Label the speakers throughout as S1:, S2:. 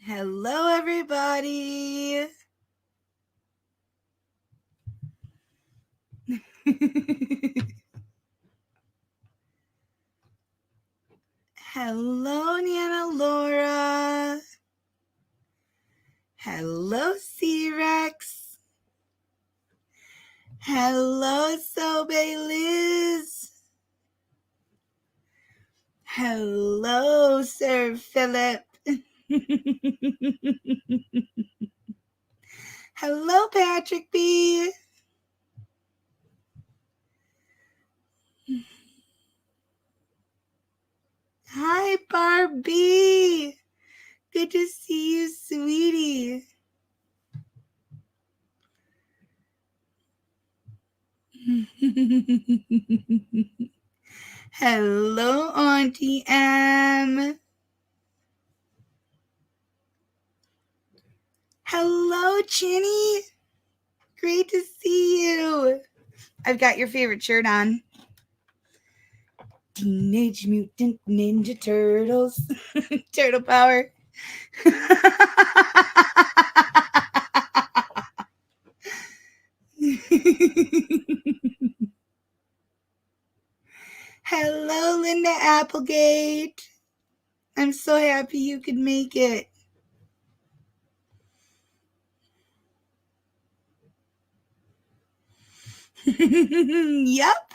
S1: Hello, everybody. Hello, Nana Laura. Hello, C-Rex. Hello, Sobe Liz. Hello, Sir Philip. Hello, Patrick B. Hi, Barbie. Good to see you, sweetie. Hello, Auntie M. Hello, Chinny. Great to see you. I've got your favorite shirt on. Teenage Mutant Ninja Turtles. Turtle power. Hello, Linda Applegate. I'm so happy you could make it. Yep.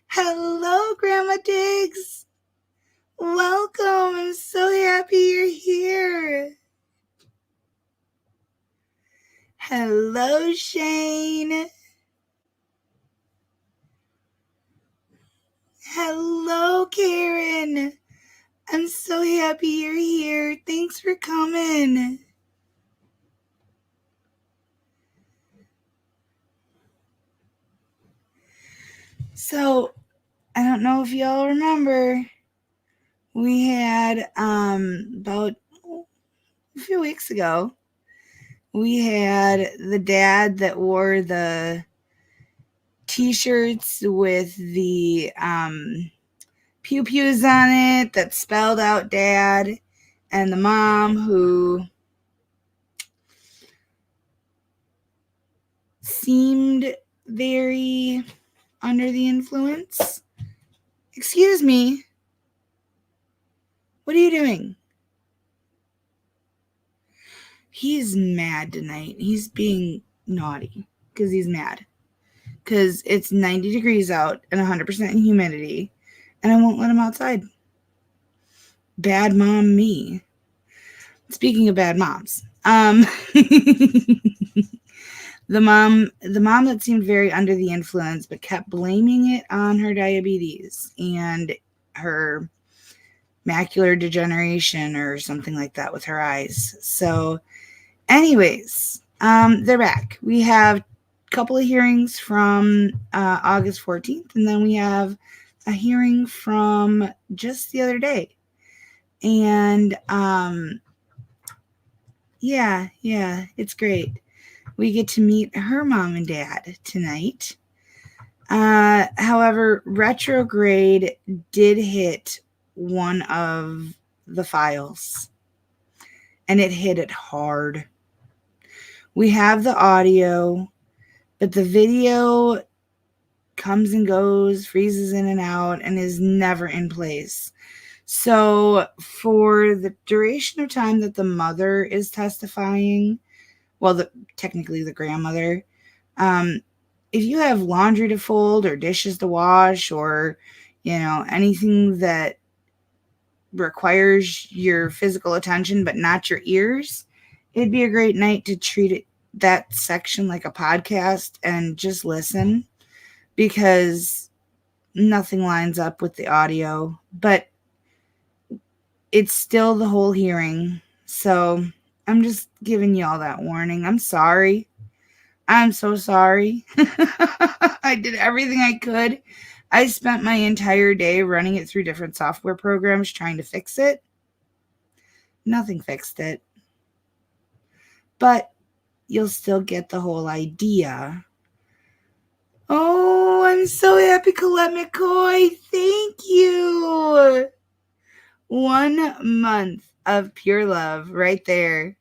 S1: Hello, Grandma Diggs. Welcome. I'm so happy you're here. Hello, Shane. Hello, Karen. I'm so happy you're here. Thanks for coming. So, I don't know if y'all remember, we had about a few weeks ago, we had the dad that wore the t-shirts with the pew pews on it that spelled out dad, and the mom who seemed very under the influence. Excuse me. What are you doing? He's mad tonight. He's being naughty because he's mad. Because it's 90 degrees out and 100% humidity, and I won't let him outside. Bad mom me. Speaking of bad moms, the mom that seemed very under the influence but kept blaming it on her diabetes and her macular degeneration or something like that with her eyes. So anyways, they're back. We have a couple of hearings from August 14th, and then we have a hearing from just the other day. And yeah, it's great. We get to meet her mom and dad tonight. However, retrograde did hit one of the files, and it hit it hard. We have the audio, but the video comes and goes, freezes in and out, and is never in place. So for the duration of time that the mother is testifying, well, technically the grandmother, if you have laundry to fold or dishes to wash or, anything that requires your physical attention but not your ears, it'd be a great night to treat that section like a podcast and just listen, because nothing lines up with the audio, but it's still the whole hearing. So I'm just giving y'all that warning. I'm sorry. I'm so sorry. I did everything I could. I spent my entire day running it through different software programs trying to fix it. Nothing fixed it. But you'll still get the whole idea. Oh, I'm so happy, Colette McCoy. Thank you. 1 month of pure love right there.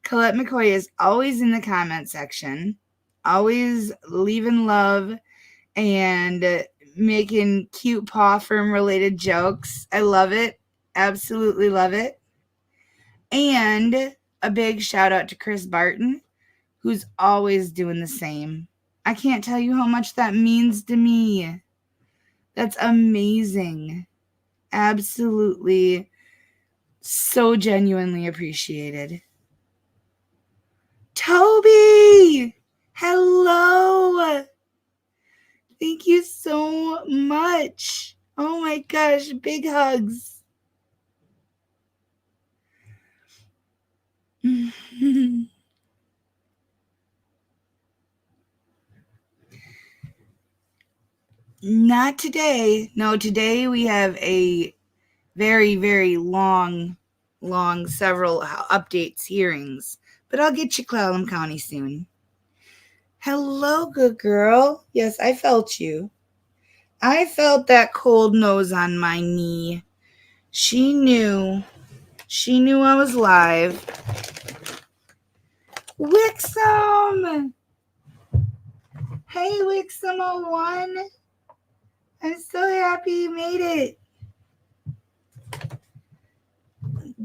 S1: Colette McCoy is always in the comment section, always leaving love and making cute PAWFURM related jokes. I love it. Absolutely love it. And a big shout out to Chris Barton, who's always doing the same. I can't tell you how much that means to me. That's amazing. Absolutely so genuinely appreciated. Toby! Hello! Thank you so much. Oh my gosh, big hugs. Not today. No, today we have a very, very long, several updates, hearings. But I'll get you Clallam County soon. Hello, good girl. Yes, I felt you. I felt that cold nose on my knee. She knew I was live. Wixom! Hey, Wixom01. I'm so happy you made it.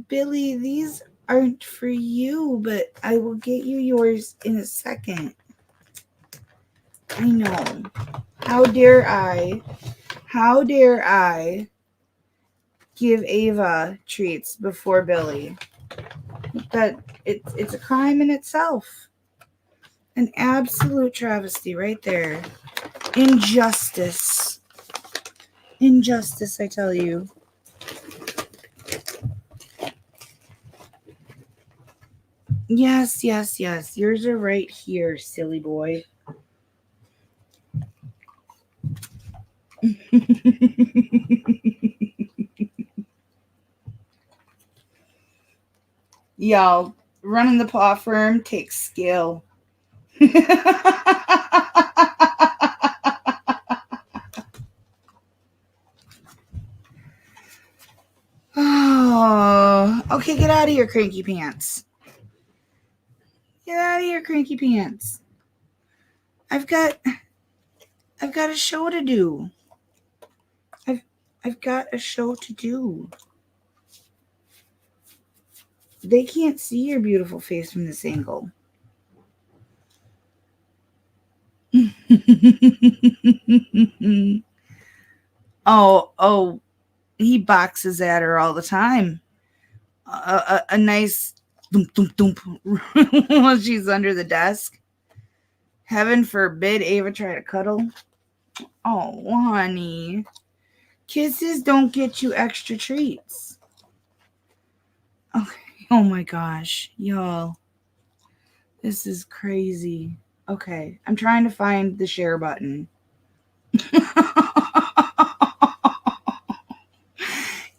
S1: Billy, these aren't for you, but I will get you yours in a second. I know. How dare I give Ava treats before Billy? But it's a crime in itself. An absolute travesty right there. Injustice. Injustice, I tell you. Yes. Yours are right here, silly boy. Y'all, running the PAWFURM takes skill. Oh, okay, get out of here, cranky pants. Get out of here, cranky pants. I've got a show to do. I've got a show to do. They can't see your beautiful face from this angle. Oh, he boxes at her all the time. A nice thump, thump, thump while she's under the desk. Heaven forbid Ava try to cuddle. Oh, honey. Kisses don't get you extra treats. Okay. Oh my gosh, y'all. This is crazy. Okay, I'm trying to find the share button.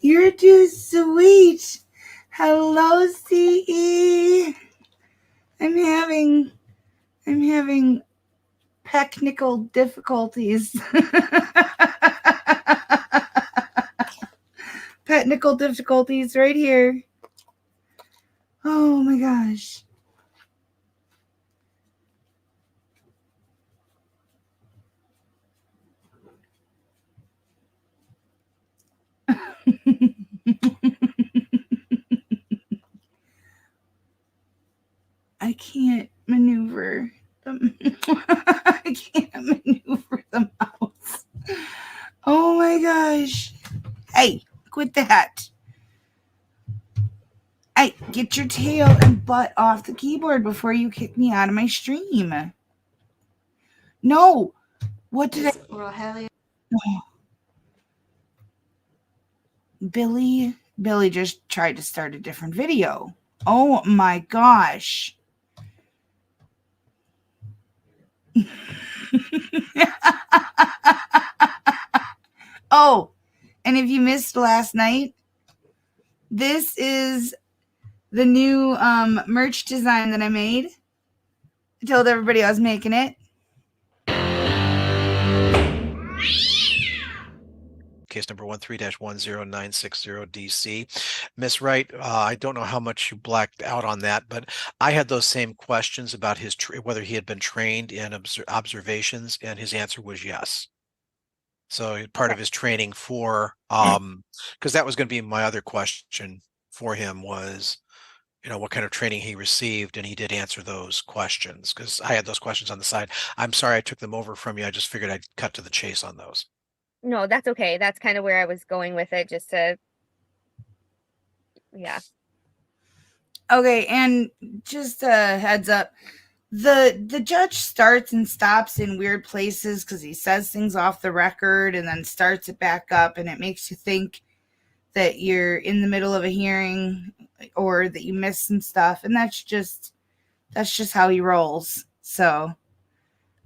S1: You're too sweet. Hello, CE. I'm having technical difficulties. Technical difficulties right here. Oh my gosh. I can't maneuver the I can't maneuver the mouse. Oh my gosh. Hey, quit that. Hey, get your tail and butt off the keyboard before you kick me out of my stream. No. What did I...
S2: Well, hell yeah.
S1: Oh. Billy just tried to start a different video. Oh my gosh. Oh, and if you missed last night, this is the new merch design that I made. I told everybody I was making it.
S2: case number 13-10960 DC. Miss Wright, I don't know how much you blacked out on that, but I had those same questions about his whether he had been trained in observations, and his answer was yes. So part
S3: Okay.
S2: of his training for, because that was going to be my other question for him was, what kind of training he received, and he did answer those questions because I had those questions on the side. I'm sorry I took them over from you. I just figured I'd cut to the chase on those.
S3: No, that's okay. That's kind of where I was going with it, just to, yeah.
S1: Okay, and just a heads up, the judge starts and stops in weird places because he says things off the record and then starts it back up, and it makes you think that you're in the middle of a hearing or that you missed some stuff, and that's just how he rolls. So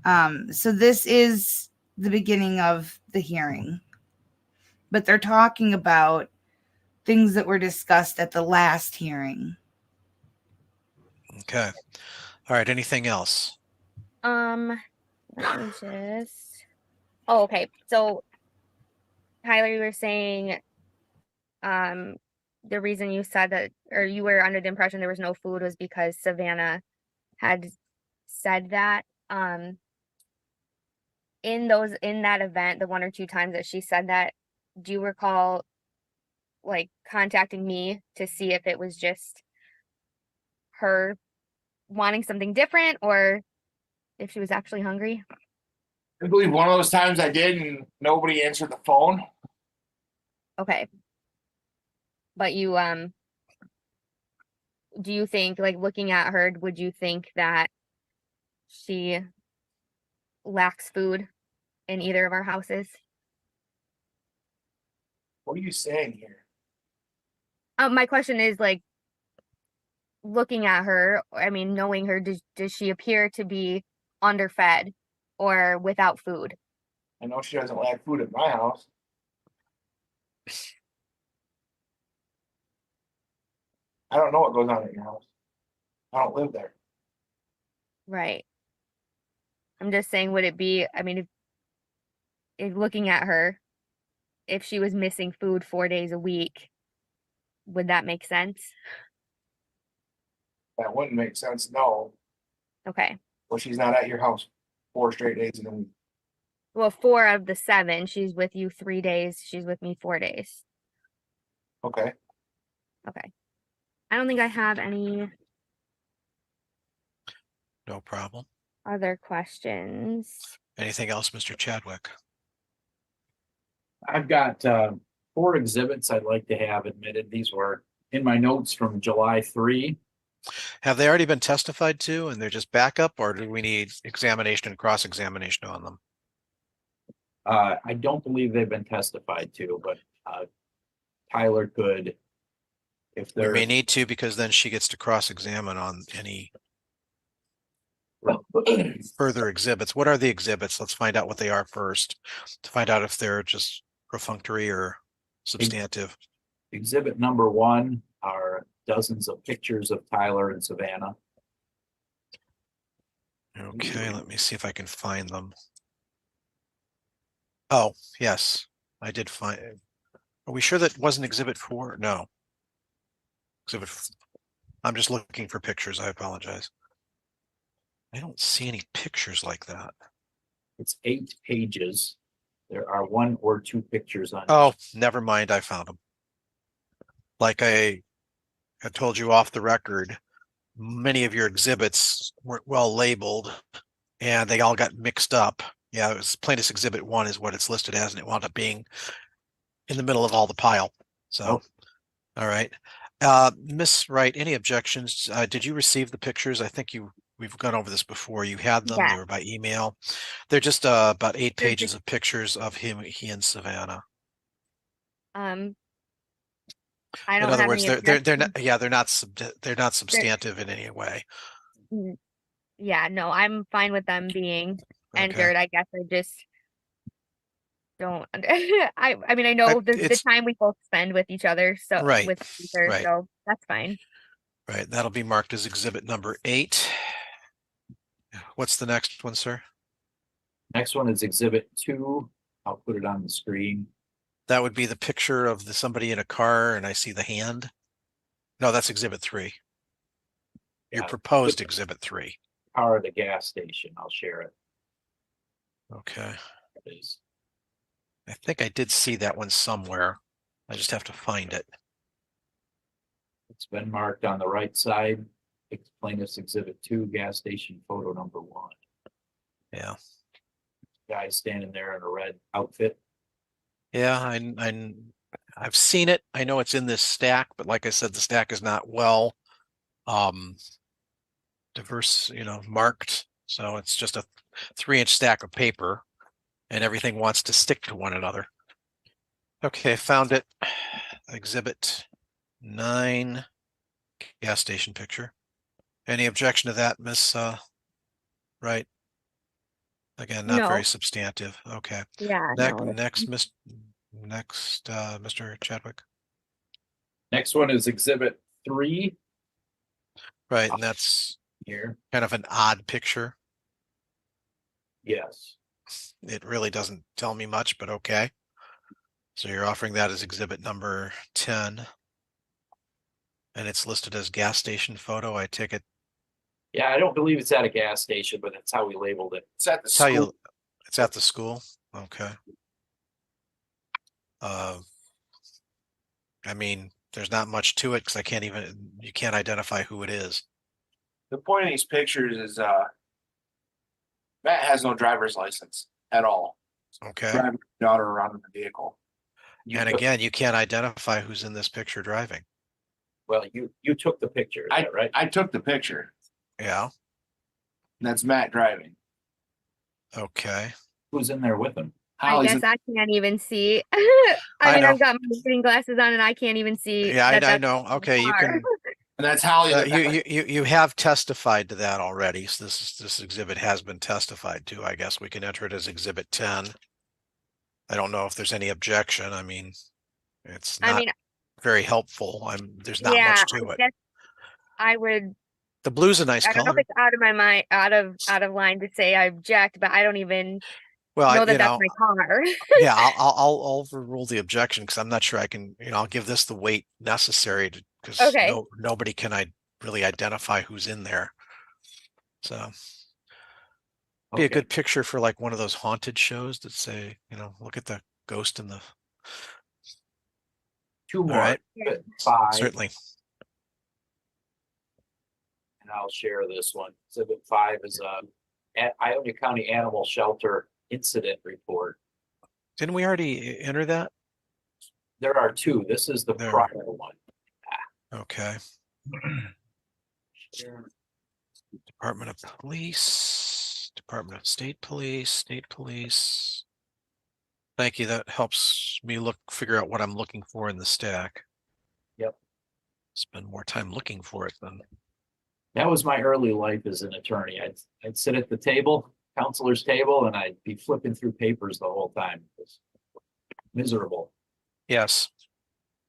S1: this is the beginning of the hearing, but they're talking about things that were discussed at the last hearing.
S2: Okay. All right. Anything else?
S3: Let me just, oh, okay. So Tyler, you were saying, um, the reason you said that, or you were under the impression there was no food was because Savannah had said that. In that event, the one or two times that she said that, do you recall like contacting me to see if it was just her wanting something different or if she was actually hungry?
S4: I believe one of those times I did and nobody answered the phone.
S3: Okay. But you, do you think, like, looking at her, would you think that she lacks food in either of our houses?
S4: What are you saying here?
S3: My question is, like, looking at her, I mean, knowing her, does she appear to be underfed or without food?
S4: I know she doesn't lack food at my house. I don't know what goes on at your house. I don't live there.
S3: Right. I'm just saying, would it be, I mean, if looking at her, if she was missing food 4 days a week, would that make sense?
S4: That wouldn't make sense. No.
S3: Okay.
S4: Well, she's not at your house 4 straight days in a week.
S3: Well, 4 of the 7, she's with you 3 days, she's with me 4 days.
S4: Okay.
S3: Okay. I don't think I have any
S2: No problem.
S3: other questions.
S2: Anything else, Mr. Chadwick?
S5: I've got 4 exhibits I'd like to have admitted. These were in my notes from July 3.
S2: Have they already been testified to and they're just backup, or do we need examination and cross-examination on them?
S5: I don't believe they've been testified to, but Tyler could, if
S2: We
S5: they're
S2: may need to, because then she gets to cross-examine on any further exhibits. What are the exhibits? Let's find out what they are first, to find out if they're just perfunctory or substantive.
S5: exhibit number 1 are dozens of pictures of Tyler and Savannah.
S2: Okay, let me see if I can find them. Oh, yes, I did find. Are we sure that wasn't exhibit 4? No. I'm just looking for pictures. I apologize. I don't see any pictures like that.
S5: It's 8 pages. There are 1 or 2 pictures on
S2: Oh, never mind. I found them. Like I had told you off the record, many of your exhibits weren't well labeled and they all got mixed up. Yeah, it was plaintiff's exhibit 1 is what it's listed as, and it wound up being in the middle of all the pile. So, all right. Miss Wright, any objections? Did you receive the pictures? I think we've gone over this before. You had them.
S3: Yeah.
S2: They were by email. They're just about 8
S3: They're
S2: pages
S3: just-
S2: of pictures of he and Savannah.
S3: I
S2: In
S3: don't
S2: other
S3: have
S2: words,
S3: any
S2: they're not,
S3: objections.
S2: yeah, they're not substantive in any way.
S3: Yeah, no, I'm fine with them being
S2: Okay.
S3: entered. I guess I just don't I mean, I know the
S2: It's
S3: time we both spend with each other, so
S2: right,
S3: with each other,
S2: right,
S3: so that's fine.
S2: right. That'll be marked as exhibit number 8. What's the next one, sir?
S5: Next one is exhibit 2. I'll put it on the screen.
S2: That would be the picture of somebody in a car and I see the hand. No, that's exhibit 3. Your
S5: Yeah,
S2: proposed exhibit 3.
S5: car at the gas station. I'll share it.
S2: Okay.
S5: It is.
S2: I think I did see that one somewhere. I just have to find it.
S5: It's been marked on the right side. Plaintiff's exhibit 2, gas station photo number 1.
S2: Yeah.
S5: Guy standing there in a red outfit.
S2: Yeah, I've seen it. I know it's in this stack, but like I said, the stack is not well diverse, marked. So it's just a 3-inch stack of paper and everything wants to stick to one another. Okay, found it. Exhibit 9, gas station picture. Any objection to that, Miss Wright? Again, not very
S3: No.
S2: substantive. Okay.
S3: Yeah.
S2: Next, Mr. Chadwick.
S5: Next one is exhibit 3
S2: Right, and that's
S5: here.
S2: kind of an odd picture.
S5: Yes.
S2: It really doesn't tell me much, but okay. So you're offering that as exhibit number 10. And it's listed as gas station photo. I take it.
S5: Yeah, I don't believe it's at a gas station, but that's how we labeled it.
S4: It's at the
S2: That's how
S4: school.
S2: it's at the school. Okay. I mean, there's not much to it because you can't identify who it is.
S4: The point of these pictures is Matt has no driver's license at all.
S2: Okay.
S4: Driving his daughter around in the vehicle.
S2: And again, you can't identify who's in this picture driving.
S5: Well, you took the picture, is that right?
S4: I took the picture.
S2: Yeah.
S4: That's Matt driving.
S2: Okay.
S5: Who's in there with him?
S3: I
S4: Holly's
S3: guess I can't even see.
S2: I
S3: I mean,
S2: know.
S3: I've got my reading glasses on and I can't even see.
S2: Yeah, I
S3: that's
S2: know. Okay, you
S3: car.
S2: can.
S4: and that's Holly.
S2: You have testified to that already. So this exhibit has been testified to. I guess we can enter it as exhibit 10. I don't know if there's any objection. I mean, it's not very helpful. There's not much to it.
S3: Guess I would.
S2: The blue's a nice
S3: I don't know
S2: color.
S3: if it's out of my mind, out of line to say I object, but I don't even
S2: Well,
S3: know that that's my car.
S2: Yeah, I'll overrule the objection because I'm not sure I can. I'll give this the weight necessary because
S3: Okay.
S2: nobody can really identify who's in there. So be a good picture for like one of those haunted shows that say, look at the ghost in the.
S5: 2 more.
S2: All right.
S5: 5.
S2: Certainly.
S5: And I'll share this one. Exhibit 5 is Ionia County Animal Shelter incident report.
S2: Didn't we already enter that?
S5: There are 2. This is the prior one.
S2: Okay. Department of Police, Department of State Police. Thank you. That helps me figure out what I'm looking for in the stack.
S5: Yep.
S2: Spend more time looking for it then.
S5: That was my early life as an attorney. I'd sit at the table, counselor's table, and I'd be flipping through papers the whole time. It was miserable.
S2: Yes.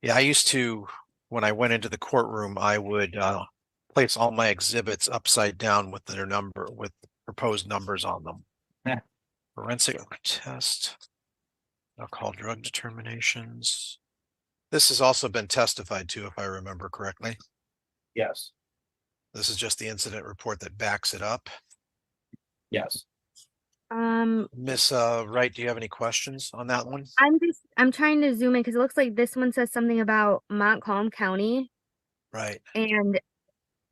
S2: Yeah, I used to, when I went into the courtroom, I would place all my exhibits upside down with with proposed numbers on them.
S5: Yeah.
S2: Forensic test, alcohol drug determinations. This has also been testified to, if I remember correctly.
S5: Yes.
S2: This is just the incident report that backs it up.
S5: Yes.
S2: Miss Wright, do you have any questions on that one?
S3: I'm trying to zoom in because it looks like this one says something about Montcalm County.
S2: Right.
S3: And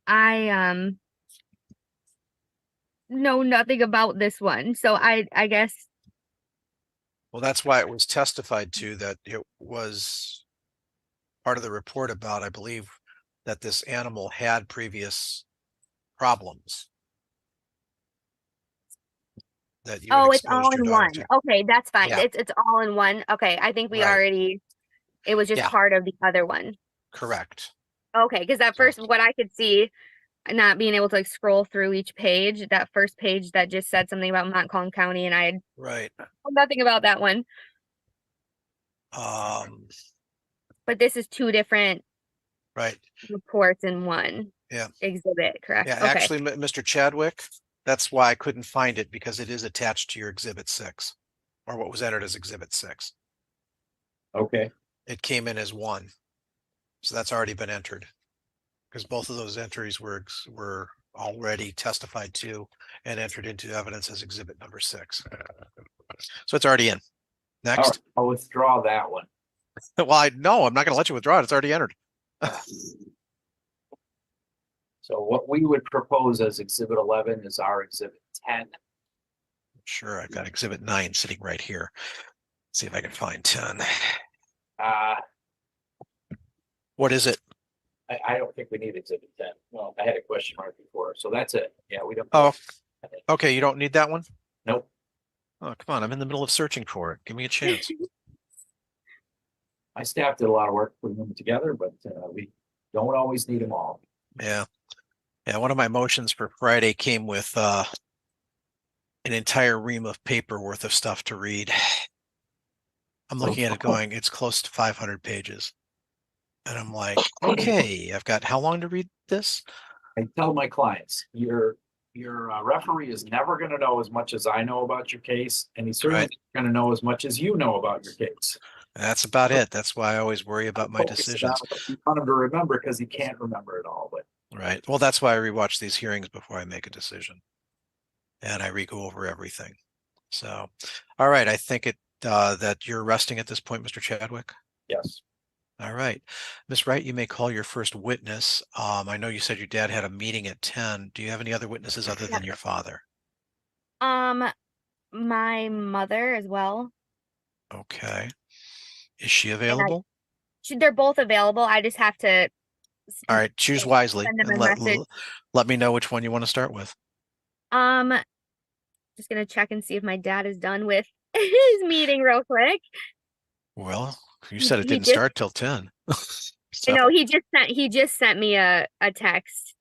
S3: I know nothing about this one. So I guess.
S2: Well, that's why it was testified to that it was part of the report about, I believe, that this animal had previous problems. That you had
S3: It's all
S2: exposed your
S3: in
S2: daughter
S3: one.
S2: to.
S3: Okay, that's fine.
S2: Yeah.
S3: It's all in one. Okay, I think we
S2: Right.
S3: already. It was just
S2: Yeah.
S3: part of the other one.
S2: Correct.
S3: Okay, because at first, what I could see, not being able to scroll through each page, that first page that just said something about Montcalm County, and I had
S2: Right.
S3: nothing about that one. But this is 2 different
S2: Right.
S3: reports in one exhibit, correct?
S2: Yeah,
S3: Okay.
S2: actually, Mr. Chadwick, that's why I couldn't find it because it is attached to your exhibit 6 or what was entered as exhibit 6.
S5: Okay,
S2: It came in as 1. So that's already been entered. Because both of those entries were already testified to and entered into evidence as exhibit number 6. So it's already in.
S5: all right,
S2: Next.
S5: I'll withdraw that one.
S2: Well, no, I'm not going to let you withdraw it. It's already entered.
S5: So what we would propose as exhibit 11 is our exhibit 10.
S2: Sure, I've got exhibit 9 sitting right here. See if I can find 10. What is it?
S5: I don't think we need exhibit 10. Well, I had a question mark before, so that's it. Yeah, we don't.
S2: Oh, okay. You don't need that one?
S5: Nope.
S2: Oh, come on. I'm in the middle of searching for it. Give me a chance.
S5: My staff did a lot of work putting them together, but we don't always need them all.
S2: Yeah. Yeah. One of my motions for Friday came with an entire ream of paper worth of stuff to read. I'm looking at it going, it's close to 500 pages. And I'm like, okay, I've got how long to read this?
S5: I tell my clients, your referee is never going to know as much as I know about your case, and he's certainly going to know as much as you know about your case.
S2: That's about it. That's why I always worry about my decisions.
S5: You want him to remember because he can't remember it all. But
S2: Right. Well, that's why I rewatch these hearings before I make a decision. And I re-go over everything. So, all right. I think that you're resting at this point, Mr. Chadwick.
S5: yes,
S2: All right. Ms. Wright, you may call your first witness. I know you said your dad had a meeting at 10. Do you have any other witnesses other than your father?
S3: My mother as well.
S2: Okay. Is she available?
S3: They're both available. I just have to.
S2: All right. Choose wisely
S3: Send them
S2: and
S3: a message.
S2: let me know which one you want to start with.
S3: Just gonna check and see if my dad is done with his meeting real quick.
S2: Well, you said it
S3: He
S2: didn't
S3: just-
S2: start till 10.
S3: I know he just sent me a text.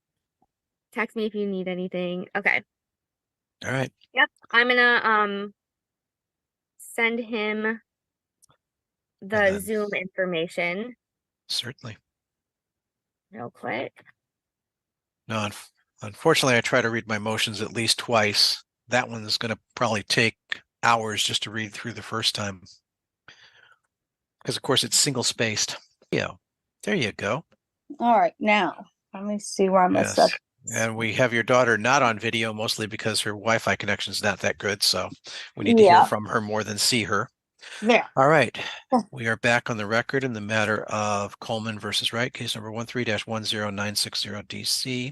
S3: Text me if you need anything. Okay.
S2: All right.
S3: Yep. I'm gonna send him the
S2: then-
S3: Zoom information
S2: Certainly.
S3: real quick.
S2: No, unfortunately, I try to read my motions at least twice. That one's going to probably take hours just to read through the first time. Because, of course, it's single spaced. Yeah, there you go.
S6: All right, now let me see where I messed up.
S2: And we have your daughter not on video, mostly because her Wi-Fi connection is not that good. So we need to hear from her more than see her.
S6: There.
S2: All right. We are back on the record in the matter of Coleman versus Wright, case number 13-10960 DC.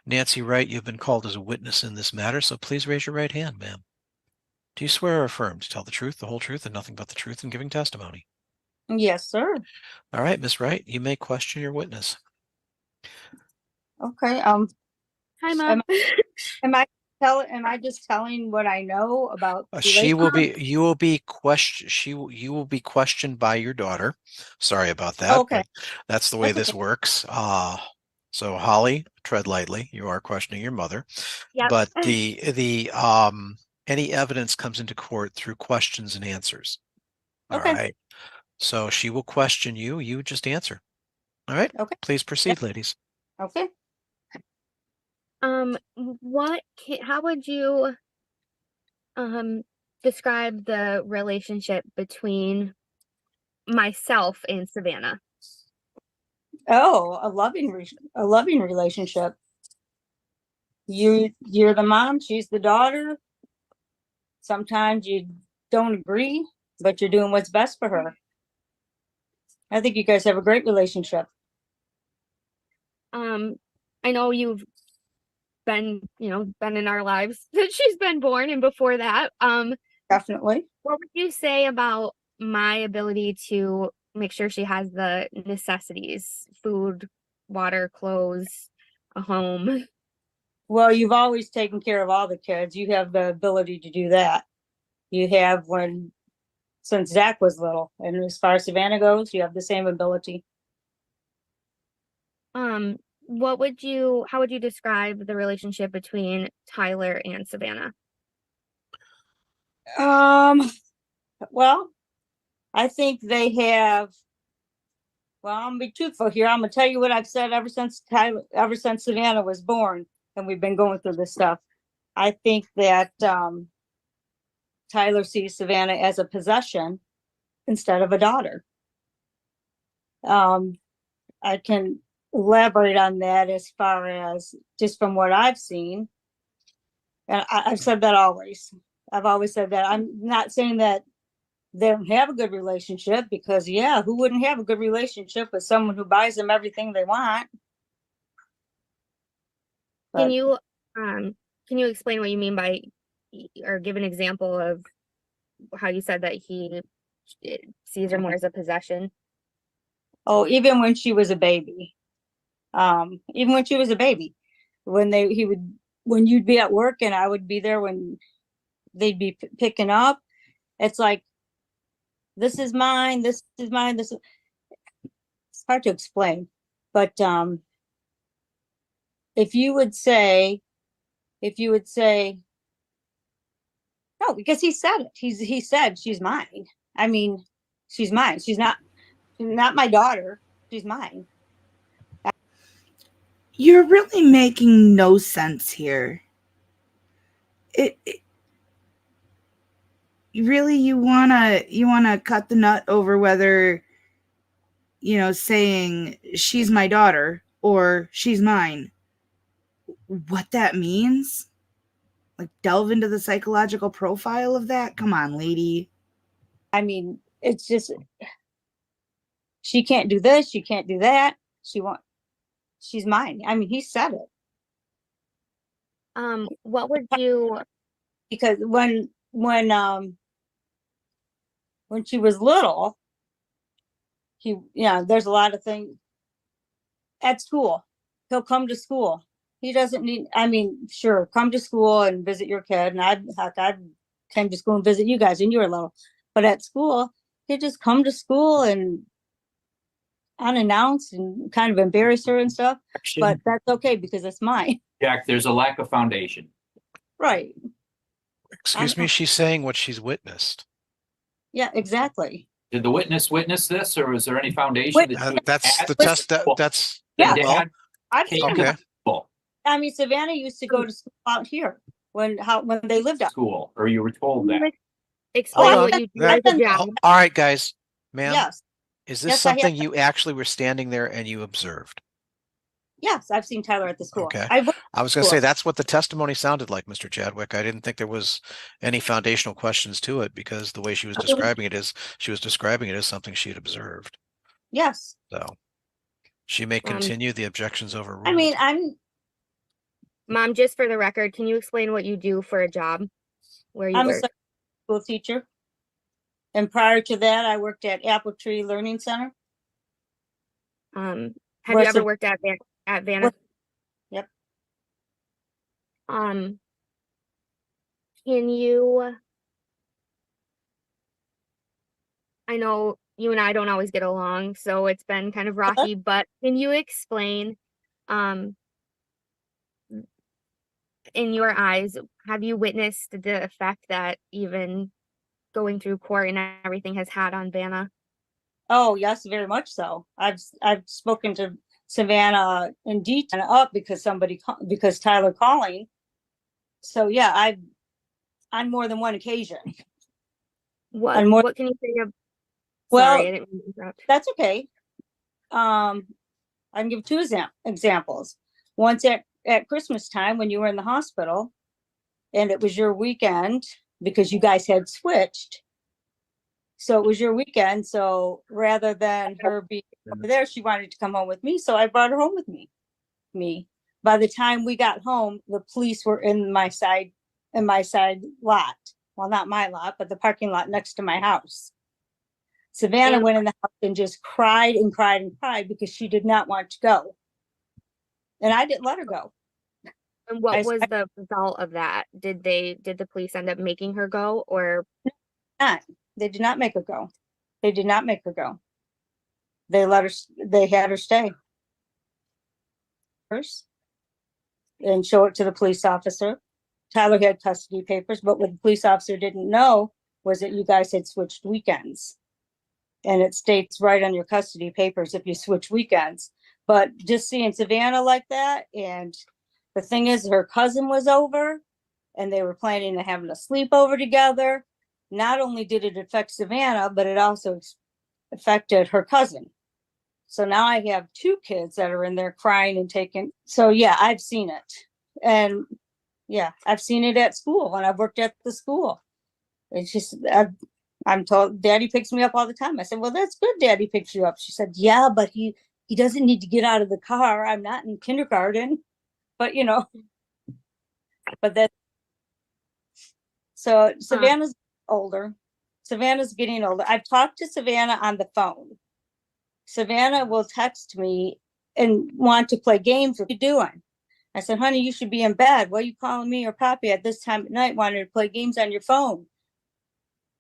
S2: Nancy Wright, you've been called as a witness in this matter, so please raise your right hand, ma'am. Do you swear or affirm to tell the truth, the whole truth, and nothing but the truth in giving testimony?
S6: Yes, sir.
S2: All right, Miss Wright, you may question your witness.
S6: Okay.
S3: Hi, Mom.
S6: Am I just telling what I know about
S2: You will be questioned by your daughter. Sorry about that.
S6: Okay.
S2: That's the way
S6: That's
S2: this works. So Holly, tread lightly. You are questioning your mother.
S3: Yep.
S2: But the any evidence comes into court through questions and answers. All
S6: Okay.
S2: right. So she will question you. You just answer. All right.
S6: Okay.
S2: Please proceed, ladies.
S6: Okay.
S3: How would you describe the relationship between myself and Savannah?
S6: Oh, a loving relationship. You're the mom, she's the daughter. Sometimes you don't agree, but you're doing what's best for her. I think you guys have a great relationship.
S3: I know you've been in our lives since she's been born and before that.
S6: Definitely.
S3: What would you say about my ability to make sure she has the necessities, food, water, clothes, a home?
S6: Well, you've always taken care of all the kids. You have the ability to do that. You have since Zach was little. And as far as Savannah goes, you have the same ability.
S3: How would you describe the relationship between Tyler and Savannah?
S6: Well, I think they have, well, I'm gonna be truthful here. I'm gonna tell you what I've said ever since Savannah was born, and we've been going through this stuff. I think that Tyler sees Savannah as a possession instead of a daughter. I can elaborate on that as far as just from what I've seen. And I've said that always. I've always said that. I'm not saying that they don't have a good relationship, because yeah, who wouldn't have a good relationship with someone who buys them everything they want?
S3: Can
S6: But
S3: you explain what you mean by, or give an example of how you said that he sees her more as a possession?
S6: oh, even when she was a baby, even when she was a baby, when when you'd be at work and I would be there when they'd be picking up, it's like, this is mine, this is mine, this is, it's hard to explain. But if you would say, no, because he said it. He said, she's mine. I mean, she's mine. She's not my daughter. She's mine.
S1: You're really making no sense here. Really, you wanna cut the nut over whether, saying she's my daughter or she's mine, what that means? Like, delve into the psychological profile of that? Come on, lady.
S6: I mean, it's just, she can't do this, she can't do that. She's mine. I mean, he said it.
S3: What would you,
S6: Because when she was little, there's a lot of things at school. He'll come to school. He doesn't need, I mean, sure, come to school and visit your kid. And I came to school and visit you guys when you were little. But at school, he'd just come to school and unannounced and kind of embarrass her and stuff. But that's okay because it's mine.
S5: Jack, there's a lack of foundation.
S6: Right.
S2: Excuse me, she's saying what she's witnessed.
S6: Yeah, exactly.
S5: Did the witness this, or was there any foundation?
S2: That's the
S5: Listen,
S2: test. That's
S6: Yeah.
S2: well,
S6: I've seen
S2: okay.
S6: him. I mean, Savannah used to go to school out here when they lived out.
S5: School, or you were told that.
S3: explain
S2: Hold
S3: what
S2: on.
S3: you do as a job?
S2: All right, guys, ma'am.
S6: Yes.
S2: Is this
S6: Yes, I have.
S2: something you actually were standing there and you observed?
S6: Yes, I've seen Tyler at the school.
S2: Okay.
S6: I worked
S2: I was going to
S6: School.
S2: say that's what the testimony sounded like, Mr. Chadwick. I didn't think there was any foundational questions to it because the way she was describing it is she was describing it as something she had observed.
S6: Yes.
S2: So she may continue the objections overruled.
S6: I mean,
S3: Mom, just for the record, can you explain what you do for a job where you
S6: I'm a
S3: work?
S6: school teacher. And prior to that, I worked at Apple Tree Learning Center.
S3: Have
S6: Where
S3: you ever
S6: Sav-
S3: worked at Vanna?
S6: Yep.
S3: Can you, I know you and I don't always get along, so it's been kind of rocky, but can you explain, in your eyes, have you witnessed the effect that even going through court and everything has had on Vanna?
S6: Oh, yes, very much so. I've spoken to Savannah in detail because Tyler calling. So yeah, on more than one occasion.
S3: What can you say of,
S6: Well,
S3: sorry, I didn't mean to interrupt.
S6: that's okay. I can give two examples. Once at Christmas time when you were in the hospital and it was your weekend because you guys had switched. So it was your weekend. So rather than her being over there, she wanted to come home with me. So I brought her home with me. By the time we got home, the police were in my side lot. Well, not my lot, but the parking lot next to my house. Savannah went in the house and just cried and cried and cried because she did not want to go. And I didn't let her go.
S3: And what was the result of that? Did the police end up making her go, or
S6: not? They did not make her go. They did not make her go. They had her stay first and show it to the police officer. Tyler had custody papers, but what the police officer didn't know was that you guys had switched weekends. And it states right on your custody papers if you switch weekends. But just seeing Savannah like that, and the thing is, her cousin was over and they were planning on having a sleepover together. Not only did it affect Savannah, but it also affected her cousin. So now I have 2 kids that are in there crying and taking, so yeah, I've seen it. And yeah, I've seen it at school and I've worked at the school. It's just, I'm told Daddy picks me up all the time. I said, well, that's good. Daddy picks you up. She said, yeah, but he doesn't need to get out of the car. I'm not in kindergarten, but you know, but that, so Savannah's older. Savannah's getting older. I've talked to Savannah on the phone. Savannah will text me and want to play games. What are you doing? I said, honey, you should be in bed. What are you calling me or Poppy at this time at night wanting to play games on your phone?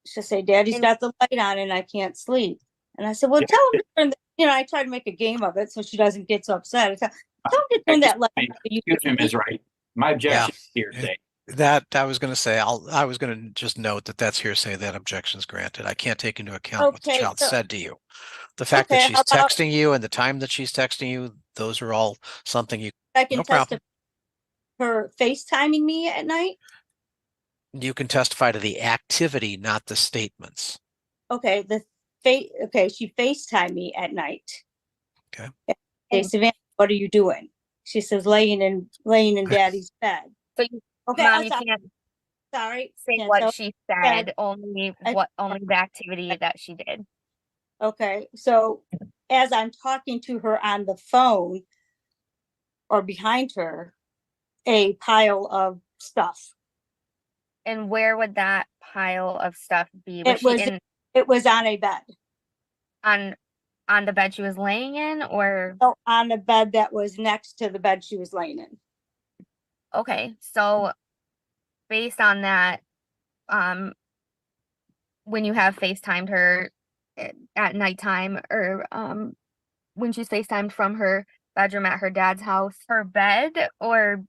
S6: She'll say, Daddy's got the light on and I can't sleep. And I said, well, tell him to turn the, you know, I try to make a game of it so she doesn't get so upset. I said, tell him to turn that light on.
S5: Excuse me, Ms. Wright. My objection is hearsay.
S2: That I was going to say, I was going to just note that that's hearsay, that objection's granted. I can't take into account what the
S6: Okay,
S2: child
S6: so-
S2: said to you. The fact that
S6: Okay,
S2: she's
S6: how about-
S2: texting you and the time that she's texting you, those are all something you,
S6: I can
S2: no
S6: testify
S2: problem.
S6: her FaceTiming me at night.
S2: You can testify to the activity, not the statements.
S6: Okay, she FaceTimed me at night.
S2: Okay.
S6: Hey, Savannah, what are you doing? She says, laying in Daddy's bed.
S3: So you,
S6: Okay,
S3: Mom,
S6: I'm
S3: you
S6: sorry.
S3: can't say
S6: Can't
S3: what
S6: tell-
S3: she said, only the activity that she did.
S6: Okay, so as I'm talking to her on the phone or behind her, a pile of stuff.
S3: And where would that pile of stuff be?
S6: It was on a bed.
S3: On the bed she was laying in, or
S6: Oh, on a bed that was next to the bed she was laying in.
S3: okay, so based on that, when you have FaceTimed her at nighttime, or when she's FaceTimed from her bedroom at her dad's house, her bed, or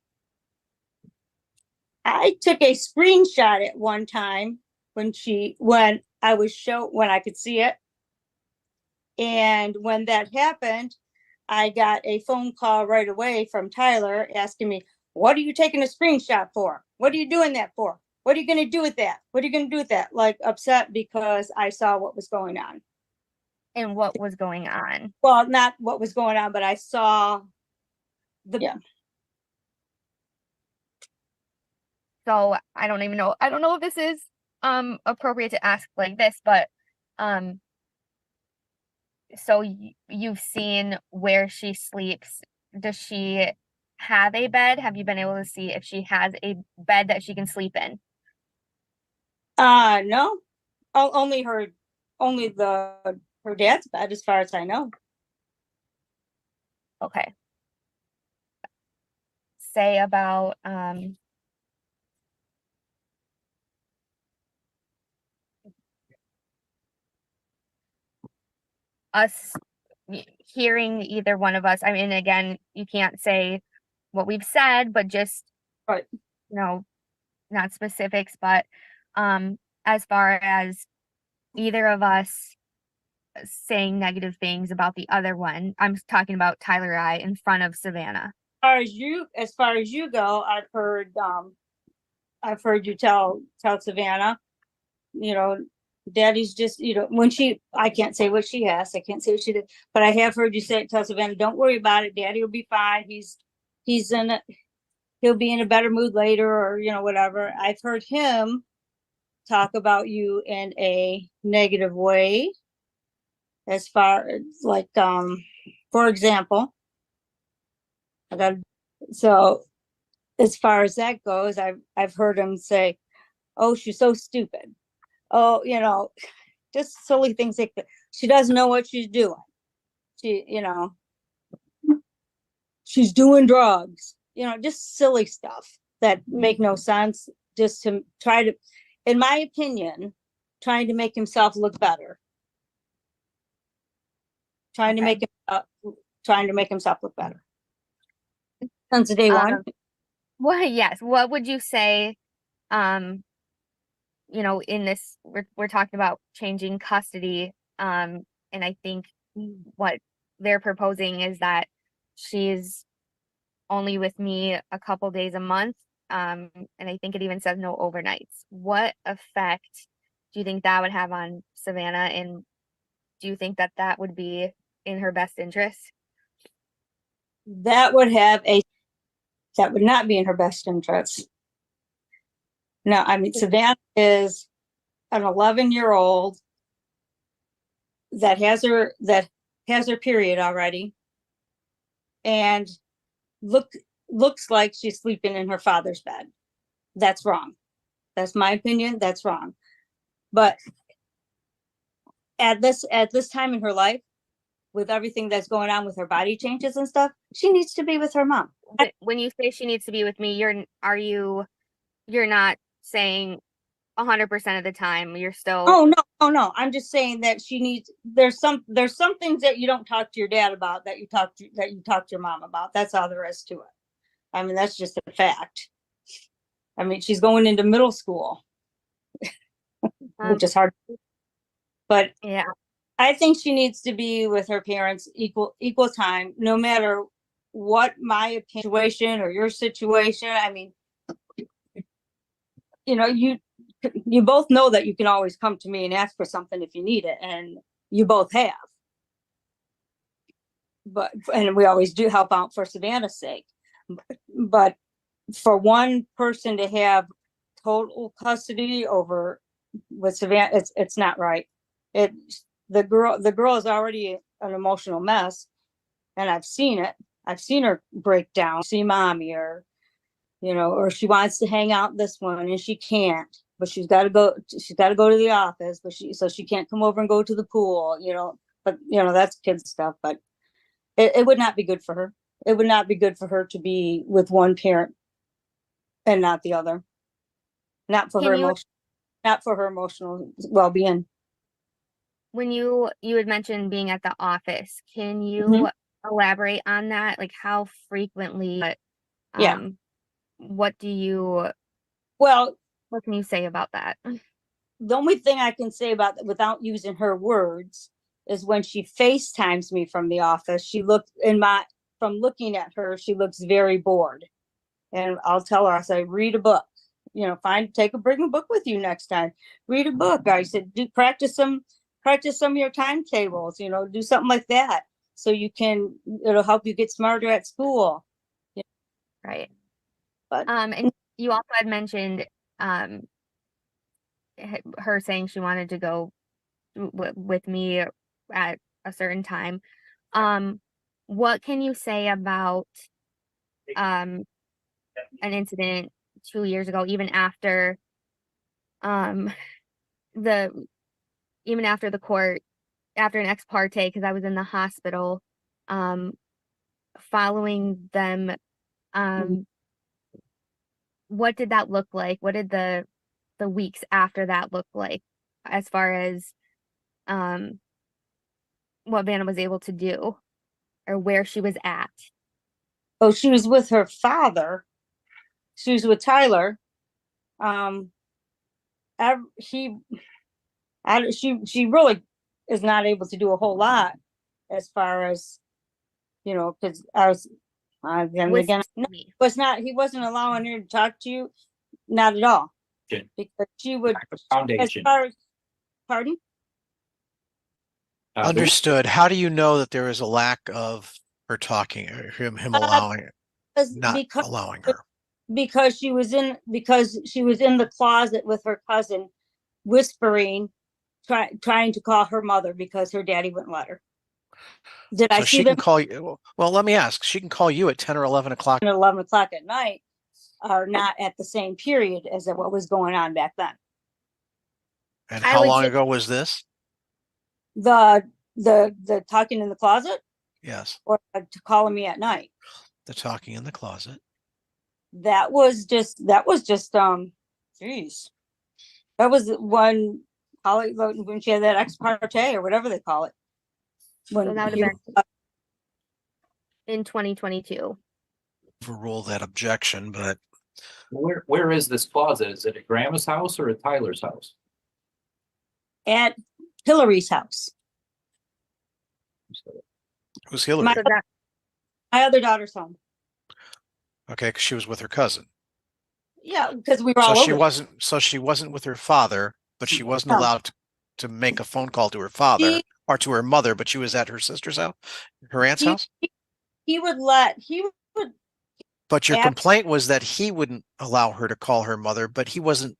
S6: I took a screenshot at one time when I could see it. And when that happened, I got a phone call right away from Tyler asking me, what are you taking a screenshot for? What are you doing that for? What are you going to do with that? What are you going to do with that? Like upset because I saw what was going on.
S3: and what was going on?
S6: Well, not what was going on, but I saw yeah.
S3: So I don't know if this is appropriate to ask like this, but so you've seen where she sleeps. Does she have a bed? Have you been able to see if she has a bed that she can sleep in?
S6: No. Only her dad's bed, as far as I know.
S3: Okay. Say about us hearing either one of us. I mean, again, you can't say what we've said, but just
S6: Right.
S3: Not specifics, but as far as either of us saying negative things about the other one, I'm talking about Tyler and I in front of Savannah.
S6: As far as you go, I've heard you tell Savannah, Daddy's just, when I can't say what she asked, I can't say what she did, but I have heard you tell Savannah, don't worry about it. Daddy will be fine. He'll be in a better mood later, or, whatever. I've heard him talk about you in a negative way, as far as like, for example, so as far as that goes, I've heard him say, oh, she's so stupid. Oh, just silly things like that. She doesn't know what she's doing. She's doing drugs, just silly stuff that make no sense, just to try to, in my opinion, trying to make himself look better. Trying to make himself look better. Since day one.
S3: Well, yes. What would you say, in this, we're talking about changing custody, and I think what they're proposing is that she's only with me a couple days a month, and I think it even says no overnights. What effect do you think that would have on Savannah, and do you think that would be in her best interest?
S6: That would not be in her best interest. No, I mean, Savannah is an 11-year-old that has her period already, and looks like she's sleeping in her father's bed. That's wrong. That's my opinion. That's wrong. But at this time in her life, with everything that's going on with her body changes and stuff, she needs to be with her mom.
S3: When you say she needs to be with me, you're not saying 100% of the time. You're still.
S6: Oh no. I'm just saying that she needs. There's some things that you don't talk to your dad about that you talk to your mom about. That's all there is to it. I mean, that's just a fact. I mean, she's going into middle school, which is hard. But
S3: yeah,
S6: I think she needs to be with her parents equal time, no matter what my situation or your situation. I mean, you know, you both know that you can always come to me and ask for something if you need it, and you both have. And we always do help out for Savannah's sake. But for one person to have total custody over with Savannah, it's not right. The girl is already an emotional mess, and I've seen it. I've seen her break down, see mommy, or or she wants to hang out this one and she can't, but she's got to go to the office, but she can't come over and go to the pool, but that's kid stuff. But it would not be good for her. It would not be good for her to be with one parent and not the other. Not for her emotional well-being.
S3: When you had mentioned being at the office, can you elaborate on that? Like, how frequently? What can you say about that?
S6: The only thing I can say about that, without using her words, is when she FaceTimes me from the office, from looking at her, she looks very bored. And I'll tell her, I say, read a book, bring a book with you next time. Read a book. I said, practice some of your timetables, do something like that. So it'll help you get smarter at school.
S3: Right.
S6: But
S3: and you also had mentioned her saying she wanted to go with me at a certain time. What can you say about an incident 2 years ago, even after the court, after an ex parte, because I was in the hospital, following them, what did that look like? What did the weeks after that look like, as far as what Vanna was able to do or where she was at?
S6: Oh, she was with her father. She was with Tyler. She really is not able to do a whole lot, as far as because I was he wasn't allowing her to talk to you, not at all.
S5: Okay.
S6: Because she would,
S5: foundation.
S6: as far as, pardon?
S2: Understood. How do you know that there is a lack of her talking, or him allowing it, not allowing her?
S6: Because she was in the closet with her cousin, whispering, trying to call her mother because her daddy wouldn't let her. Did I see
S2: she
S6: them?
S2: can call you? Well, let me ask. She can call you at 10 or 11 o'clock.
S6: At 11 o'clock at night, are not at the same period as what was going on back then.
S2: And how long ago was this?
S6: The talking in the closet?
S2: Yes.
S6: Or calling me at night?
S2: The talking in the closet.
S6: That was just geez. That was when she had that ex parte or whatever they call it.
S3: So that would have been in 2022.
S2: Overrule that objection, but
S5: where is this closet? Is it at Grandma's house or at Tyler's house?
S6: At Hillary's house.
S2: Who's Hillary?
S6: My other daughter's home.
S2: Okay, because she was with her cousin.
S6: Yeah, because we were all over.
S2: So she wasn't with her father, but she wasn't allowed to make a phone call to her father. or to her mother, but she was at her sister's house, her aunt's
S6: He-
S2: house.
S6: he would
S2: But your
S6: Ab-
S2: complaint was that he wouldn't allow her to call her mother, but he wasn't.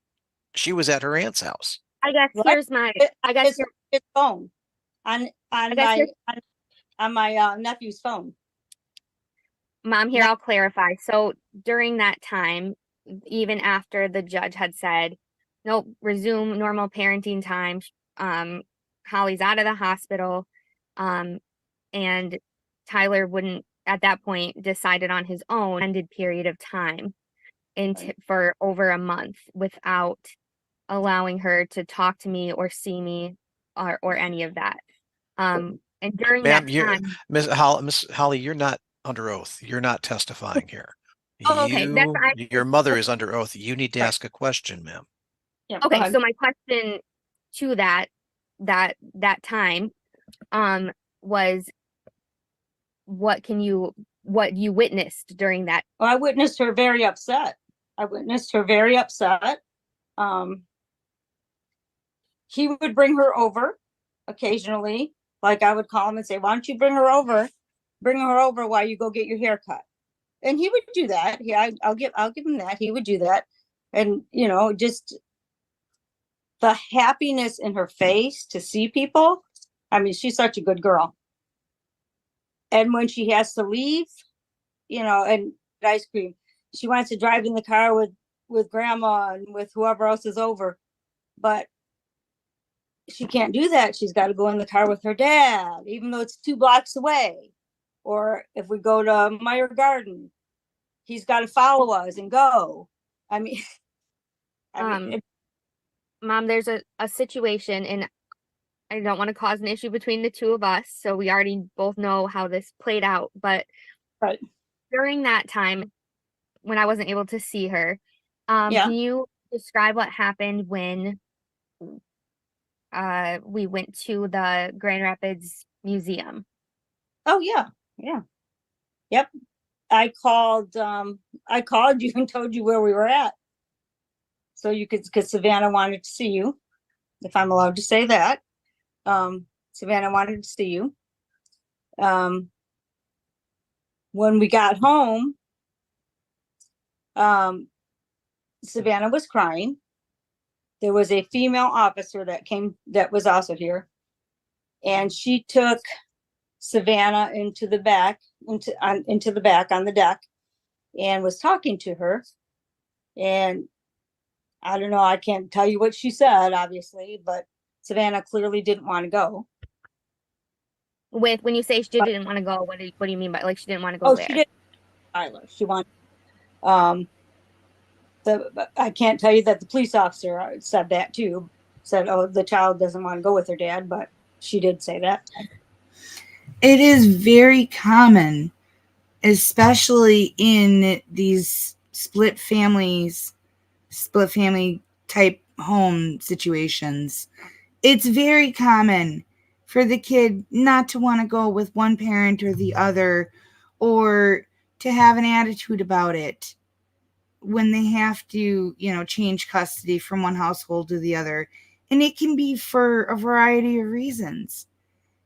S2: She was at her aunt's house.
S3: I guess
S6: What?
S3: here's my, I guess
S6: his phone on
S3: guess
S6: my
S3: you're-
S6: on my nephew's phone.
S3: Mom, here, I'll clarify. So during that time, even after the judge had said, nope, resume normal parenting time, Holly's out of the hospital, and Tyler wouldn't, at that point, decided on his own ended period of time for over a month without allowing her to talk to me or see me or any of that. And during
S2: Ma'am,
S3: that
S2: you're
S3: time,
S2: Miss Holly, you're not under oath. You're not testifying here.
S3: Oh, okay.
S2: Your mother is under oath. You need to
S6: Right.
S2: ask a question, ma'am.
S6: Yeah, go
S3: okay,
S6: ahead.
S3: so my question to that time was what you witnessed during that.
S6: Well, I witnessed her very upset. He would bring her over occasionally. Like I would call him and say, why don't you bring her over while you go get your hair cut. And he would do that. Yeah, I'll give him that. He would do that. And just the happiness in her face to see people. I mean, she's such a good girl. And when she has to leave, and ice cream, she wants to drive in the car with grandma and with whoever else is over. But she can't do that. She's got to go in the car with her dad, even though it's 2 blocks away. Or if we go to Meyer Garden, he's got to follow us and go. I mean,
S3: Mom, there's a situation, and I don't want to cause an issue between the two of us. So we already both know how this played out. But
S6: right.
S3: during that time, when I wasn't able to see her,
S6: Yeah.
S3: Can you describe what happened when we went to the Grand Rapids Museum?
S6: Oh yeah. Yep. I called you and told you where we were at. So you could, because Savannah wanted to see you, if I'm allowed to say that. Savannah wanted to see you. When we got home, Savannah was crying. There was a female officer that was also here. And she took Savannah into the back on the deck and was talking to her. And I don't know, I can't tell you what she said, obviously, but Savannah clearly didn't want to go.
S3: When you say she didn't want to go, what do you mean by, like, she didn't want to go where?
S6: She did. Tyler, she wanted. I can't tell you that the police officer said that too. Said, "Oh, the child doesn't want to go with her dad," but she did say that.
S1: It is very common, especially in these split family type home situations. It's very common for the kid not to want to go with one parent or the other, or to have an attitude about it when they have to, change custody from one household to the other. And it can be for a variety of reasons.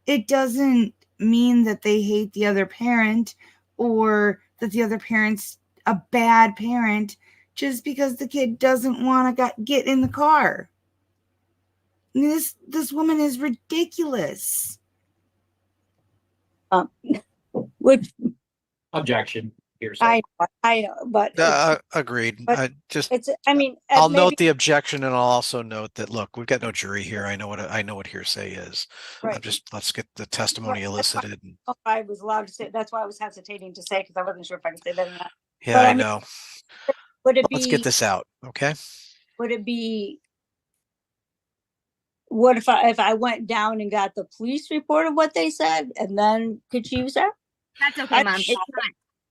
S1: It doesn't mean that they hate the other parent or that the other parent's a bad parent just because the kid doesn't want to get in the car. This woman is ridiculous.
S6: Which
S5: Objection. Hearsay.
S6: I know, but
S2: Agreed.
S6: but it's. I mean,
S2: I'll
S6: maybe,
S2: note the objection, and I'll also note that, look, we've got no jury here. I know what hearsay is.
S6: Right.
S2: Let's get the testimony elicited.
S6: I was allowed to say. That's why I was hesitating to say, because I wasn't sure if I could say that or not.
S2: Yeah,
S6: But
S2: I know.
S6: Would it
S2: Let's
S6: be?
S2: get this out, okay?
S6: Would it be? What if I went down and got the police report of what they said, and then could use that?
S3: That's okay, Mom. It's not.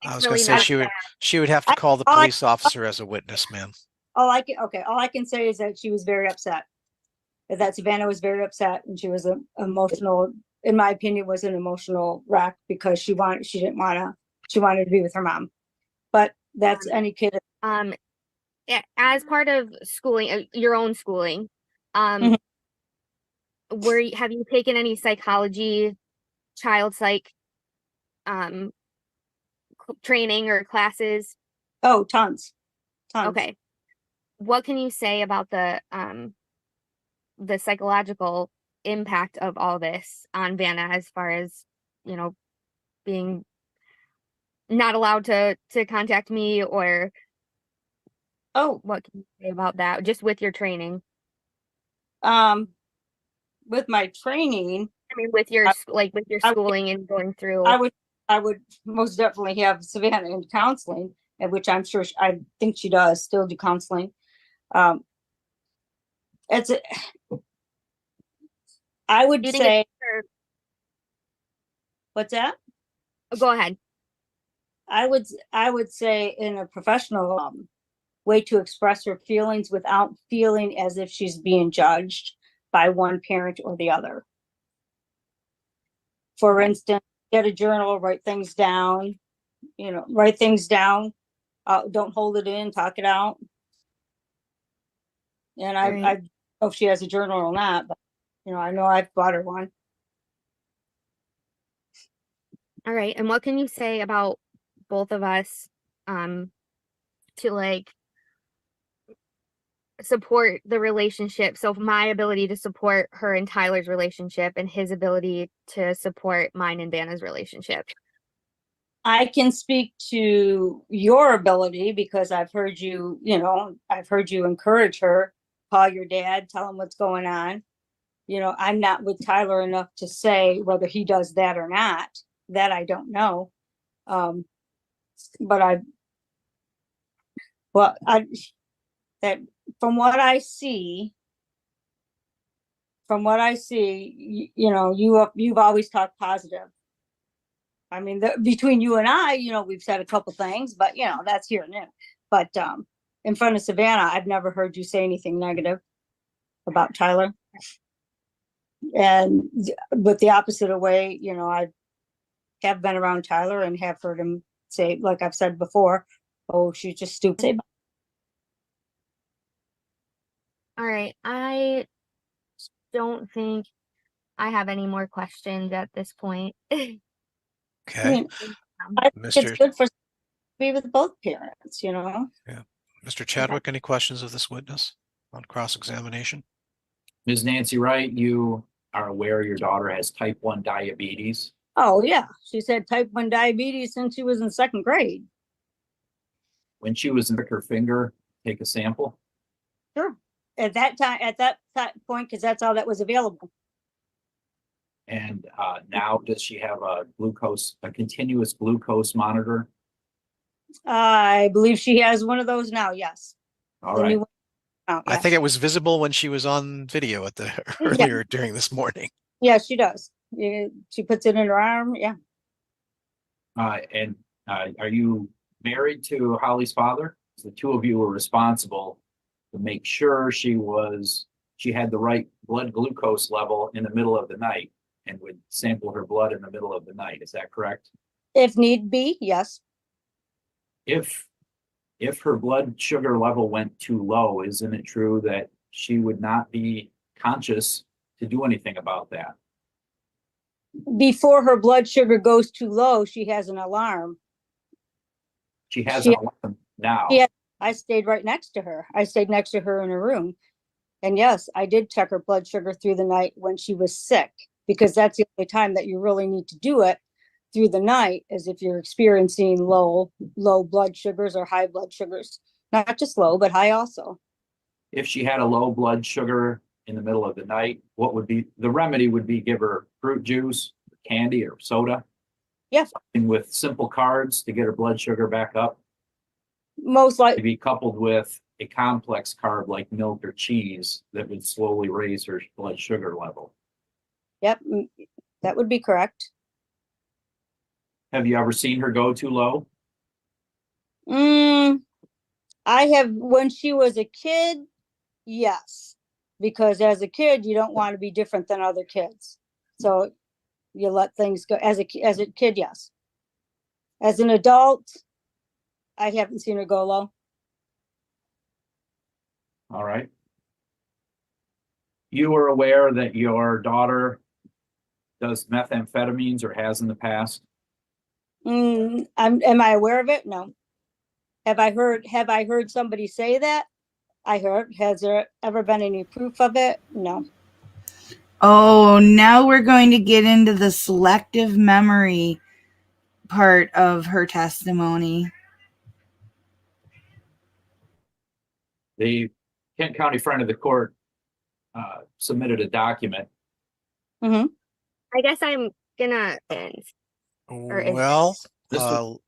S2: I was
S3: It's
S2: going to
S3: really
S2: say
S3: not
S2: she would have to call the police officer as a witness, ma'am.
S6: All I can say is that she was very upset. That Savannah was very upset, and she was emotional. In my opinion, was an emotional wreck because she wanted to be with her mom. But that's any kid.
S3: As part of schooling, your own schooling,
S6: Mhm.
S3: have you taken any psychology, child psych, training or classes?
S6: Oh, tons.
S3: Okay. What can you say about the psychological impact of all this on Vanna as far as, you know, being not allowed to contact me, or
S6: Oh,
S3: what can you say about that just with your training?
S6: with my training,
S3: I mean, with your
S6: I-
S3: with your
S6: I-
S3: schooling and going through.
S6: I would most definitely have Savannah in counseling, and which I'm sure I think she does still do counseling. It's I would
S3: Do you think
S6: say,
S3: it's
S6: what's that?
S3: go ahead.
S6: I would say in a professional way to express her feelings without feeling as if she's being judged by one parent or the other. For instance, get a journal, write things down, write things down. Don't hold it in, talk it out. And I
S3: Right.
S6: don't know if she has a journal or not, but I know I've bought her one.
S3: All right. And what can you say about both of us to like support the relationship? So my ability to support her and Tyler's relationship, and his ability to support mine and Vanna's relationship.
S6: I can speak to your ability because I've heard you encourage her, call your dad, tell him what's going on. I'm not with Tyler enough to say whether he does that or not. That I don't know. But that from what I see, you've always talked positive. I mean, between you and I, we've said a couple things, but that's here and there. But in front of Savannah, I've never heard you say anything negative about Tyler. And with the opposite way, I have been around Tyler and have heard him say, like I've said before, oh, she's just stupid.
S3: All right. I don't think I have any more questions at this point.
S2: Okay.
S6: I think
S2: Mr.
S6: it's good for to be with both parents,
S2: Yeah. Mr. Chadwick, any questions of this witness on cross-examination?
S5: Ms. Nancy Wright, you are aware your daughter has type 1 diabetes.
S6: Oh, yeah. She's had type 1 diabetes since she was in second grade.
S5: When she was in her finger, take a sample.
S6: Sure. At that point, because that's all that was available.
S5: And now does she have a continuous glucose monitor?
S6: I believe she has one of those now. Yes.
S5: All
S6: The
S5: right.
S6: new one. Oh,
S2: I
S6: yes.
S2: think it was visible when she was on video at the earlier during this morning.
S6: Yeah, she does. She puts it in her arm. Yeah.
S5: And are you married to Holly's father? The two of you were responsible to make sure she had the right blood glucose level in the middle of the night, and would sample her blood in the middle of the night. Is that correct?
S6: If need be, yes.
S5: If her blood sugar level went too low, isn't it true that she would not be conscious to do anything about that?
S6: Before her blood sugar goes too low, she has an alarm.
S5: She has an alarm now.
S6: Yeah, I stayed right next to her. I stayed next to her in her room. And yes, I did check her blood sugar through the night when she was sick, because that's the only time that you really need to do it through the night, is if you're experiencing low blood sugars or high blood sugars. Not just low, but high also.
S5: If she had a low blood sugar in the middle of the night, what would be the remedy? Would be give her fruit juice, candy, or soda?
S6: Yes.
S5: Something with simple carbs to get her blood sugar back up.
S6: Most likely.
S5: To be coupled with a complex carb like milk or cheese that would slowly raise her blood sugar level.
S6: Yep, that would be correct.
S5: Have you ever seen her go too low?
S6: I have, when she was a kid, yes. Because as a kid, you don't want to be different than other kids. So you let things go. As a kid, yes. As an adult, I haven't seen her go low.
S5: All right. You were aware that your daughter does methamphetamines or has in the past?
S6: Am I aware of it? No. Have I heard somebody say that? I heard. Has there ever been any proof of it? No.
S1: Oh, now we're going to get into the selective memory part of her testimony.
S5: The Kent County friend of the court submitted a document.
S6: Mm-hmm.
S3: I guess I'm gonna end. Or is
S2: Well,
S5: This was-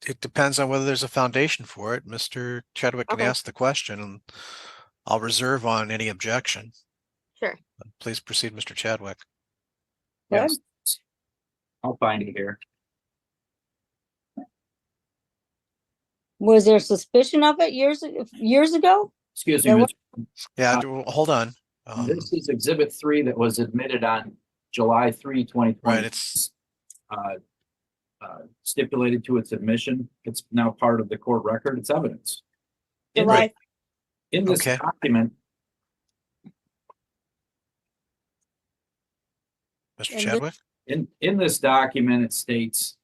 S2: it depends on whether there's a foundation for it. Mr. Chadwick can
S3: Okay.
S2: ask the question, and I'll reserve on any objection.
S3: Sure.
S2: Please proceed, Mr. Chadwick.
S5: Yes. I'll find it here.
S6: Was there suspicion of it years ago?
S5: Excuse me,
S6: There
S5: Mr.
S2: Yeah,
S5: Uh,
S2: hold on.
S5: This is exhibit 3 that was admitted on July 3, 2020.
S2: Right, it's
S5: Stipulated to its admission. It's now part of the court record. It's evidence. In,
S6: July.
S5: in this
S2: Okay.
S5: document,
S2: Mr.
S6: And
S2: Chadwick.
S5: in this document, it states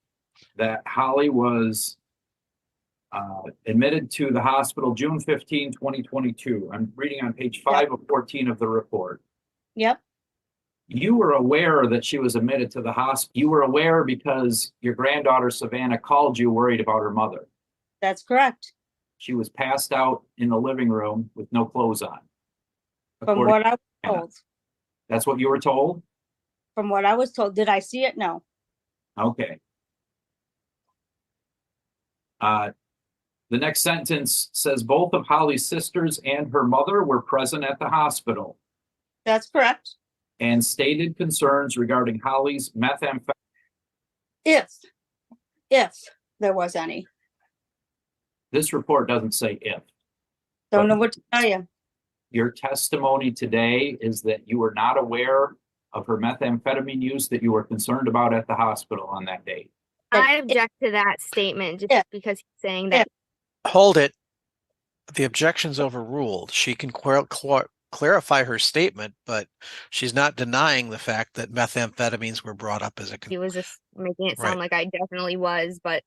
S5: that Holly was admitted to the hospital June 15, 2022. I'm reading on page 5 of 14 of the report.
S6: Yep.
S5: You were aware that she was admitted to the hospital. You were aware because your granddaughter Savannah called you worried about her mother.
S6: That's correct.
S5: She was passed out in the living room with no clothes on.
S6: From
S5: According-
S6: what I was
S5: Anna.
S6: told.
S5: That's what you were told?
S6: From what I was told. Did I see it? No.
S5: Okay. The next sentence says both of Holly's sisters and her mother were present at the hospital
S6: That's correct.
S5: and stated concerns regarding Holly's methamphetamine.
S6: If there was any.
S5: This report doesn't say if.
S6: Don't know what to tell you.
S5: Your testimony today is that you were not aware of her methamphetamine use that you were concerned about at the hospital on that date.
S3: I object to that statement just
S6: Yeah.
S3: because he's saying that
S2: Hold it. The objection's overruled. She can clarify her statement, but she's not denying the fact that methamphetamines were brought up as a
S3: he was just making it
S2: Right.
S3: sound like I definitely was, but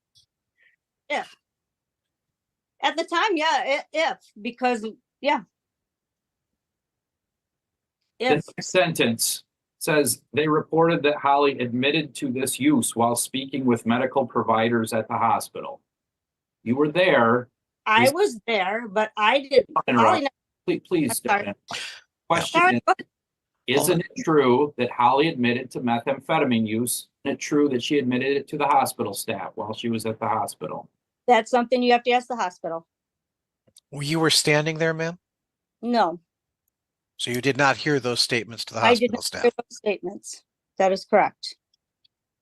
S6: At the time, yeah, if, because, yeah.
S5: The
S6: If,
S5: next sentence says they reported that Holly admitted to this use while speaking with medical providers at the hospital. You were there.
S6: I was there, but I didn't.
S5: Interrupt.
S6: Holly-
S5: Please.
S6: Sorry.
S5: Diana. Question
S6: Sorry,
S5: is, isn't it true that Holly admitted to methamphetamine use? Isn't it true that she admitted it to the hospital staff while she was at the hospital?
S6: That's something you have to ask the hospital.
S2: You were standing there, ma'am?
S6: No,
S2: So you did not hear those statements to the
S6: I did
S2: hospital
S6: not
S2: staff?
S6: hear those statements. That is correct.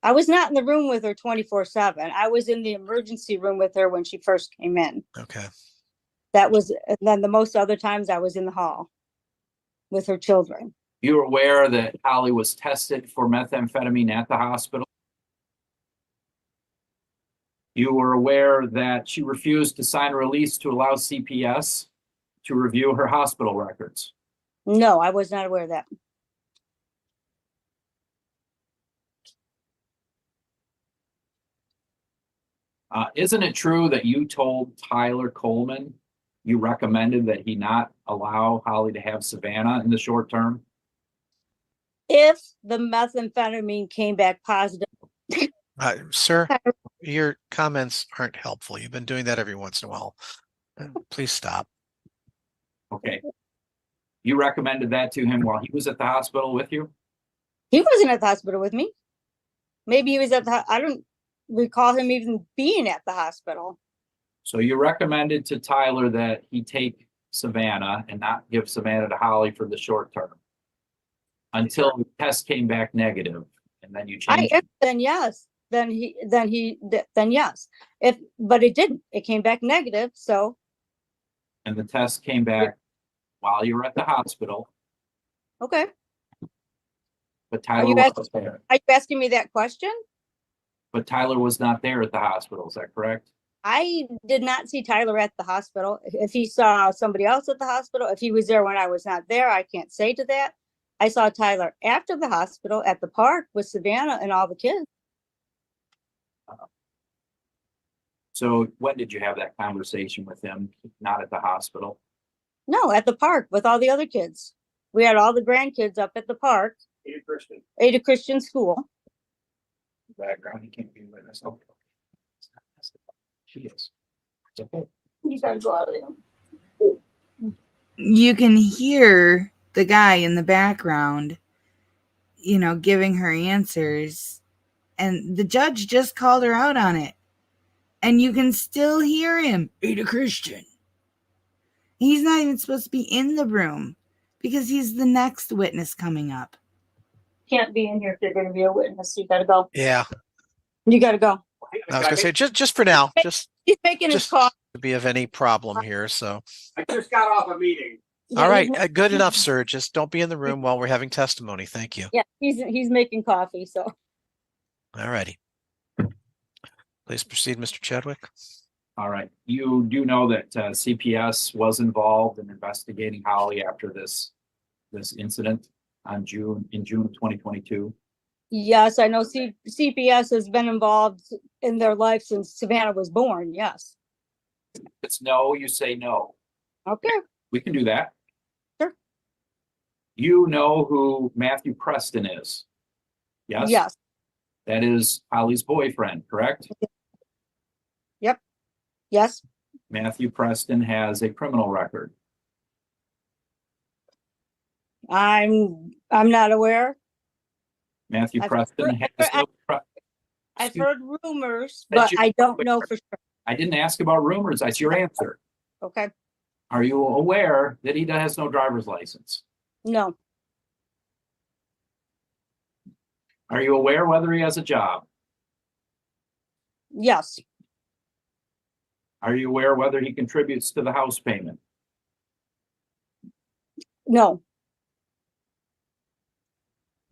S6: I was not in the room with her 24/7. I was in the emergency room with her when she first came in.
S2: Okay.
S6: And then the most other times I was in the hall with her children.
S5: You were aware that Holly was tested for methamphetamine at the hospital? You were aware that she refused to sign a release to allow CPS to review her hospital records?
S6: No, I was not aware of that.
S5: Isn't it true that you told Tyler Coleman you recommended that he not allow Holly to have Savannah in the short term?
S6: If the methamphetamine came back positive,
S2: Sir, your comments aren't helpful. You've been doing that every once in a while. Please stop.
S5: Okay. You recommended that to him while he was at the hospital with you?
S6: he wasn't at the hospital with me. Maybe he was I don't recall him even being at the hospital.
S5: So you recommended to Tyler that he take Savannah and not give Savannah to Holly for the short term until the test came back negative, and then you changed.
S6: Then yes, then yes. But it didn't. It came back negative. So
S5: And the test came back while you were at the hospital,
S6: okay.
S5: but
S6: Are
S5: Tyler
S6: you
S5: was there.
S6: Are you asking me that question?
S5: But Tyler was not there at the hospital. Is that correct?
S6: I did not see Tyler at the hospital. If he saw somebody else at the hospital, if he was there when I was not there, I can't say to that. I saw Tyler after the hospital at the park with Savannah and all the kids.
S5: So when did you have that conversation with him? Not at the hospital?
S6: No, at the park with all the other kids. We had all the grandkids up at the park, Ada Christian School.
S5: Background, he can't be with us. Okay. She is. It's okay.
S6: You gotta go out of there.
S1: You can hear the guy in the background, you know, giving her answers. And the judge just called her out on it. And you can still hear him. Ada Christian. He's not even supposed to be in the room because he's the next witness coming up.
S6: Can't be in here if they're gonna be a witness. You gotta go.
S2: Yeah,
S6: You gotta go.
S2: I was gonna say just for now, just
S6: He's making his
S2: Just-
S6: call.
S2: to be of any problem here. So,
S4: I just got off a meeting.
S6: Yeah,
S2: all right,
S6: he's ma-
S2: good enough, sir. Just don't be in the room while we're having testimony. Thank you.
S6: Yeah, he's making coffee, so.
S2: All righty. Please proceed, Mr. Chadwick.
S5: All right. You do know that CPS was involved in investigating Holly after this incident in June of 2022.
S6: Yes, I know CPS has been involved in their life since Savannah was born, yes.
S5: If it's no, you say no.
S6: Okay,
S5: We can do that.
S6: Sure.
S5: You know who Matthew Preston is? Yes?
S6: yes,
S5: That is Holly's boyfriend, correct?
S6: yes,
S5: Matthew Preston has a criminal record.
S6: I'm not aware.
S5: Matthew
S6: I've
S5: Preston
S6: heard-
S5: has no.
S6: I've
S5: Excuse-
S6: heard rumors,
S5: That
S6: but
S5: you-
S6: I don't know for sure.
S5: I didn't ask about rumors. That's your answer.
S6: Okay,
S5: Are you aware that he has no driver's license?
S6: no,
S5: Are you aware whether he has a job?
S6: yes,
S5: Are you aware whether he contributes to the house payment?
S6: no,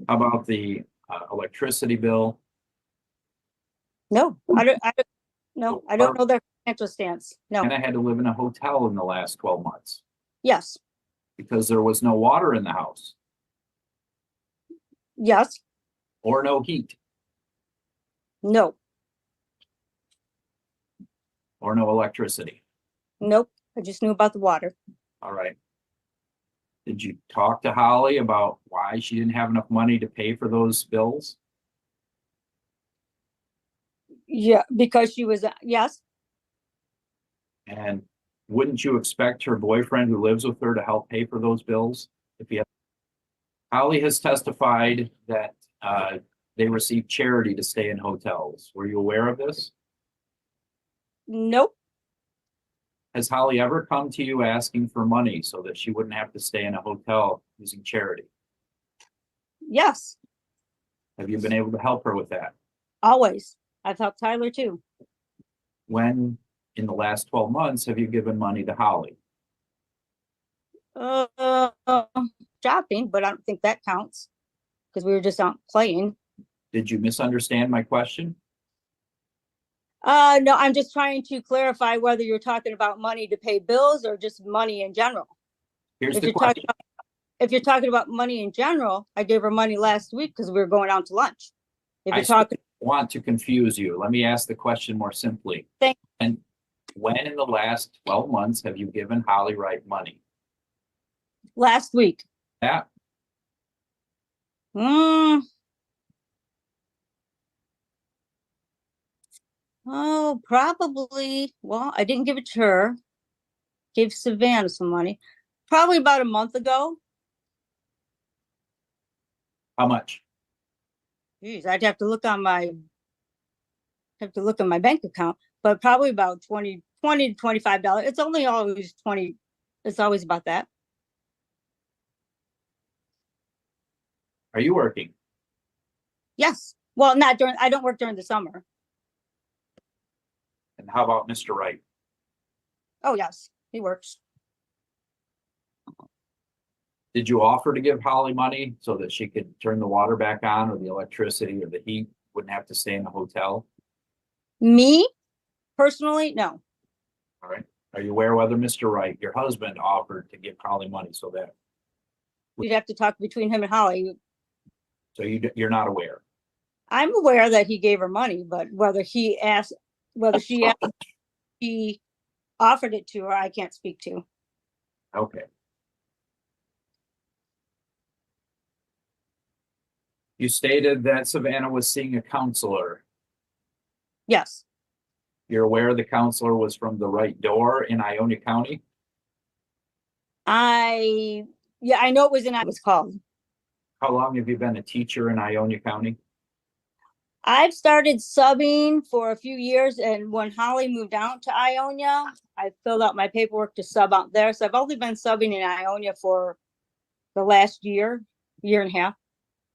S5: How about the electricity bill?
S6: no, no, I don't know their financial stance. No,
S5: And I had to live in a hotel in the last 12 months
S6: yes,
S5: because there was no water in the house
S6: yes,
S5: or no heat
S6: no,
S5: or no electricity.
S6: nope. I just knew about the water.
S5: All right. Did you talk to Holly about why she didn't have enough money to pay for those bills?
S6: Yeah, because she was, yes,
S5: And wouldn't you expect her boyfriend who lives with her to help pay for those bills? If he had... Holly has testified that they receive charity to stay in hotels. Were you aware of this?
S6: nope,
S5: Has Holly ever come to you asking for money so that she wouldn't have to stay in a hotel using charity?
S6: yes,
S5: Have you been able to help her with that?
S6: always. I've helped Tyler too.
S5: When in the last 12 months have you given money to Holly?
S6: Shopping, but I don't think that counts because we were just out playing.
S5: Did you misunderstand my question?
S6: No, I'm just trying to clarify whether you're talking about money to pay bills or just money in general.
S5: Here's
S6: If
S5: the
S6: you're talking
S5: question.
S6: if you're talking about money in general, I gave her money last week because we were going out to lunch. If
S5: I
S6: you're
S5: still
S6: talking,
S5: want to confuse you. Let me ask the question more simply.
S6: Thank-
S5: And when in the last 12 months have you given Holly Wright money?
S6: last week,
S5: That
S6: oh, probably, well, I didn't give it to her. Gave Savannah some money, probably about a month ago.
S5: how much?
S6: Geez, I'd have to look on my bank account, but probably about 20 to $25. It's only always 20. It's always about that.
S5: Are you working?
S6: Yes. Well, not during, I don't work during the summer.
S5: And how about Mr. Wright?
S6: Oh, yes, he works.
S5: Did you offer to give Holly money so that she could turn the water back on or the electricity or the heat, wouldn't have to stay in the hotel?
S6: Me? Personally, no.
S5: All right. Are you aware whether Mr. Wright, your husband, offered to give Holly money so that,
S6: You'd have to talk between him and Holly.
S5: so you're not aware?
S6: I'm aware that he gave her money, but whether she asked, he offered it to her, I can't speak to.
S5: Okay. You stated that Savannah was seeing a counselor.
S6: Yes,
S5: You're aware the counselor was from the right door in Ionia County?
S6: I know it was I was called.
S5: How long have you been a teacher in Ionia County?
S6: I've started subbing for a few years, and when Holly moved out to Ionia, I filled out my paperwork to sub out there. So I've only been subbing in Ionia for the last year and a half,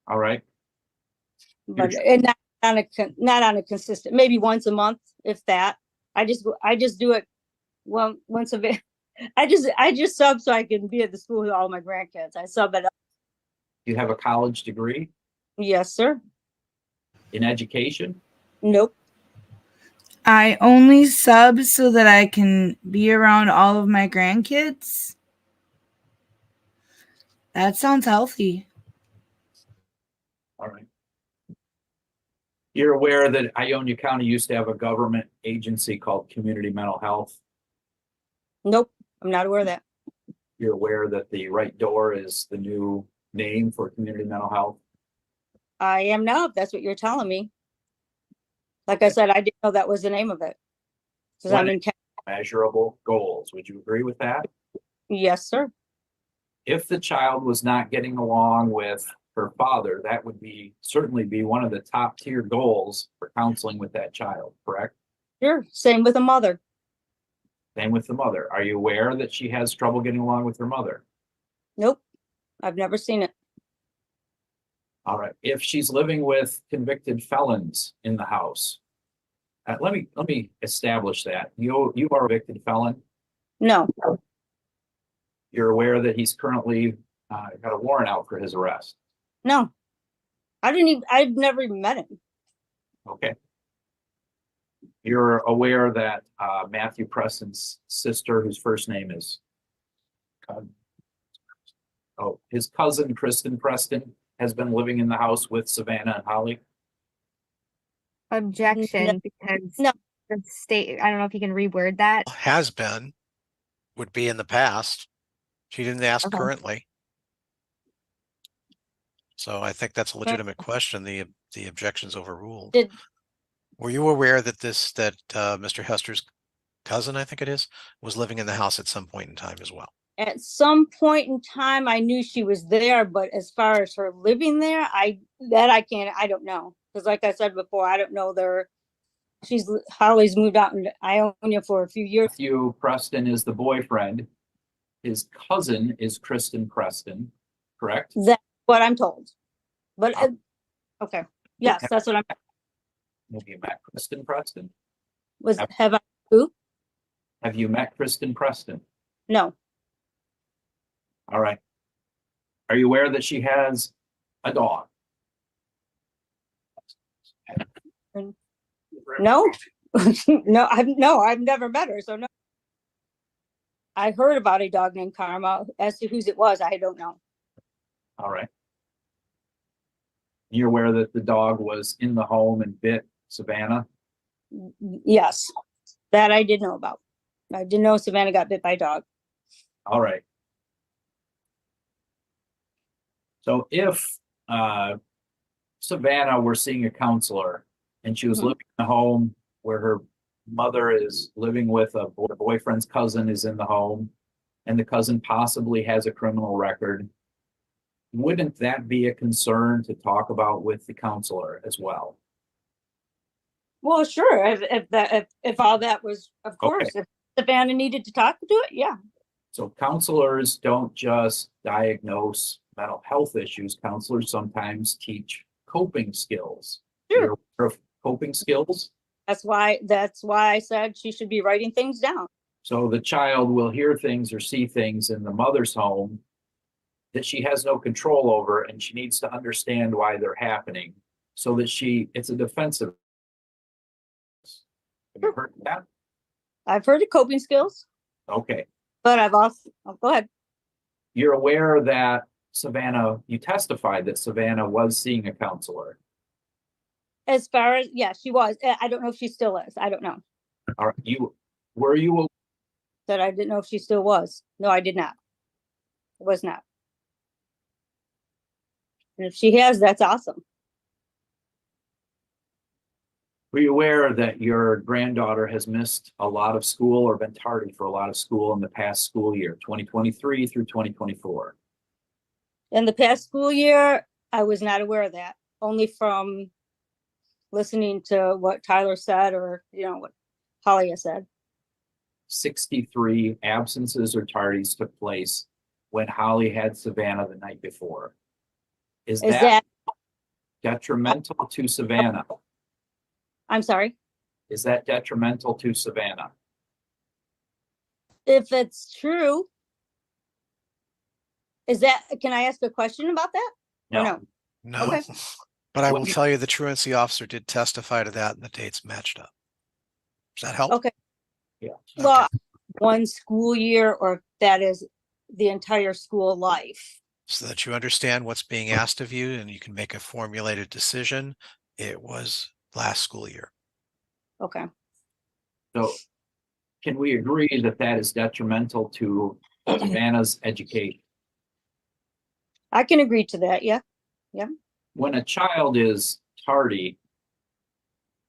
S5: All right.
S6: but and not on a consistent, maybe once a month, if that. I just do it once a bit. I just sub so I can be at the school with all my grandkids. I sub it up.
S5: You have a college degree
S6: Yes, sir.
S5: in education?
S6: Nope.
S1: I only sub so that I can be around all of my grandkids. That sounds healthy.
S5: All right. You're aware that Ionia County used to have a government agency called Community Mental Health?
S6: Nope. I'm not aware of that.
S5: You're aware that the Right Door is the new name for Community Mental Health?
S6: I am now, if that's what you're telling me. Like I said, I didn't know that was the name of it. Because I'm in.
S5: Measurable goals. Would you agree with that?
S6: Yes, sir.
S5: If the child was not getting along with her father, that would certainly be one of the top tier goals for counseling with that child, correct?
S6: Sure. Same with a mother.
S5: Same with the mother. Are you aware that she has trouble getting along with her mother?
S6: Nope. I've never seen it.
S5: All right. If she's living with convicted felons in the house, let me establish that. You are a convicted felon.
S6: No.
S5: You're aware that he's currently got a warrant out for his arrest.
S6: No. I've never even met him.
S5: Okay. You're aware that Matthew Preston's sister, whose first name is, his cousin Kristen Preston has been living in the house with Savannah and Holly?
S3: Objection, because
S6: No.
S3: the state, I don't know if you can reword that.
S2: Has been, would be in the past. She didn't ask
S3: Okay.
S2: currently. So I think that's a legitimate question. The objection's overruled. Were you aware that Mr. Hester's cousin, I think it is, was living in the house at some point in time as well?
S6: At some point in time, I knew she was there, but as far as her living there, I don't know. Because like I said before, I don't know Holly's moved out in Ionia for a few years.
S5: Matthew Preston is the boyfriend. His cousin is Kristen Preston, correct?
S6: That's what I'm told. But okay. Yes, that's what I'm.
S5: Have you met Kristen Preston?
S6: Have I who?
S5: Have you met Kristen Preston?
S6: No.
S5: All right. Are you aware that she has a dog?
S6: No. No, I've never met her, so no. I heard about a dog named Karma. As to whose it was, I don't know.
S5: All right. You're aware that the dog was in the home and bit Savannah?
S6: Yes, that I did know about. I didn't know Savannah got bit by a dog.
S5: All right. So if Savannah were seeing a counselor and she was living in a home where her mother is living with the boyfriend's cousin is in the home and the cousin possibly has a criminal record, wouldn't that be a concern to talk about with the counselor as well?
S6: Well, sure. If all that was, of course, if Savannah needed to talk to it, yeah.
S5: So counselors don't just diagnose mental health issues. Counselors sometimes teach coping skills.
S6: Sure.
S5: You're aware of coping skills?
S6: That's why I said she should be writing things down.
S5: So the child will hear things or see things in the mother's home that she has no control over, and she needs to understand why they're happening so that it's a defensive. Have you heard that?
S6: I've heard of coping skills,
S5: Okay.
S6: but I've also, oh, go ahead.
S5: You're aware that Savannah, you testified that Savannah was seeing a counselor.
S6: As far as, yeah, she was. I don't know if she still is. I don't know.
S5: All right, were you
S6: That I didn't know if she still was. No, I did not. I was not. And if she has, that's awesome.
S5: Were you aware that your granddaughter has missed a lot of school or been tardy for a lot of school in the past school year, 2023 through 2024?
S6: In the past school year, I was not aware of that, only from listening to what Tyler said or, what Holly has said.
S5: 63 absences or tardies took place when Holly had Savannah the night before. Is
S6: Is
S5: that
S6: that,
S5: detrimental to Savannah?
S6: I'm sorry,
S5: Is that detrimental to Savannah?
S6: if it's true, can I ask a question about that? Or no?
S2: No,
S6: Okay.
S2: but I will
S5: Well-
S2: tell you the truancy officer did testify to that and the dates matched up. Does that help?
S6: Okay.
S5: Yeah.
S6: Well, one school year, or that is the entire school life.
S2: So that you understand what's being asked of you and you can make a formulated decision. It was last school year.
S6: Okay.
S5: So can we agree that that is detrimental to Savannah's education?
S6: I can agree to that. Yeah.
S5: When a child is tardy,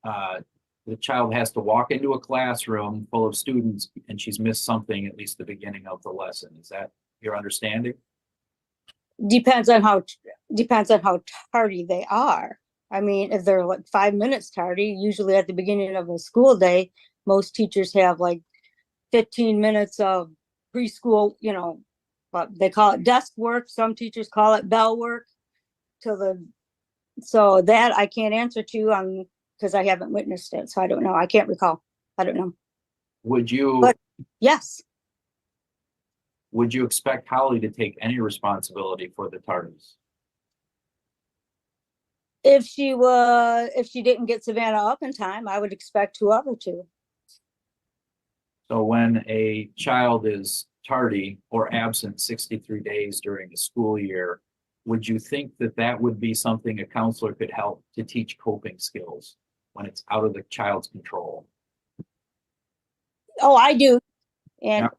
S5: the child has to walk into a classroom full of students and she's missed something, at least the beginning of the lesson. Is that your understanding?
S6: Depends on how tardy they are. I mean, if they're like 5 minutes tardy, usually at the beginning of a school day, most teachers have like 15 minutes of preschool, what they call it desk work. Some teachers call it bell work so that I can't answer to because I haven't witnessed it. So I don't know. I can't recall. I don't know.
S5: Would you,
S6: But- Yes.
S5: would you expect Holly to take any responsibility for the tardies?
S6: If she didn't get Savannah up in time, I would expect whoever to.
S5: So when a child is tardy or absent 63 days during the school year, would you think that that would be something a counselor could help to teach coping skills when it's out of the child's control?
S6: Oh, I do. And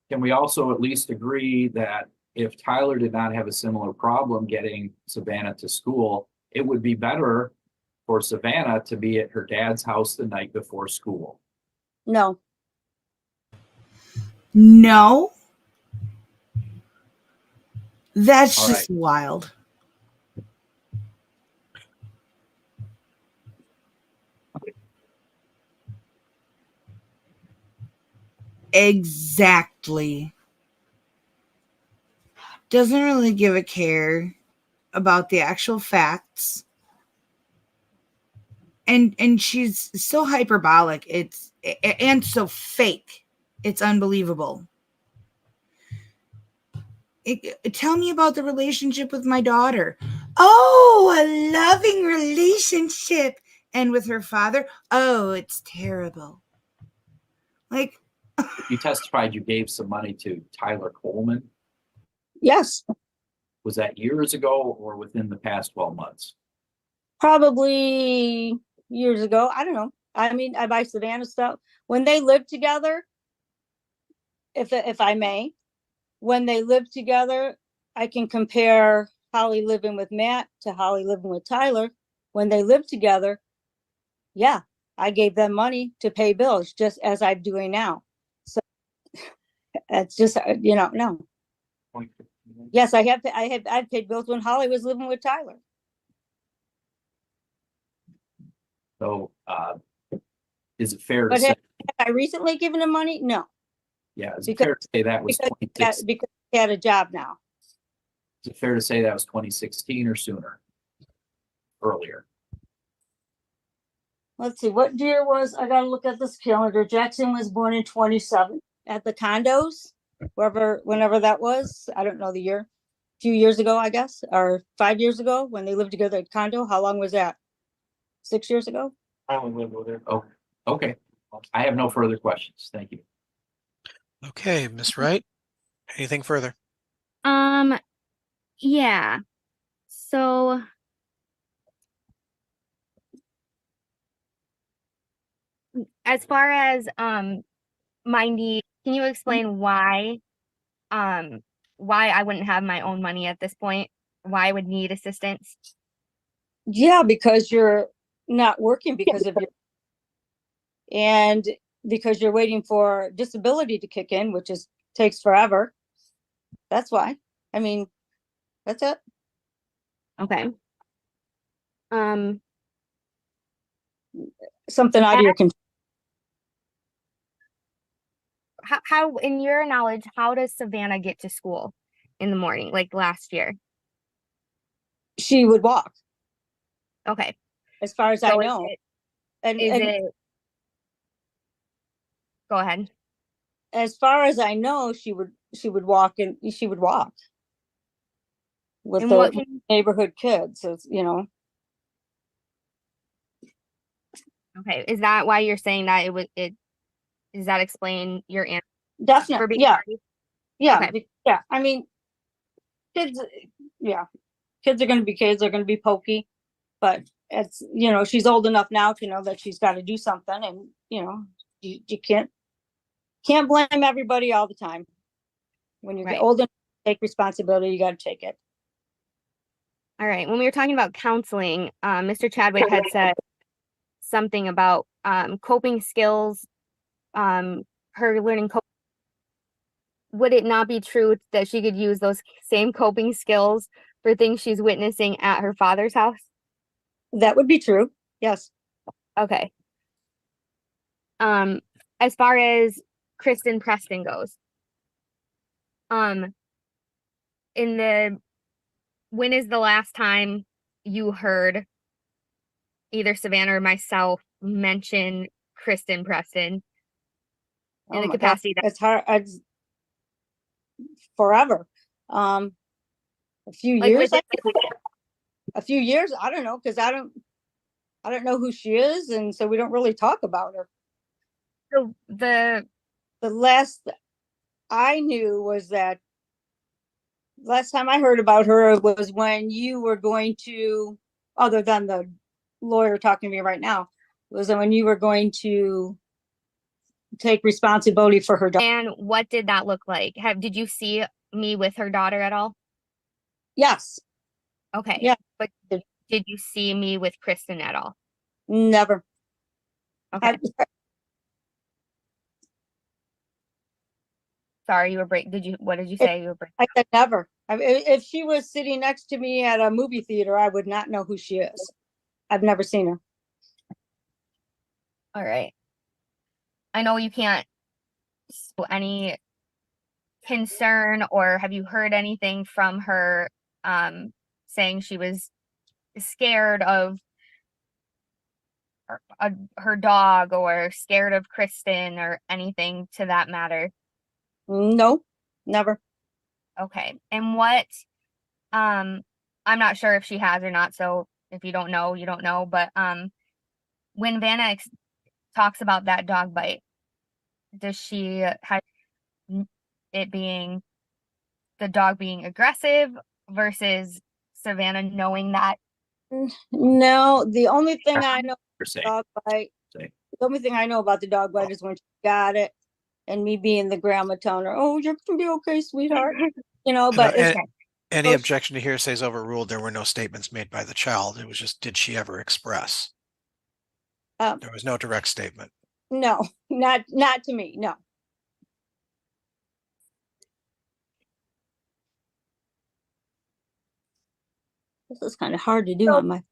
S5: Can we also at least agree that if Tyler did not have a similar problem getting Savannah to school, it would be better for Savannah to be at her dad's house the night before school?
S6: no,
S1: No. That's
S5: All
S1: just wild. Exactly. Doesn't really give a care about the actual facts. And she's so hyperbolic. And so fake. It's unbelievable. Tell me about the relationship with my daughter. Oh, a loving relationship. And with her father, oh, it's terrible. Like,
S5: You testified you gave some money to Tyler Coleman.
S6: yes,
S5: Was that years ago or within the past 12 months?
S6: probably years ago. I don't know. I mean, I buy Savannah stuff when they lived together. If I may, when they lived together, I can compare Holly living with Matt to Holly living with Tyler. When they lived together, yeah, I gave them money to pay bills just as I'm doing now. So it's just, no. Yes, I've paid bills when Holly was living with Tyler.
S5: So, is it fair to
S6: But
S5: say,
S6: have I recently given him money? No,
S5: yeah, is it fair to say that was 2016?
S6: because he had a job now.
S5: Is it fair to say that was 2016 or sooner? Earlier?
S6: Let's see, what year I gotta look at this calendar. Jackson was born in 27 at the condos, whenever that was. I don't know the year. A few years ago, I guess, or 5 years ago when they lived together at condo. How long was that? 6 years ago?
S4: I only lived with her.
S5: Oh, okay. I have no further questions. Thank you.
S2: Okay, Miss Wright, anything further?
S3: Yeah. So as far as my need, can you explain why I wouldn't have my own money at this point? Why I would need assistance?
S6: Yeah, because you're not working because of your, and because you're waiting for disability to kick in, which takes forever. That's why. I mean, that's it.
S3: Okay.
S6: Something out of your control.
S3: How, in your knowledge, how does Savannah get to school in the morning, like last year?
S6: She would walk,
S3: Okay.
S6: as far as I
S3: So
S6: know. And
S3: is it, go ahead.
S6: as far as I know, she would walk, and she would walk with
S3: And
S6: the
S3: what can,
S6: neighborhood kids, so, you know.
S3: okay, is that why you're saying that does that explain your answer for
S6: Definitely,
S3: being
S6: yeah,
S3: tardy?
S6: yeah,
S3: Okay.
S6: yeah. I mean, kids, yeah, kids are going to be kids. They're going to be pokey, but it's, you know, she's old enough now to know that she's got to do something, and you know, you can't blame everybody all the time. When you get
S3: Right.
S6: old enough to take responsibility, you got to take it.
S3: All right. When we were talking about counseling, Mr. Chadwick had said something about coping skills, her learning. Would it not be true that she could use those same coping skills for things she's witnessing at her father's house?
S6: That would be true. Yes.
S3: Okay. As far as Kristen Preston goes, when is the last time you heard either Savannah or myself mention Kristen Preston in the capacity that
S6: it's hard. It's forever. A few
S3: like
S6: years.
S3: with
S6: A few years. I don't know, because I don't know who she is, and so we don't really talk about her.
S3: the
S6: The last I knew was that last time I heard about her was when you were going to, other than the lawyer talking to me right now, was when you were going to take responsibility for her daughter.
S3: and what did that look like? Did you see me with her daughter at all?
S6: Yes.
S3: Okay.
S6: Yeah.
S3: But did you see me with Kristen at all?
S6: Never.
S3: Okay. Sorry, you were what did you say? You were breaking.
S6: I said never. If she was sitting next to me at a movie theater, I would not know who she is. I've never seen her.
S3: All right. I know you can't. So any concern, or have you heard anything from her saying she was scared of her dog, or scared of Kristen, or anything to that matter?
S6: No, never.
S3: Okay. And what I'm not sure if she has or not, so if you don't know, you don't know, but when Vanna talks about that dog bite, does she have it being the dog being aggressive versus Savannah knowing that?
S6: No, the only thing I know
S5: Saying.
S6: dog bite,
S5: Say.
S6: the only thing I know about the dog bite is when she got it, and me being the grandma telling her, "Oh, you're gonna be okay, sweetheart." You know, but it's
S2: Any objection to hearsay is overruled. There were no statements made by the child. It was just, did she ever express? There was no direct statement.
S6: no, not to me. No. This is kind of hard to do
S3: So,
S6: on my.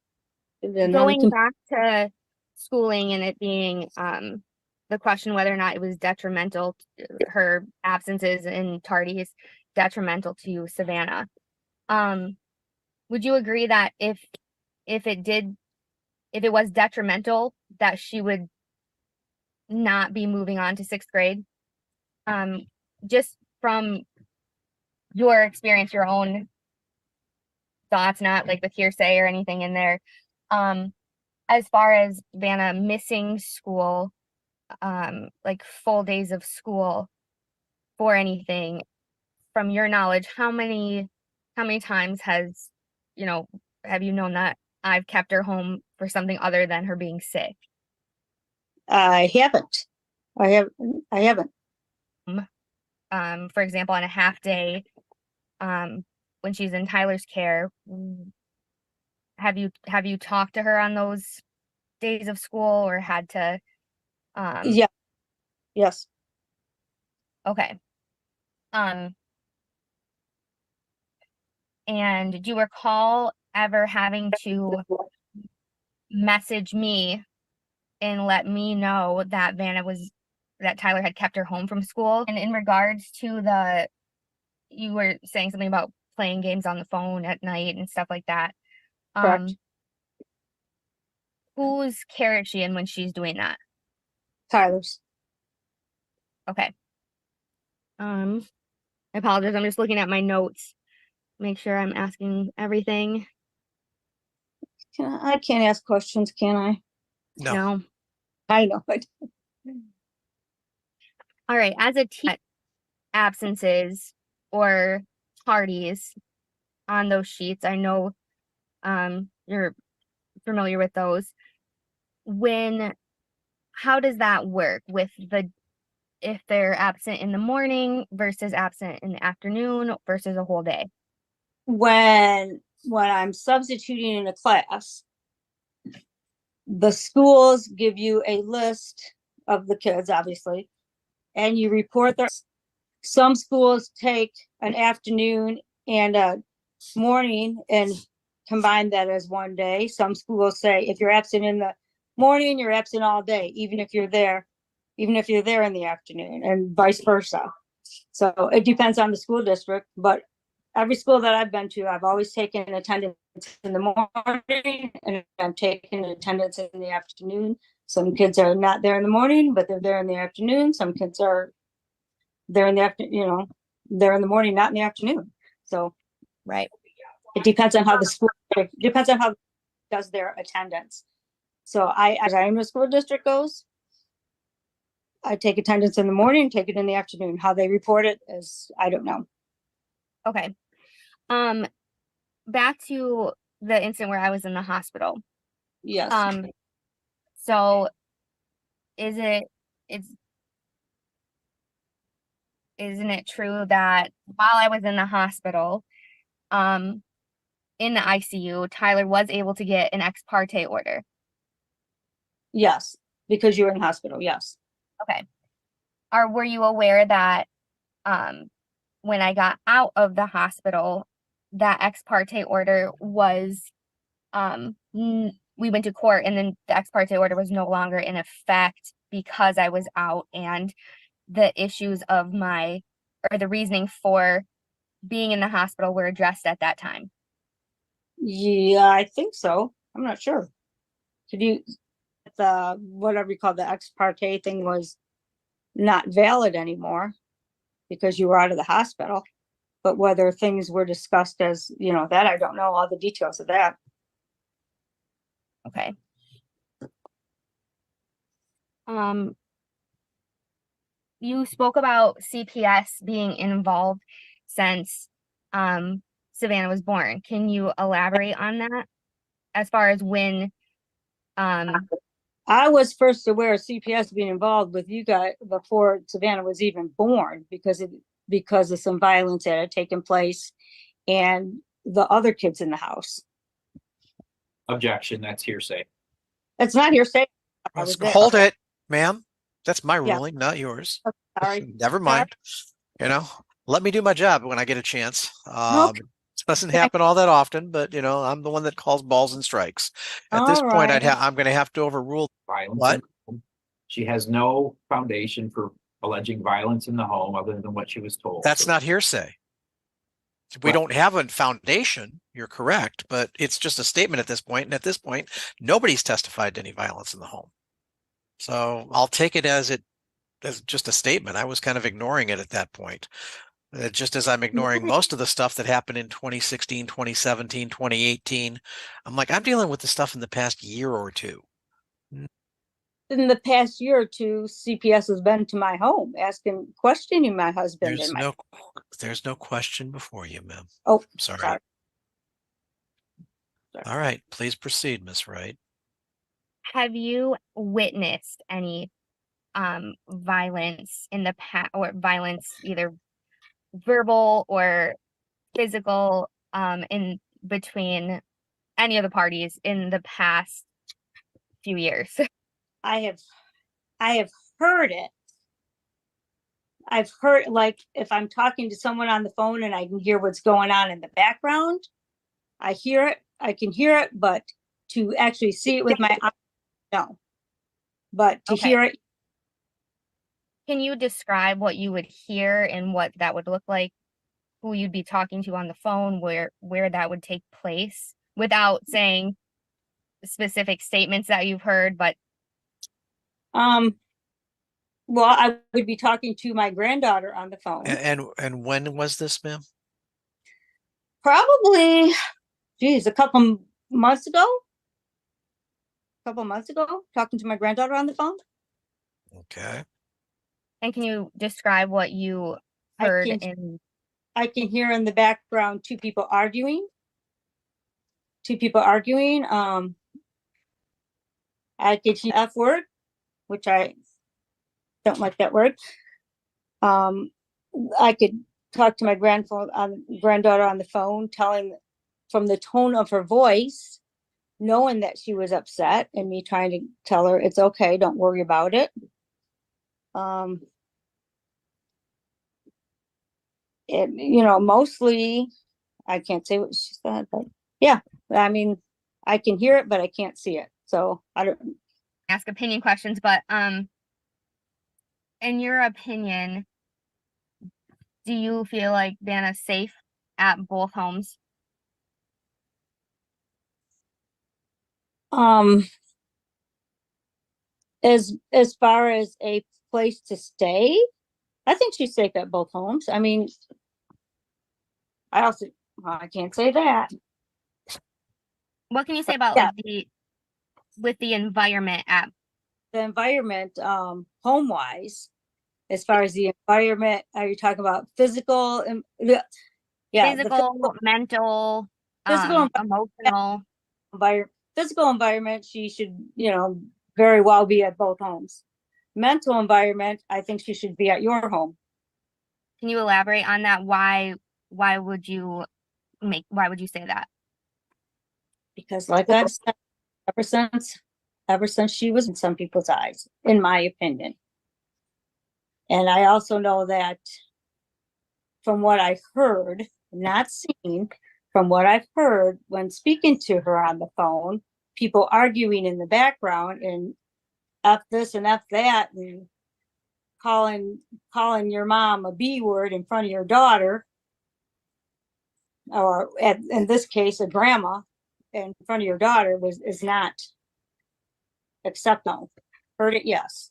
S3: going back to schooling and it being the question whether or not it was detrimental, her absences and tardies detrimental to Savannah. Would you agree that if it was detrimental, that she would not be moving on to 6th grade? Just from your experience, your own thoughts, not like with hearsay or anything in there. As far as Vanna missing school like full days of school for anything. From your knowledge, how many times has, have you known that I've kept her home for something other than her being sick?
S6: I haven't. I haven't.
S3: For example, on a half day, when she's in Tyler's care, have you talked to her on those days of school, or had to?
S6: Yeah. Yes.
S3: Okay. And do you recall ever having to message me and let me know that that Tyler had kept her home from school? And in regards to you were saying something about playing games on the phone at night and stuff like that.
S6: Correct.
S3: Whose care is she in when she's doing that?
S6: Tyler's.
S3: Okay. I apologize. I'm just looking at my notes. Make sure I'm asking everything.
S6: I can't ask questions, can I?
S3: No.
S6: I know it.
S3: All right. As a teacher, absences or tardies on those sheets, I know you're familiar with those. How does that work with if they're absent in the morning versus absent in the afternoon versus a whole day?
S6: When I'm substituting in a class, the schools give you a list of the kids, obviously, and you report their. Some schools take an afternoon and a morning and combine that as one day. Some schools say if you're absent in the morning, you're absent all day, even if you're there in the afternoon, and vice versa. So it depends on the school district, but every school that I've been to, I've always taken attendance in the morning and I'm taking attendance in the afternoon. Some kids are not there in the morning, but they're there in the afternoon. Some kids are there in the afternoon, they're in the morning, not in the afternoon. So
S3: right.
S6: It depends on how the school does their attendance. So as I know the school district goes, I take attendance in the morning, take it in the afternoon. How they report it is, I don't know.
S3: Okay. Back to the incident where I was in the hospital.
S6: Yes.
S3: So isn't it true that while I was in the hospital, in the ICU, Tyler was able to get an ex parte order?
S6: Yes, because you were in the hospital. Yes.
S3: Okay. Were you aware that when I got out of the hospital, that ex parte order was we went to court, and then the ex parte order was no longer in effect because I was out, and the issues of the reasoning for being in the hospital were addressed at that time?
S6: Yeah, I think so. I'm not sure. Could you, whatever you call the ex parte thing was not valid anymore because you were out of the hospital, but whether things were discussed as, that I don't know all the details of that.
S3: Okay. You spoke about CPS being involved since Savannah was born. Can you elaborate on that as far as when?
S6: I was first aware of CPS being involved with you guys before Savannah was even born because of some violence that had taken place and the other kids in the house.
S5: Objection, that's hearsay.
S6: It's not hearsay.
S2: Hold it, ma'am. That's my
S6: Yeah.
S2: ruling, not yours.
S6: Sorry.
S2: Never mind. Let me do my job when I get a chance.
S6: Okay.
S2: It doesn't happen all that often, but I'm the one that calls balls and strikes. At this
S6: All
S2: point,
S6: right.
S2: I'm going to have to overrule.
S5: Violence.
S2: What?
S5: In the home. She has no foundation for alleging violence in the home other than what she was told.
S2: That's not hearsay. We don't have a foundation. You're correct, but it's just a statement at this point. And at this point, nobody's testified to any violence in the home. So I'll take it as just a statement. I was kind of ignoring it at that point. Just as I'm ignoring most of the stuff that happened in 2016, 2017, 2018. I'm dealing with the stuff in the past year or two.
S6: in the past year or two, CPS has been to my home questioning my husband
S2: There's
S6: and my,
S2: no question before you, ma'am.
S6: oh,
S2: Sorry.
S6: sorry.
S2: All right, please proceed, Miss Wright.
S3: Have you witnessed any violence in the past, or violence either verbal or physical in between any of the parties in the past few years?
S6: I have heard it. I've heard, like, if I'm talking to someone on the phone and I can hear what's going on in the background, I can hear it, but to actually see it with my eyes, no. But to
S3: Okay.
S6: hear it,
S3: Can you describe what you would hear and what that would look like? Who you'd be talking to on the phone, where that would take place, without saying specific statements that you've heard, but
S6: well, I would be talking to my granddaughter on the phone.
S2: And when was this, ma'am?
S6: Probably, geez, a couple months ago, talking to my granddaughter on the phone.
S2: Okay.
S3: and can you describe what you heard in?
S6: I can hear in the background two people arguing. I could hear F word, which I don't like that word. I could talk to my granddaughter on the phone, telling from the tone of her voice, knowing that she was upset, and me trying to tell her it's okay, don't worry about it. Mostly I can't say what she said, but yeah, I mean, I can hear it, but I can't see it. So I don't
S3: Ask opinion questions, but in your opinion, do you feel like Vanna's safe at both homes?
S6: As far as a place to stay, I think she's safe at both homes. I mean, I can't say that.
S3: What can you say about
S6: Yeah.
S3: with the environment at?
S6: The environment, home wise, as far as the environment, are you talking about physical and yeah,
S3: Physical, mental,
S6: physical
S3: emotional.
S6: physical environment, she should, very well be at both homes. Mental environment, I think she should be at your home.
S3: Can you elaborate on that? Why would you say that?
S6: Because like I've said, ever since she was in some people's eyes, in my opinion. And I also know that from what I've heard, not seen, from what I've heard when speaking to her on the phone, people arguing in the background and F this and F that, and calling your mom a B word in front of your daughter, or in this case, a grandma in front of your daughter is not acceptable. Heard it, yes.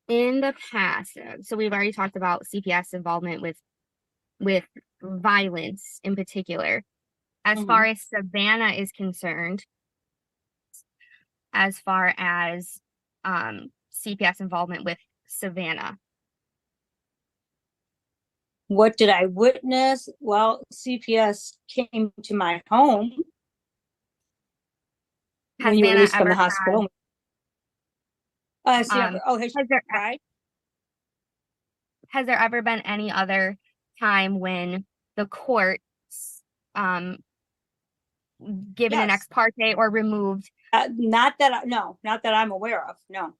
S3: In the past, so we've already talked about CPS involvement with violence in particular. As far as Savannah is concerned, as far as CPS involvement with Savannah.
S6: What did I witness? Well, CPS came to my home when you were released from the hospital. Has
S3: there ever been any other time when the court given an ex parte or removed?
S6: Not that I'm aware of. No.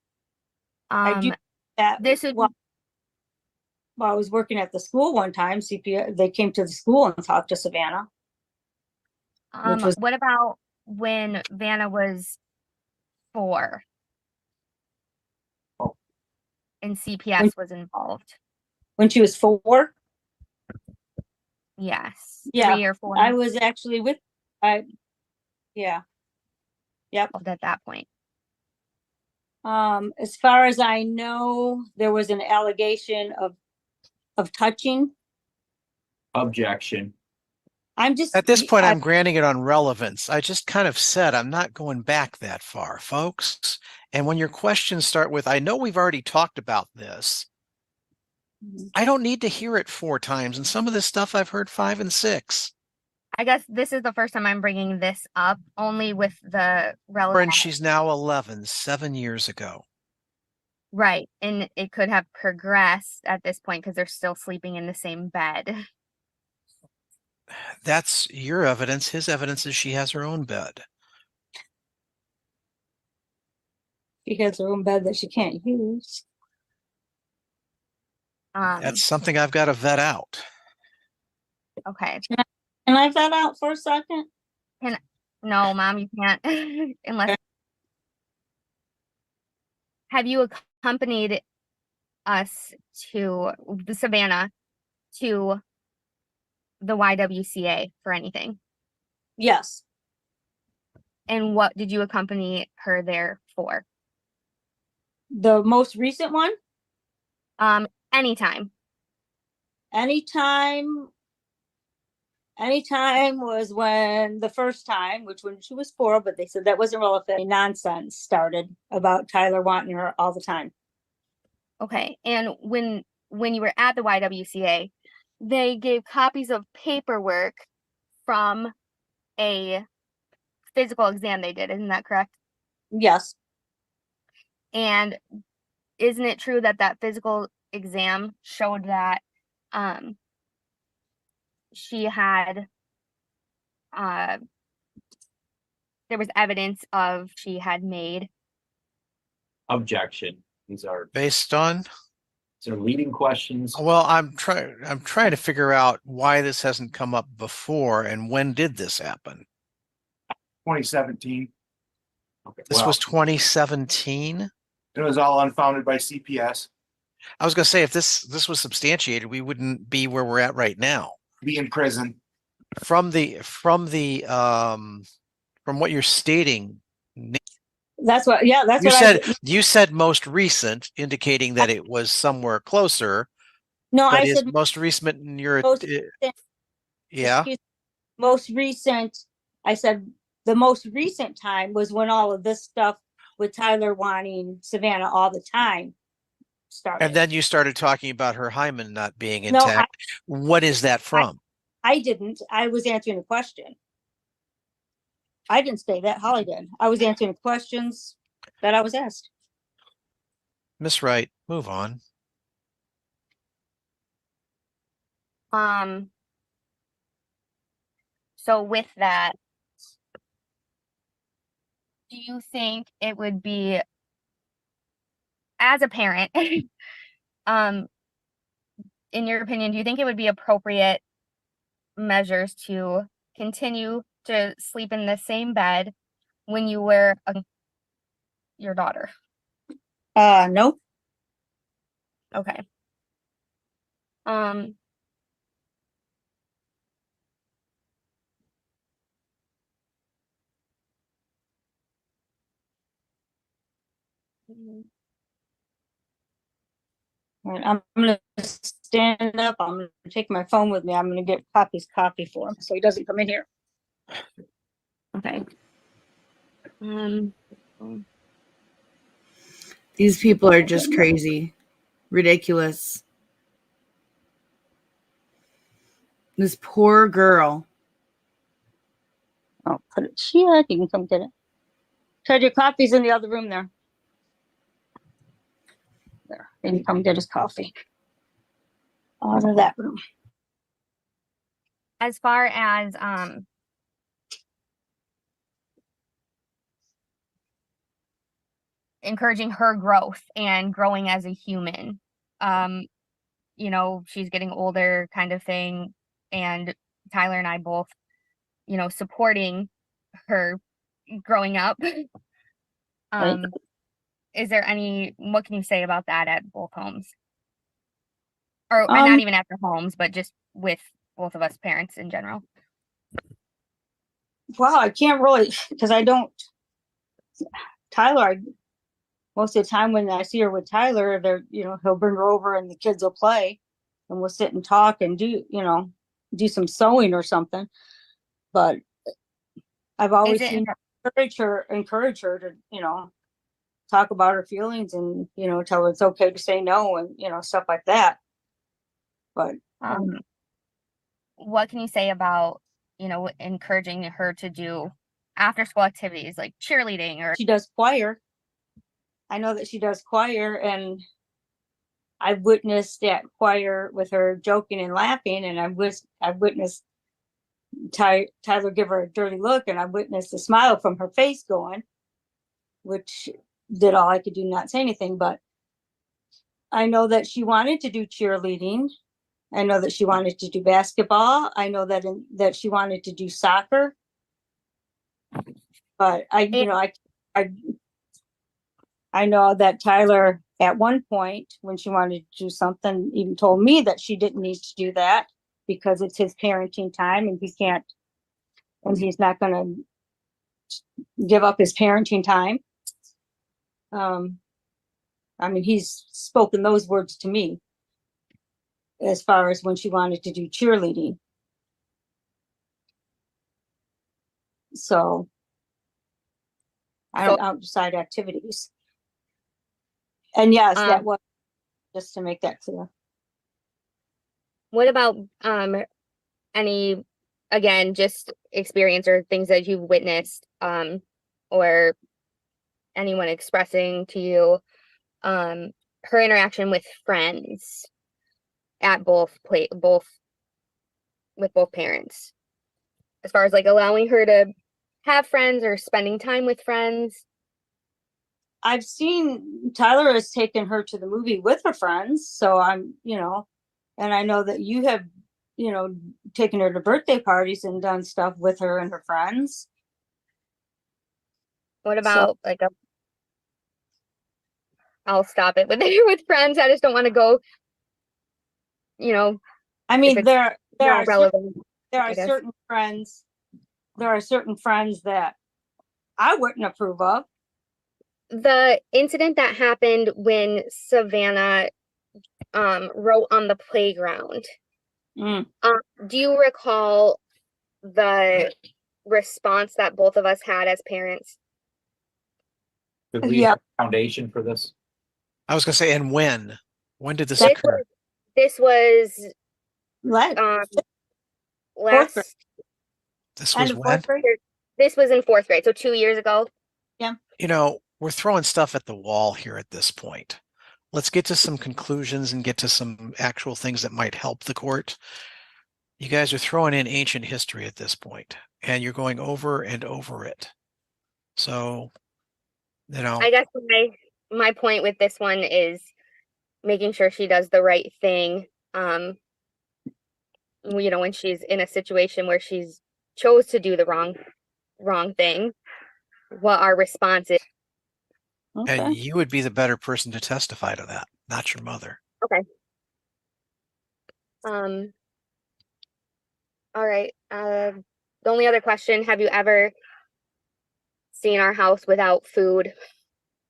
S6: I do that.
S3: This would.
S6: Well, I was working at the school one time. CPS, they came to the school and talked to Savannah.
S3: What about when Vanna was 4? And CPS was involved.
S6: When she was 4?
S3: Yes.
S6: Yeah.
S3: 3 or 4.
S6: I was actually with. Yeah. Yep.
S3: at that point.
S6: As far as I know, there was an allegation of touching.
S5: Objection.
S6: I'm just.
S2: At this point, I'm granting it on relevance. I just kind of said I'm not going back that far, folks. And when your questions start with, I know we've already talked about this, I don't need to hear it 4 times. And some of this stuff I've heard 5 and 6.
S3: I guess this is the first time I'm bringing this up, only with the relevant.
S2: And she's now 11, 7 years ago.
S3: Right. And it could have progressed at this point because they're still sleeping in the same bed.
S2: That's your evidence. His evidence is she has her own bed.
S6: She has her own bed that she can't use.
S2: That's something I've got to vet out.
S3: Okay.
S6: Can I vet out for a second?
S3: No, Mom, you can't. Unless. Have you accompanied us to the Savannah to the YWCA for anything?
S6: Yes.
S3: And what did you accompany her there for?
S6: The most recent one?
S3: Anytime.
S6: Anytime was when the first time, which when she was 4, but they said that wasn't relevant. Nonsense started about Tyler wanting her all the time.
S3: Okay. And when you were at the YWCA, they gave copies of paperwork from a physical exam they did. Isn't that correct?
S6: Yes.
S3: And isn't it true that that physical exam showed that she had there was evidence of she had made.
S5: Objection. These are leading questions.
S2: Well, I'm trying to figure out why this hasn't come up before and when did this happen?
S4: 2017.
S5: Okay.
S2: This was 2017.
S4: It was all unfounded by CPS.
S2: I was going to say, if this was substantiated, we wouldn't be where we're at right now.
S4: Be in prison.
S2: From what you're stating,
S6: That's what. Yeah, that's
S2: you
S6: what
S2: said.
S6: I,
S2: You said most recent, indicating that it was somewhere closer.
S6: no,
S2: But
S6: I
S2: is
S6: said
S2: most recent in your
S6: most
S2: yeah.
S6: Most recent. I said the most recent time was when all of this stuff with Tyler wanting Savannah all the time started.
S2: And then you started talking about her hymen not being
S6: No,
S2: intact. What is that from?
S6: I didn't. I was answering a question. I didn't say that. Holly did. I was answering questions that I was asked.
S2: Miss Wright, move on.
S3: So with that, do you think it would be, as a parent, in your opinion, do you think it would be appropriate measures to continue to sleep in the same bed when you were your daughter?
S6: No.
S3: Okay.
S6: All right, I'm gonna stand up. I'm gonna take my phone with me. I'm gonna get Poppy's coffee for him so he doesn't come in here.
S3: Okay.
S1: These people are just crazy, ridiculous. This poor girl.
S6: I'll put it here. You can come get it. Ted, your coffee's in the other room there. There. Then you come get his coffee. Out of that room.
S3: As far as encouraging her growth and growing as a human, you know, she's getting older kind of thing, and Tyler and I both, you know, supporting her growing up.
S6: Right.
S3: Is there what can you say about that at both homes? Or not even at the homes, but just with both of us parents in general?
S6: Well, I can't really, because I don't Tyler, most of the time when I see her with Tyler, they're, he'll bring her over and the kids will play and we'll sit and talk and do some sewing or something. But I've always
S3: it-
S6: seen her encourage her to, talk about her feelings and, tell her it's okay to say no and, stuff like that. But
S3: what can you say about, encouraging her to do after school activities like cheerleading or
S6: she does choir. I know that she does choir, and I've witnessed that choir with her joking and laughing, and I've witnessed Tyler give her a dirty look, and I witnessed a smile from her face going, which did all I could do not say anything. But I know that she wanted to do cheerleading. I know that she wanted to do basketball. I know that she wanted to do soccer. But I know that Tyler, at one point, when she wanted to do something, even told me that she didn't need to do that because it's his parenting time and he's not going to give up his parenting time. I mean, he's spoken those words to me as far as when she wanted to do cheerleading. So outside activities. And yes, that was just to make that clear.
S3: what about any, again, just experience or things that you've witnessed or anyone expressing to you her interaction with friends at both with both parents, as far as like allowing her to have friends or spending time with friends?
S6: I've seen Tyler has taken her to the movie with her friends. So I'm, and I know that you have, taken her to birthday parties and done stuff with her and her friends.
S3: What about I'll stop it with with friends. I just don't want to go,
S6: I mean, there are
S3: relevant.
S6: certain friends that I wouldn't approve of.
S3: The incident that happened when Savannah wrote on the playground. Do you recall the response that both of us had as parents?
S5: Could we have a foundation for this?
S2: I was going to say, and when did this occur?
S3: This was
S6: last.
S2: This was when?
S3: This was in 4th grade, so 2 years ago.
S6: Yeah.
S2: We're throwing stuff at the wall here at this point. Let's get to some conclusions and get to some actual things that might help the court. You guys are throwing in ancient history at this point, and you're going over and over it. So,
S3: I guess my point with this one is making sure she does the right thing. When she's in a situation where she's chose to do the wrong thing, what our response is.
S6: Okay.
S2: And you would be the better person to testify to that, not your mother.
S3: Okay. All right. The only other question, have you ever seen our house without food?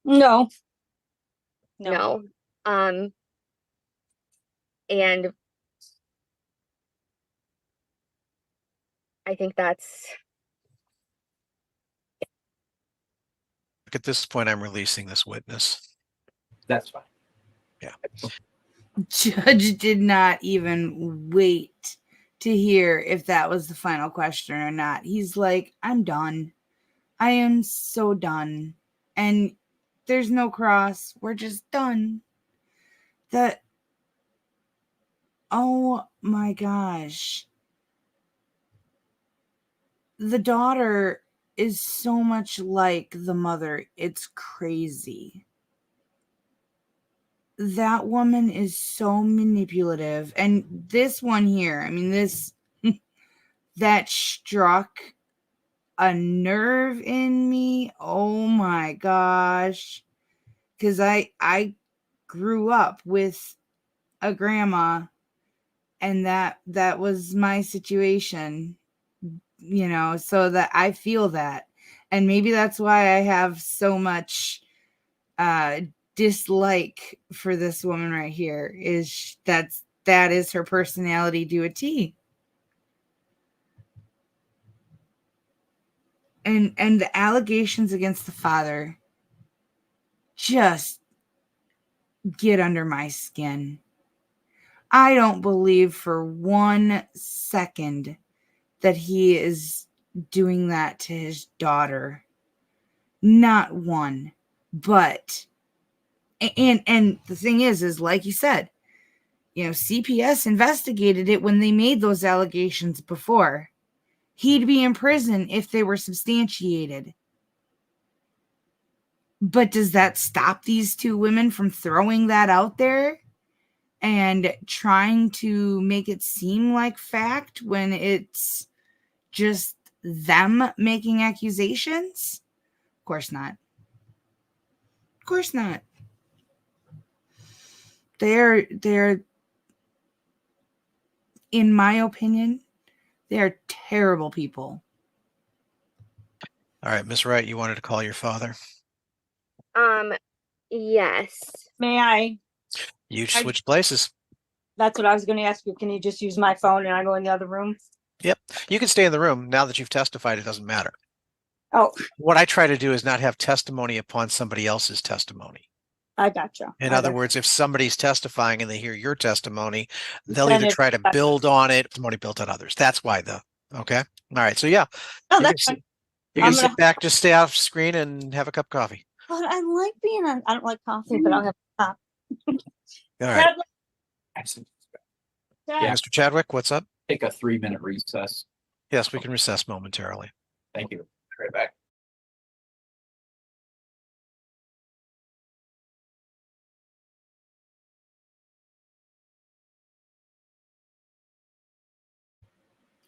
S6: No.
S3: And I think that's...
S2: At this point, I'm releasing this witness.
S5: That's fine.
S2: Yeah.
S1: Judge did not even wait to hear if that was the final question or not. He's like, I'm done. I am so done. And there's no cross. We're just done. Oh my gosh. The daughter is so much like the mother. It's crazy. That woman is so manipulative. And this one here, I mean, that struck a nerve in me. Oh my gosh. Because I grew up with a grandma, and that was my situation, so that I feel that. And maybe that's why I have so much dislike for this woman right here, is that is her personality to a T. And the allegations against the father just get under my skin. I don't believe for 1 second that he is doing that to his daughter. Not one. But and the thing is like you said, you know, CPS investigated it when they made those allegations before. He'd be in prison if they were substantiated. But does that stop these two women from throwing that out there and trying to make it seem like fact when it's just them making accusations? Of course not. Of course not. They're, in my opinion, they're terrible people.
S2: All right, Miss Wright, you wanted to call your father.
S3: Yes.
S6: May I?
S2: You switched places.
S6: That's what I was going to ask you. Can you just use my phone and I go in the other room?
S2: Yep. You can stay in the room. Now that you've testified, it doesn't matter.
S6: Oh,
S2: What I try to do is not have testimony upon somebody else's testimony.
S6: I gotcha.
S2: In other words, if somebody's testifying and they hear your testimony, they'll
S6: Then
S2: either
S6: it's
S2: try to
S6: better.
S2: build on it, testimony built on others. That's why okay. All right. So yeah,
S6: Oh,
S2: you
S6: that's
S2: can,
S6: fine.
S2: you can
S6: I'm
S2: sit
S6: gonna-
S2: back, just stay off screen and have a cup of coffee.
S6: But I like being on. I don't like coffee, but I'll have a cup.
S2: All right.
S5: Yeah.
S2: Mr. Chadwick, what's up?
S5: Take a 3-minute recess.
S2: Yes, we can recess momentarily.
S5: Thank you. Right back.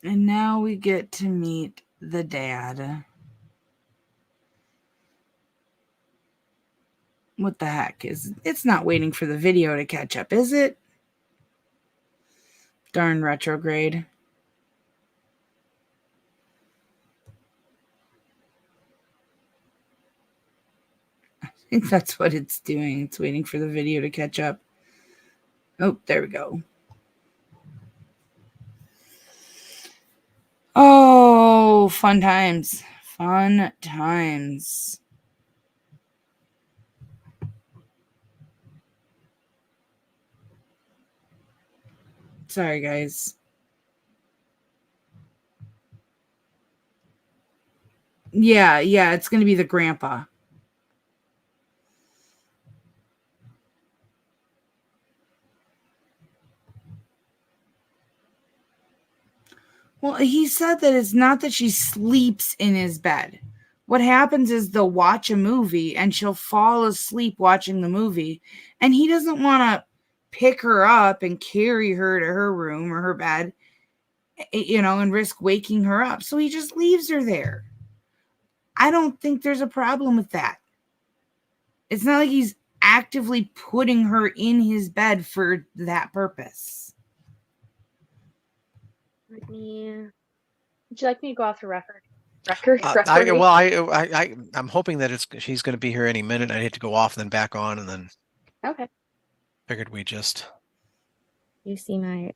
S1: And now we get to meet the dad. What the heck? It's not waiting for the video to catch up, is it? Darn retrograde. I think that's what it's doing. It's waiting for the video to catch up. Oh, there we go. Oh, fun times. Fun times. Sorry, guys. Yeah, it's going to be the grandpa. Well, he said that it's not that she sleeps in his bed. What happens is they'll watch a movie and she'll fall asleep watching the movie. And he doesn't want to pick her up and carry her to her room or her bed, you know, and risk waking her up. So he just leaves her there. I don't think there's a problem with that. It's not like he's actively putting her in his bed for that purpose.
S3: Would you like me to go off the record?
S2: I'm hoping that she's going to be here any minute. I hate to go off and then back on, and then
S3: Okay.
S2: figured we just.
S3: You see my.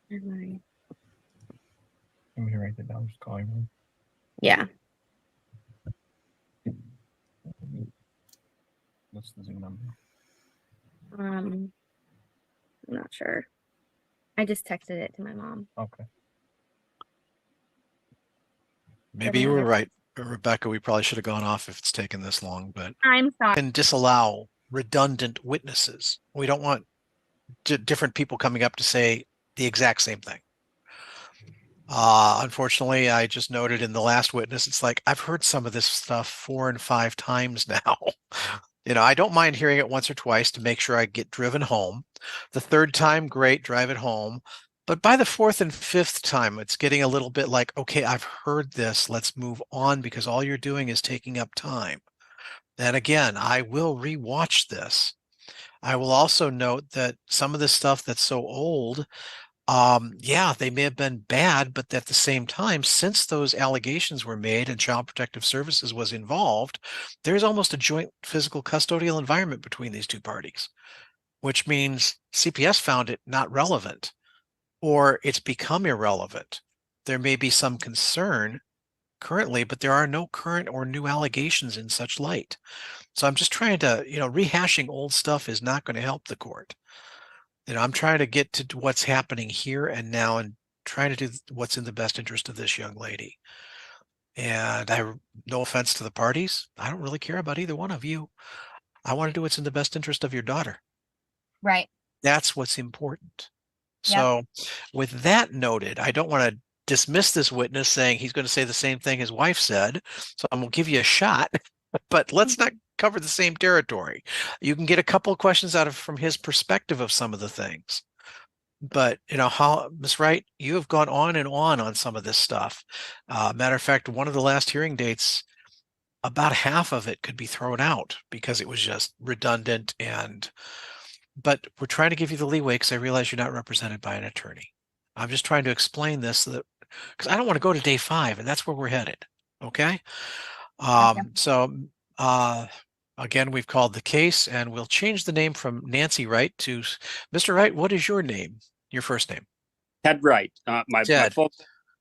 S2: Let me write that down. Just calling her.
S3: Yeah.
S2: What's the Zoom number?
S3: I'm not sure. I just texted it to my mom.
S2: Okay. Maybe you were right, Rebecca. We probably should have gone off if it's taken this long, but
S3: I'm sorry.
S2: and disallow redundant witnesses. We don't want different people coming up to say the exact same thing. Unfortunately, I just noted in the last witness, it's like, I've heard some of this stuff 4 and 5 times now. You know, I don't mind hearing it once or twice to make sure I get driven home. The 3rd time, great, drive it home. But by the 4th and 5th time, it's getting a little bit like, okay, I've heard this. Let's move on, because all you're doing is taking up time. And again, I will rewatch this. I will also note that some of the stuff that's so old, Yeah, they may have been bad, but at the same time, since those allegations were made and Child Protective Services was involved, there's almost a joint physical custodial environment between these two parties, which means CPS found it not relevant, or it's become irrelevant. There may be some concern currently, but there are no current or new allegations in such light. So I'm just trying to, rehashing old stuff is not going to help the court. I'm trying to get to what's happening here and now and trying to do what's in the best interest of this young lady. And no offense to the parties, I don't really care about either one of you. I want to do what's in the best interest of your daughter.
S3: Right.
S2: That's what's important.
S3: Yep.
S2: So with that noted, I don't want to dismiss this witness saying he's going to say the same thing his wife said. So I'm going to give you a shot, but let's not cover the same territory. You can get a couple of questions from his perspective of some of the things. But how, Ms. Wright, you have gone on and on some of this stuff. Matter of fact, one of the last hearing dates, about half of it could be thrown out because it was just redundant. But we're trying to give you the leeway because I realize you're not represented by an attorney. I'm just trying to explain this so that, because I don't want to go to day 5, and that's where we're headed. Okay. So again, we've called the case, and we'll change the name from Nancy Wright to Mr. Wright. What is your name? Your first name?
S7: Ted Wright. My
S2: Ted.
S7: full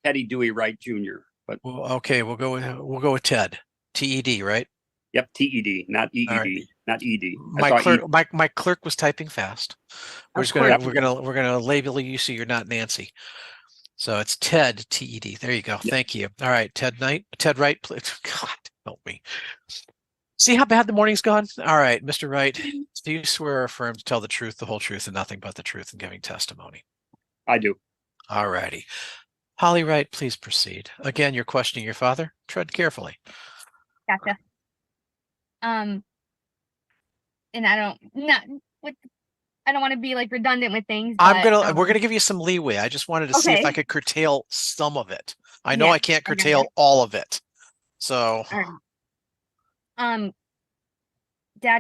S7: Teddy Dewey Wright Jr. But
S2: Well, okay, we'll go with Ted. TED, right?
S7: Yep, TED, not EED,
S2: right.
S7: not ED.
S2: My clerk was typing fast. We're gonna label you so you're not Nancy. So it's Ted TED. There you go. Yep. Thank you. All right, Ted Wright. Please. God help me. See how bad the morning's gone? All right, Mr. Wright, do you swear or affirm to tell the truth, the whole truth, and nothing but the truth in giving testimony?
S7: I do.
S2: All righty. Holly Wright, please proceed. Again, you're questioning your father. Tread carefully.
S3: Gotcha. And I don't want to be like redundant with things. But,
S2: we're gonna give you some leeway. I just wanted to see if I could curtail some of it. I know I can't curtail all of it. So
S3: Dad,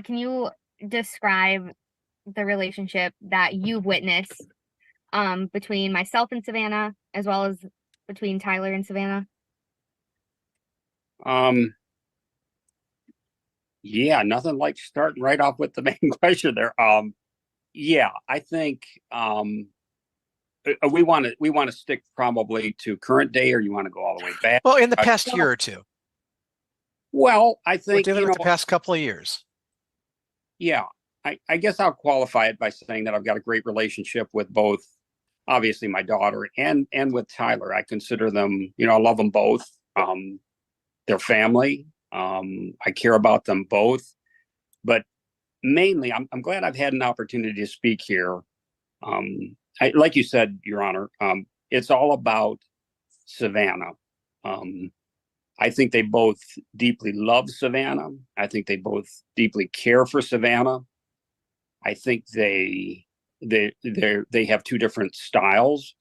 S3: can you describe the relationship that you've witnessed between myself and Savannah, as well as between Tyler and Savannah?
S7: Yeah, nothing like starting right off with the main question there. Yeah, I think we want to stick probably to current day, or you want to go all the way back?
S2: Well, in the past year or two.
S7: Well, I think
S2: we're dealing with the past couple of years.
S7: Yeah, I guess I'll qualify it by saying that I've got a great relationship with both, obviously my daughter and with Tyler. I consider them, I love them both. Their family. I care about them both, but mainly I'm glad I've had an opportunity to speak here. Like you said, Your Honor, it's all about Savannah. I think they both deeply love Savannah. I think they both deeply care for Savannah. I think they have two different styles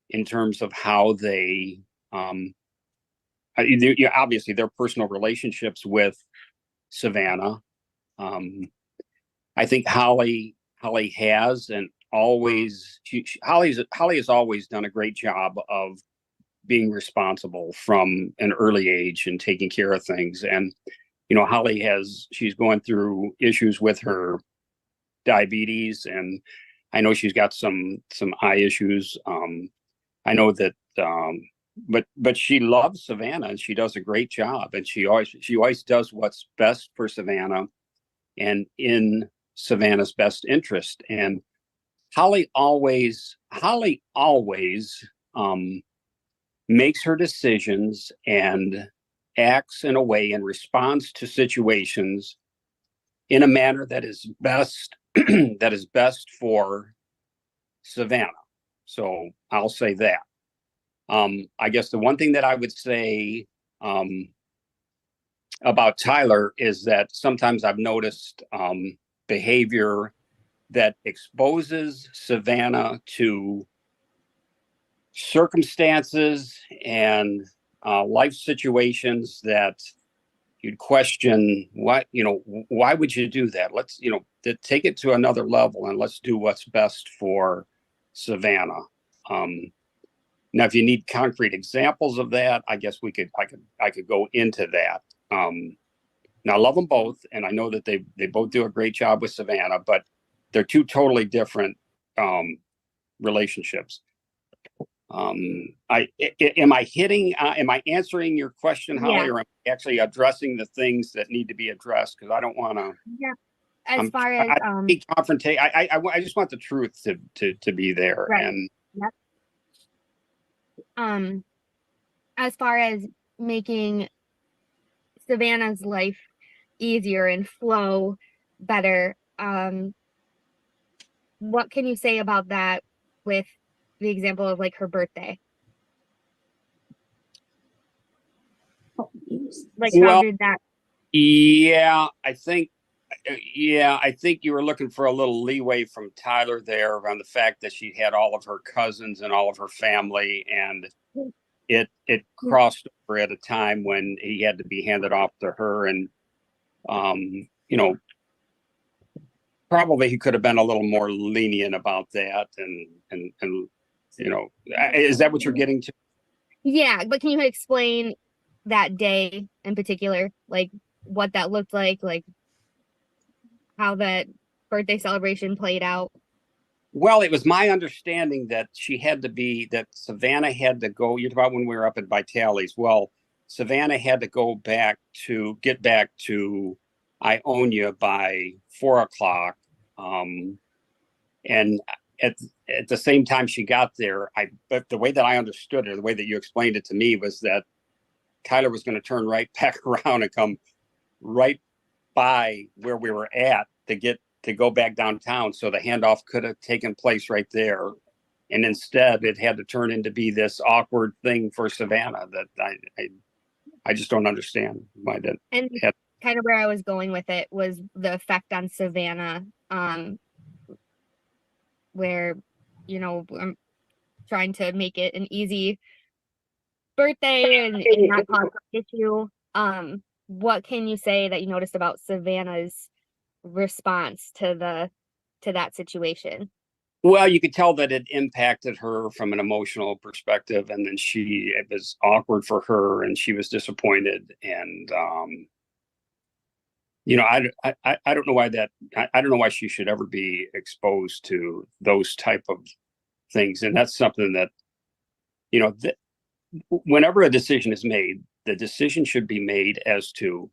S7: in terms of how they obviously their personal relationships with Savannah. I think Holly has and always Holly has always done a great job of being responsible from an early age and taking care of things. And Holly she's going through issues with her diabetes, and I know she's got some eye issues. I know that but she loves Savannah, and she does a great job, and she always does what's best for Savannah and in Savannah's best interest. And Holly always makes her decisions and acts in a way and responds to situations in a manner that is best that is best for Savannah. So I'll say that. I guess the one thing that I would say about Tyler is that sometimes I've noticed behavior that exposes Savannah to circumstances and life situations that you'd question why would you do that? Let's, take it to another level and let's do what's best for Savannah. Now, if you need concrete examples of that, I guess I could go into that. Now, I love them both, and I know that they both do a great job with Savannah, but they're two totally different relationships. Am I answering your question, Holly,
S3: Yeah.
S7: or am I actually addressing the things that need to be addressed? Because I don't want to.
S3: Yeah. As far as
S7: I just want the truth to be there.
S3: Right.
S7: And
S3: yep. As far as making Savannah's life easier and flow better, what can you say about that with the example of like her birthday? Like, how did that?
S7: Yeah, I think you were looking for a little leeway from Tyler there around the fact that she had all of her cousins and all of her family, and it crossed over at a time when he had to be handed off to her, and you know, probably he could have been a little more lenient about that, and you know, is that what you're getting to?
S3: Yeah, but can you explain that day in particular, like what that looked like how that birthday celebration played out?
S7: Well, it was my understanding that that Savannah had to go. You're talking about when we were up at Vitale's. Well, Savannah had to get back to Ionia by 4:00. And at the same time she got there, but the way that I understood it, the way that you explained it to me, was that Tyler was going to turn right back around and come right by where we were at to go back downtown. So the handoff could have taken place right there. And instead it had to turn into be this awkward thing for Savannah that I just don't understand why that.
S3: And kind of where I was going with it was the effect on Savannah, where, you know, I'm trying to make it an easy birthday and not cause an issue. What can you say that you noticed about Savannah's response to that situation?
S7: Well, you could tell that it impacted her from an emotional perspective, and then it was awkward for her, and she was disappointed. And you know, I don't know why I don't know why she should ever be exposed to those type of things. And that's something that, you know, whenever a decision is made, the decision should be made as to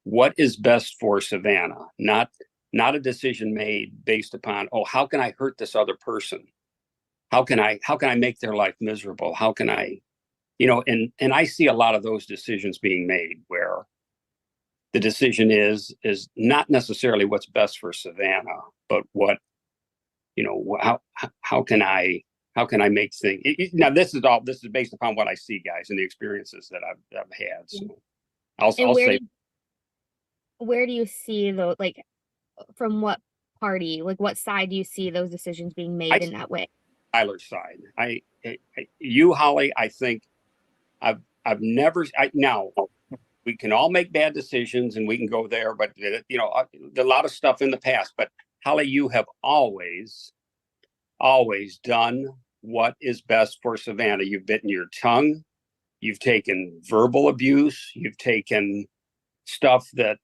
S7: what is best for Savannah, not a decision made based upon, oh, how can I hurt this other person? How can I make their life miserable? How can I, you know, and I see a lot of those decisions being made where the decision is not necessarily what's best for Savannah, but what, you know, how can I make things. Now this is based upon what I see, guys, and the experiences that I've had. So I'll say.
S3: Where do you see those, like, from what party, like what side do you see those decisions being made in that way? Tyler's
S7: side. You, Holly, I think I've never. Now we can all make bad decisions and we can go there, but you know, a lot of stuff in the past. But Holly, you have always done what is best for Savannah. You've bitten your tongue. You've taken verbal abuse. You've taken stuff that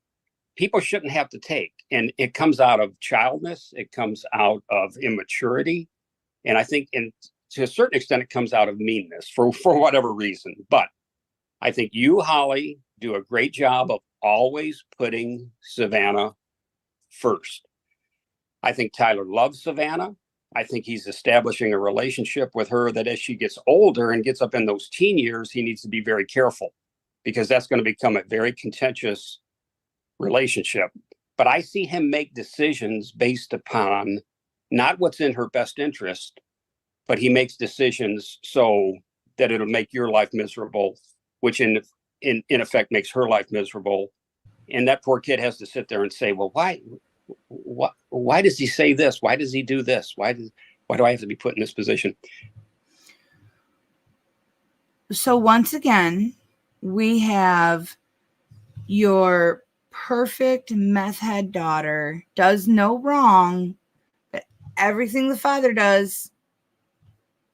S7: people shouldn't have to take. And it comes out of childness. It comes out of immaturity. And I think to a certain extent, it comes out of meanness for whatever reason. But I think you, Holly, do a great job of always putting Savannah first. I think Tyler loves Savannah. I think he's establishing a relationship with her that as she gets older and gets up in those teen years, he needs to be very careful, because that's going to become a very contentious relationship. But I see him make decisions based upon not what's in her best interest, but he makes decisions so that it'll make your life miserable, which in effect makes her life miserable. And that poor kid has to sit there and say, well, why does he say this? Why does he do this? Why do I have to be put in this position?
S1: So once again, we have your perfect meth head daughter, does no wrong, but everything the father does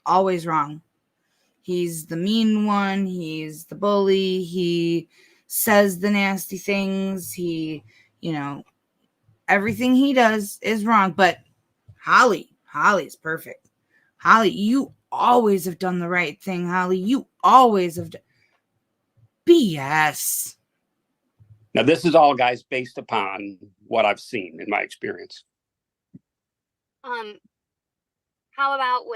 S1: always wrong. He's the mean one. He's the bully. He says the nasty things. He, everything he does is wrong. But Holly's perfect. Holly, you always have done the right thing, Holly. You always have done. BS.
S7: Now, this is all, guys, based upon what I've seen in my experience.
S3: How about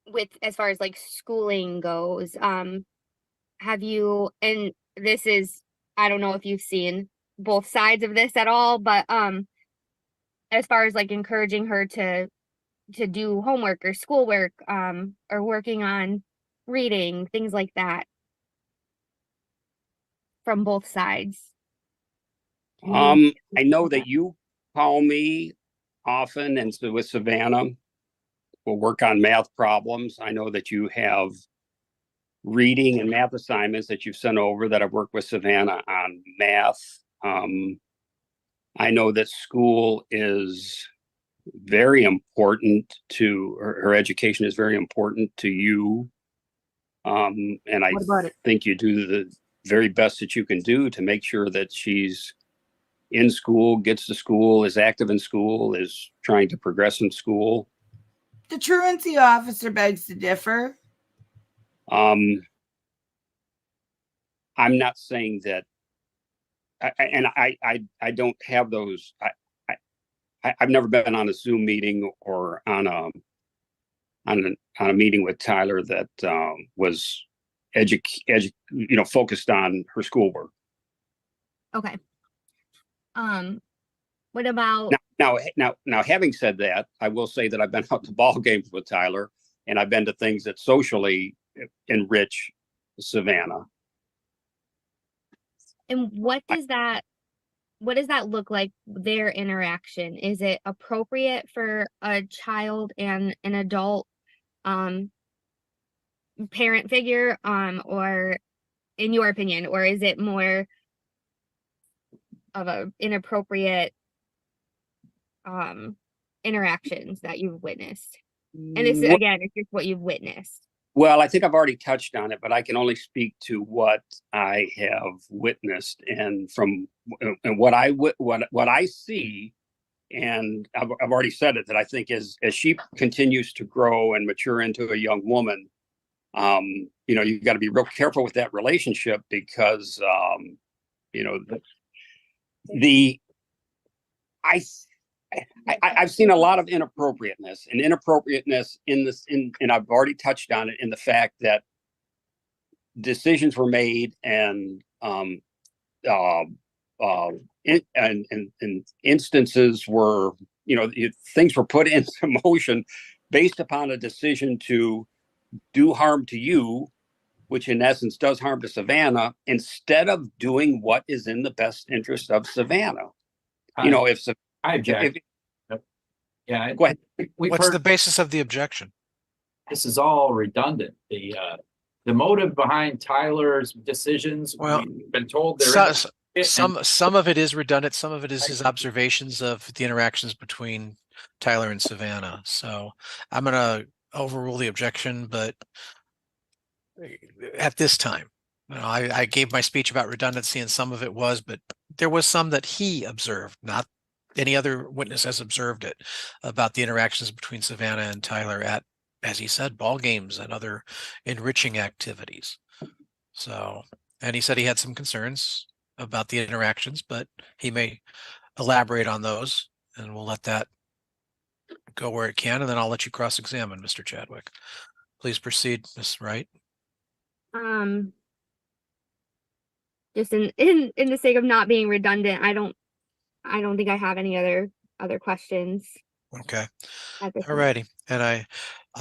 S3: with as far as like schooling goes, have you, and this is, I don't know if you've seen both sides of this at all, but as far as like encouraging her to do homework or schoolwork, or working on reading, things like that, from both sides.
S7: I know that you call me often, and so with Savannah, we'll work on math problems. I know that you have reading and math assignments that you've sent over that I've worked with Savannah on math. I know that school is very important to her education is very important to you. And I think you do the very best that you can do to make sure that she's in school, gets to school, is active in school, is trying to progress in school.
S1: The truancy officer begs to differ.
S7: I'm not saying that, I don't have those. I've never been on a Zoom meeting or on a meeting with Tyler that was focused on her schoolwork.
S3: Okay. What about
S7: now? Having said that, I will say that I've been out to ball games with Tyler, and I've been to things that socially enrich Savannah.
S3: and what does that look like, their interaction? Is it appropriate for a child and an adult parent figure, or in your opinion, or is it more of a inappropriate interactions that you've witnessed? And this again, it's just what you've witnessed.
S7: Well, I think I've already touched on it, but I can only speak to what I have witnessed, and from and what I see. And I've already said it, that I think as she continues to grow and mature into a young woman, you've got to be real careful with that relationship, because I've seen a lot of inappropriateness in this, and I've already touched on it, in the fact that decisions were made and instances were, things were put into motion based upon a decision to do harm to you, which in essence does harm to Savannah, instead of doing what is in the best interest of Savannah. If
S5: I object. Yeah,
S7: go ahead.
S2: What's the basis of the objection?
S5: This is all redundant. The motive behind Tyler's decisions,
S2: Well,
S5: we've been told
S2: some of it is redundant. Some of it is his observations of the interactions between Tyler and Savannah. So I'm going to overrule the objection, but at this time, I gave my speech about redundancy, and some of it was, but there was some that he observed, not any other witness has observed it, about the interactions between Savannah and Tyler at, as he said, ball games and other enriching activities. So, and he said he had some concerns about the interactions, but he may elaborate on those, and we'll let that go where it can, and then I'll let you cross-examine, Mr. Chadwick. Please proceed, Ms. Wright.
S3: Just in the sake of not being redundant, I don't think I have any other questions.
S2: Okay. All righty. And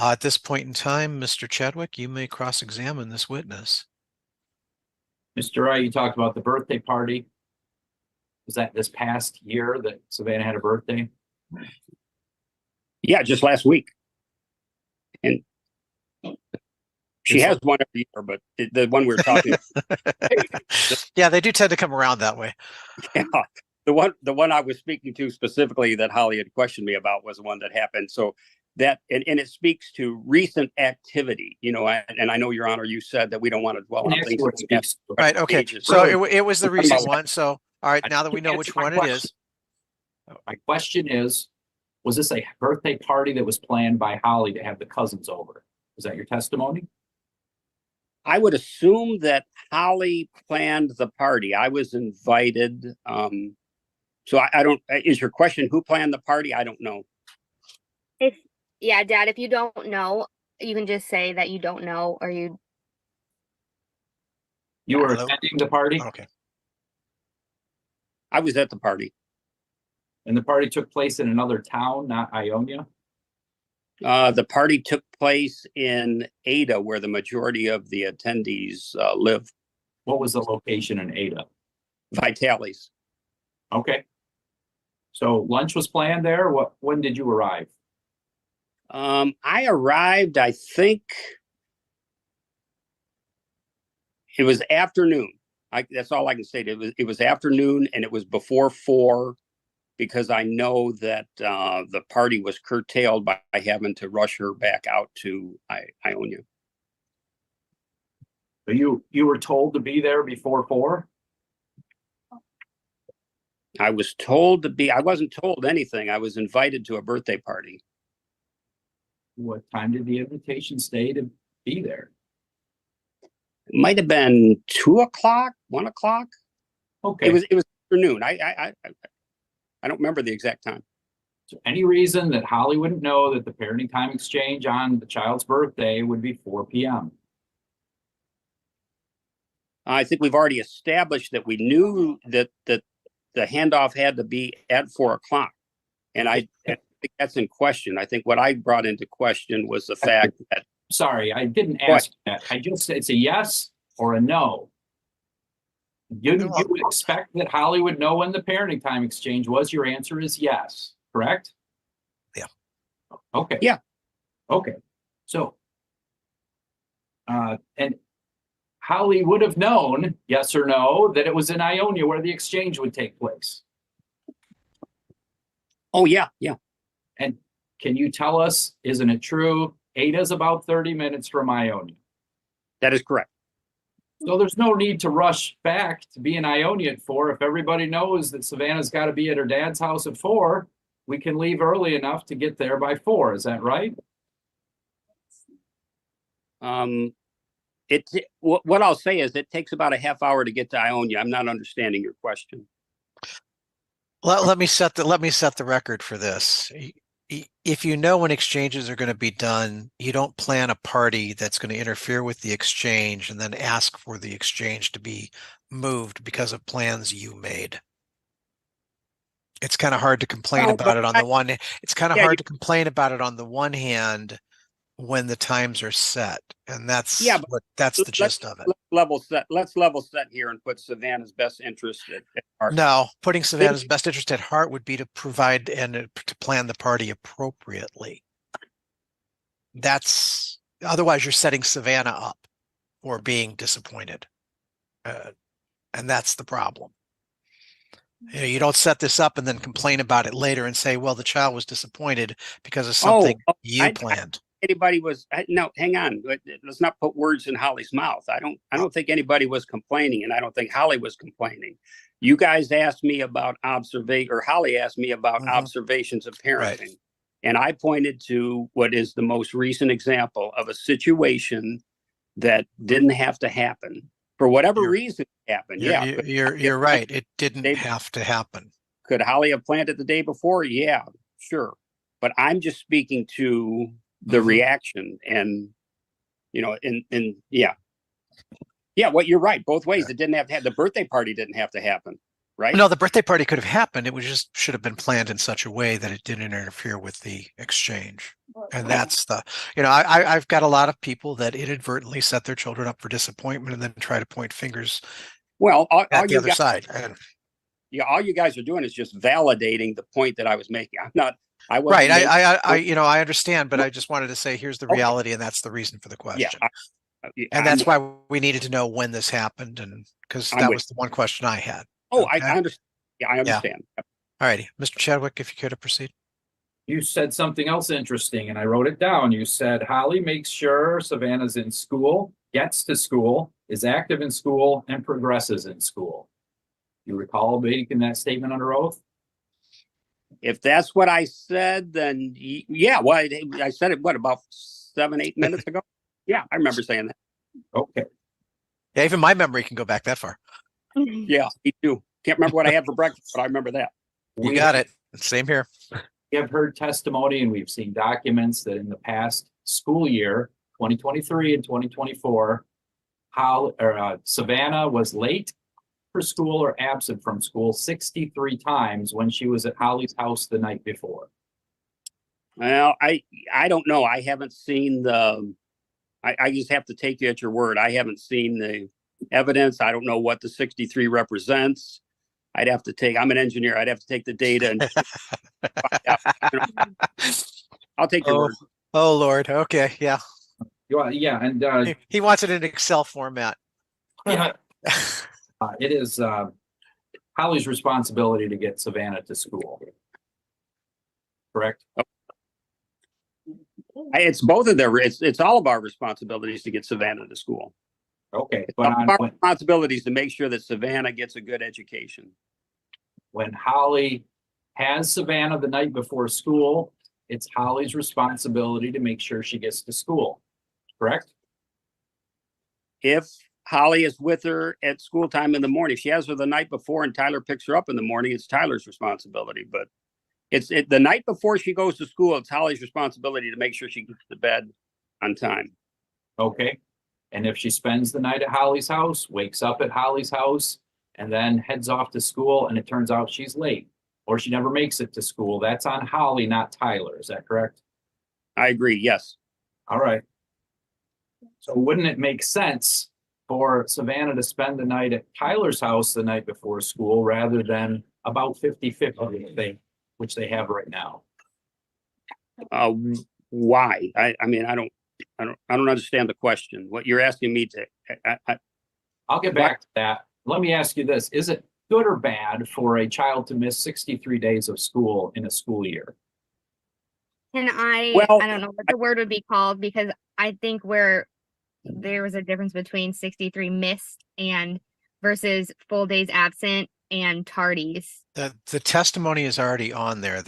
S2: at this point in time, Mr. Chadwick, you may cross-examine this witness.
S5: Mr. Wright, you talked about the birthday party. Was that this past year that Savannah had a birthday?
S7: Yeah, just last week. And she has one every year, but the one we're talking
S2: yeah, they do tend to come around that way.
S7: Yeah. The one I was speaking to specifically that Holly had questioned me about was the one that happened. So that, and it speaks to recent activity, you know, and I know, Your Honor, you said that we don't want to dwell on
S5: Next
S7: things.
S5: word speaks to it.
S2: Right, okay.
S7: Stages.
S2: So
S5: Really?
S2: it was the recent
S7: Okay.
S2: one. So, all right, now that we know
S5: Answer
S2: which
S5: my
S2: one it
S5: question.
S2: is.
S5: My question is, was this a birthday party that was planned by Holly to have the cousins over? Is that your testimony?
S7: I would assume that Holly planned the party. I was invited. So I don't, is your question who planned the party? I don't know.
S3: Yeah, Dad, if you don't know, you can just say that you don't know, or
S5: You were
S2: Hello?
S5: attending the party,
S2: Okay.
S7: I was at the party.
S5: and the party took place in another town, not Ionia?
S7: The party took place in Ada, where the majority of the attendees live.
S5: What was the location in Ada?
S7: Vitale's.
S5: Okay. So lunch was planned there. When did you arrive?
S7: I arrived, I think it was afternoon. That's all I can say. It was afternoon, and it was before 4, because I know that the party was curtailed by having to rush her back out to Ionia.
S5: So you were told to be there before 4?
S7: I was told to be. I wasn't told anything. I was invited to a birthday party.
S5: What time did the invitation say to be there?
S7: It might have been 2 o'clock, 1 o'clock.
S5: Okay.
S7: It was afternoon. I don't remember the exact time.
S5: So any reason that Holly wouldn't know that the parenting time exchange on the child's birthday would be 4 p.m.?
S7: I think we've already established that we knew that the handoff had to be at 4 o'clock. And I think that's in question. I think what I brought into question was the fact that.
S5: Sorry, I didn't ask that. I just said it's a yes or a no. You would expect that Holly would know when the parenting time exchange was. Your answer is yes, correct?
S2: Yeah.
S5: Okay.
S7: Yeah.
S5: Okay. So, and Holly would have known, yes or no, that it was in Ionia where the exchange would take place.
S7: Oh, yeah. Yeah.
S5: And can you tell us, isn't it true? Ada's about 30 minutes from Ionia.
S7: That is correct.
S5: So there's no need to rush back to be in Ionia at 4. If everybody knows that Savannah's got to be at her dad's house at 4, we can leave early enough to get there by 4. Is that right?
S7: What I'll say is it takes about a half hour to get to Ionia. I'm not understanding your question.
S2: Let me set the record for this. If you know when exchanges are going to be done, you don't plan a party that's going to interfere with the exchange and then ask for the exchange to be moved because of plans you made. It's kind of hard to complain about it on the one. It's kind of hard to complain about it on the one hand when the times are set, and that's the gist of it.
S7: Let's level set here and put Savannah's best interest at heart.
S2: No, putting Savannah's best interest at heart would be to provide and to plan the party appropriately. That's otherwise you're setting Savannah up for being disappointed, and that's the problem. You know, you don't set this up and then complain about it later and say, "Well, the child was disappointed because of something you planned."
S7: Anybody was no, hang on. Let's not put words in Holly's mouth. I don't think anybody was complaining, and I don't think Holly was complaining. You guys asked me about Holly asked me about observations of parenting. Right. And I pointed to what is the most recent example of a situation that didn't have to happen for whatever reason it happened.
S2: You're right. It didn't have to happen.
S7: Could Holly have planned it the day before? Yeah, sure. But I'm just speaking to the reaction, and what you're right, both ways. It didn't have to have the birthday party didn't have to happen, right?
S2: No, the birthday party could have happened. It should have been planned in such a way that it didn't interfere with the exchange. And that's I've got a lot of people that inadvertently set their children up for disappointment and then try to point fingers at the other side.
S7: All you guys are doing is just validating the point that I was making. I
S2: understand, but I just wanted to say here's the reality, and that's the reason for the question. And that's why we needed to know when this happened, and because that was the one question I had.
S7: I understand. Yeah, I understand.
S2: All righty, Mr. Chadwick, if you care to proceed.
S5: You said something else interesting and I wrote it down. You said Holly makes sure Savannah's in school, gets to school, is active in school, and progresses in school. You recall making that statement under oath?
S7: If that's what I said, then yeah, well, I said it, what, about 7-8 minutes ago? Yeah, I remember saying that.
S5: Okay.
S2: Yeah, even my memory can go back that far.
S7: Yeah, me too. Can't remember what I had for breakfast, but I remember that.
S2: You got it. Same here.
S5: We have heard testimony and we've seen documents that in the past school year, 2023 and 2024, Savannah was late for school or absent from school 63 times when she was at Holly's house the night before.
S7: Well, I don't know. I haven't seen the, I just have to take you at your word. I haven't seen the evidence. I don't know what the 63 represents. I'd have to take, I'm an engineer. I'd have to take the data and I'll take your word.
S2: Oh, Lord. Okay. Yeah.
S5: Yeah, and
S2: He wants it in Excel format.
S5: yeah, it is Holly's responsibility to get Savannah to school. Correct?
S7: It's both of their, it's all of our responsibilities to get Savannah to school.
S5: Okay,
S7: But
S5: but
S7: our responsibilities to make sure that Savannah gets a good education.
S5: when Holly has Savannah the night before school, it's Holly's responsibility to make sure she gets to school. Correct?
S7: If Holly is with her at school time in the morning, if she has her the night before and Tyler picks her up in the morning, it's Tyler's responsibility. But it's the night before she goes to school, it's Holly's responsibility to make sure she gets to bed on time.
S5: Okay. And if she spends the night at Holly's house, wakes up at Holly's house, and then heads off to school and it turns out she's late or she never makes it to school, that's on Holly, not Tyler. Is that correct?
S7: I agree. Yes.
S5: All right. So wouldn't it make sense for Savannah to spend the night at Tyler's house the night before school rather than about 50-50, which they have right now?
S7: Why? I mean, I don't understand the question. What you're asking me to,
S5: I'll get back to that. Let me ask you this. Is it good or bad for a child to miss 63 days of school in a school year?
S3: Can I
S7: Well,
S3: don't know what the word would be called, because I think there was a difference between 63 missed and versus full days absent and tardies.
S2: The testimony is already on there.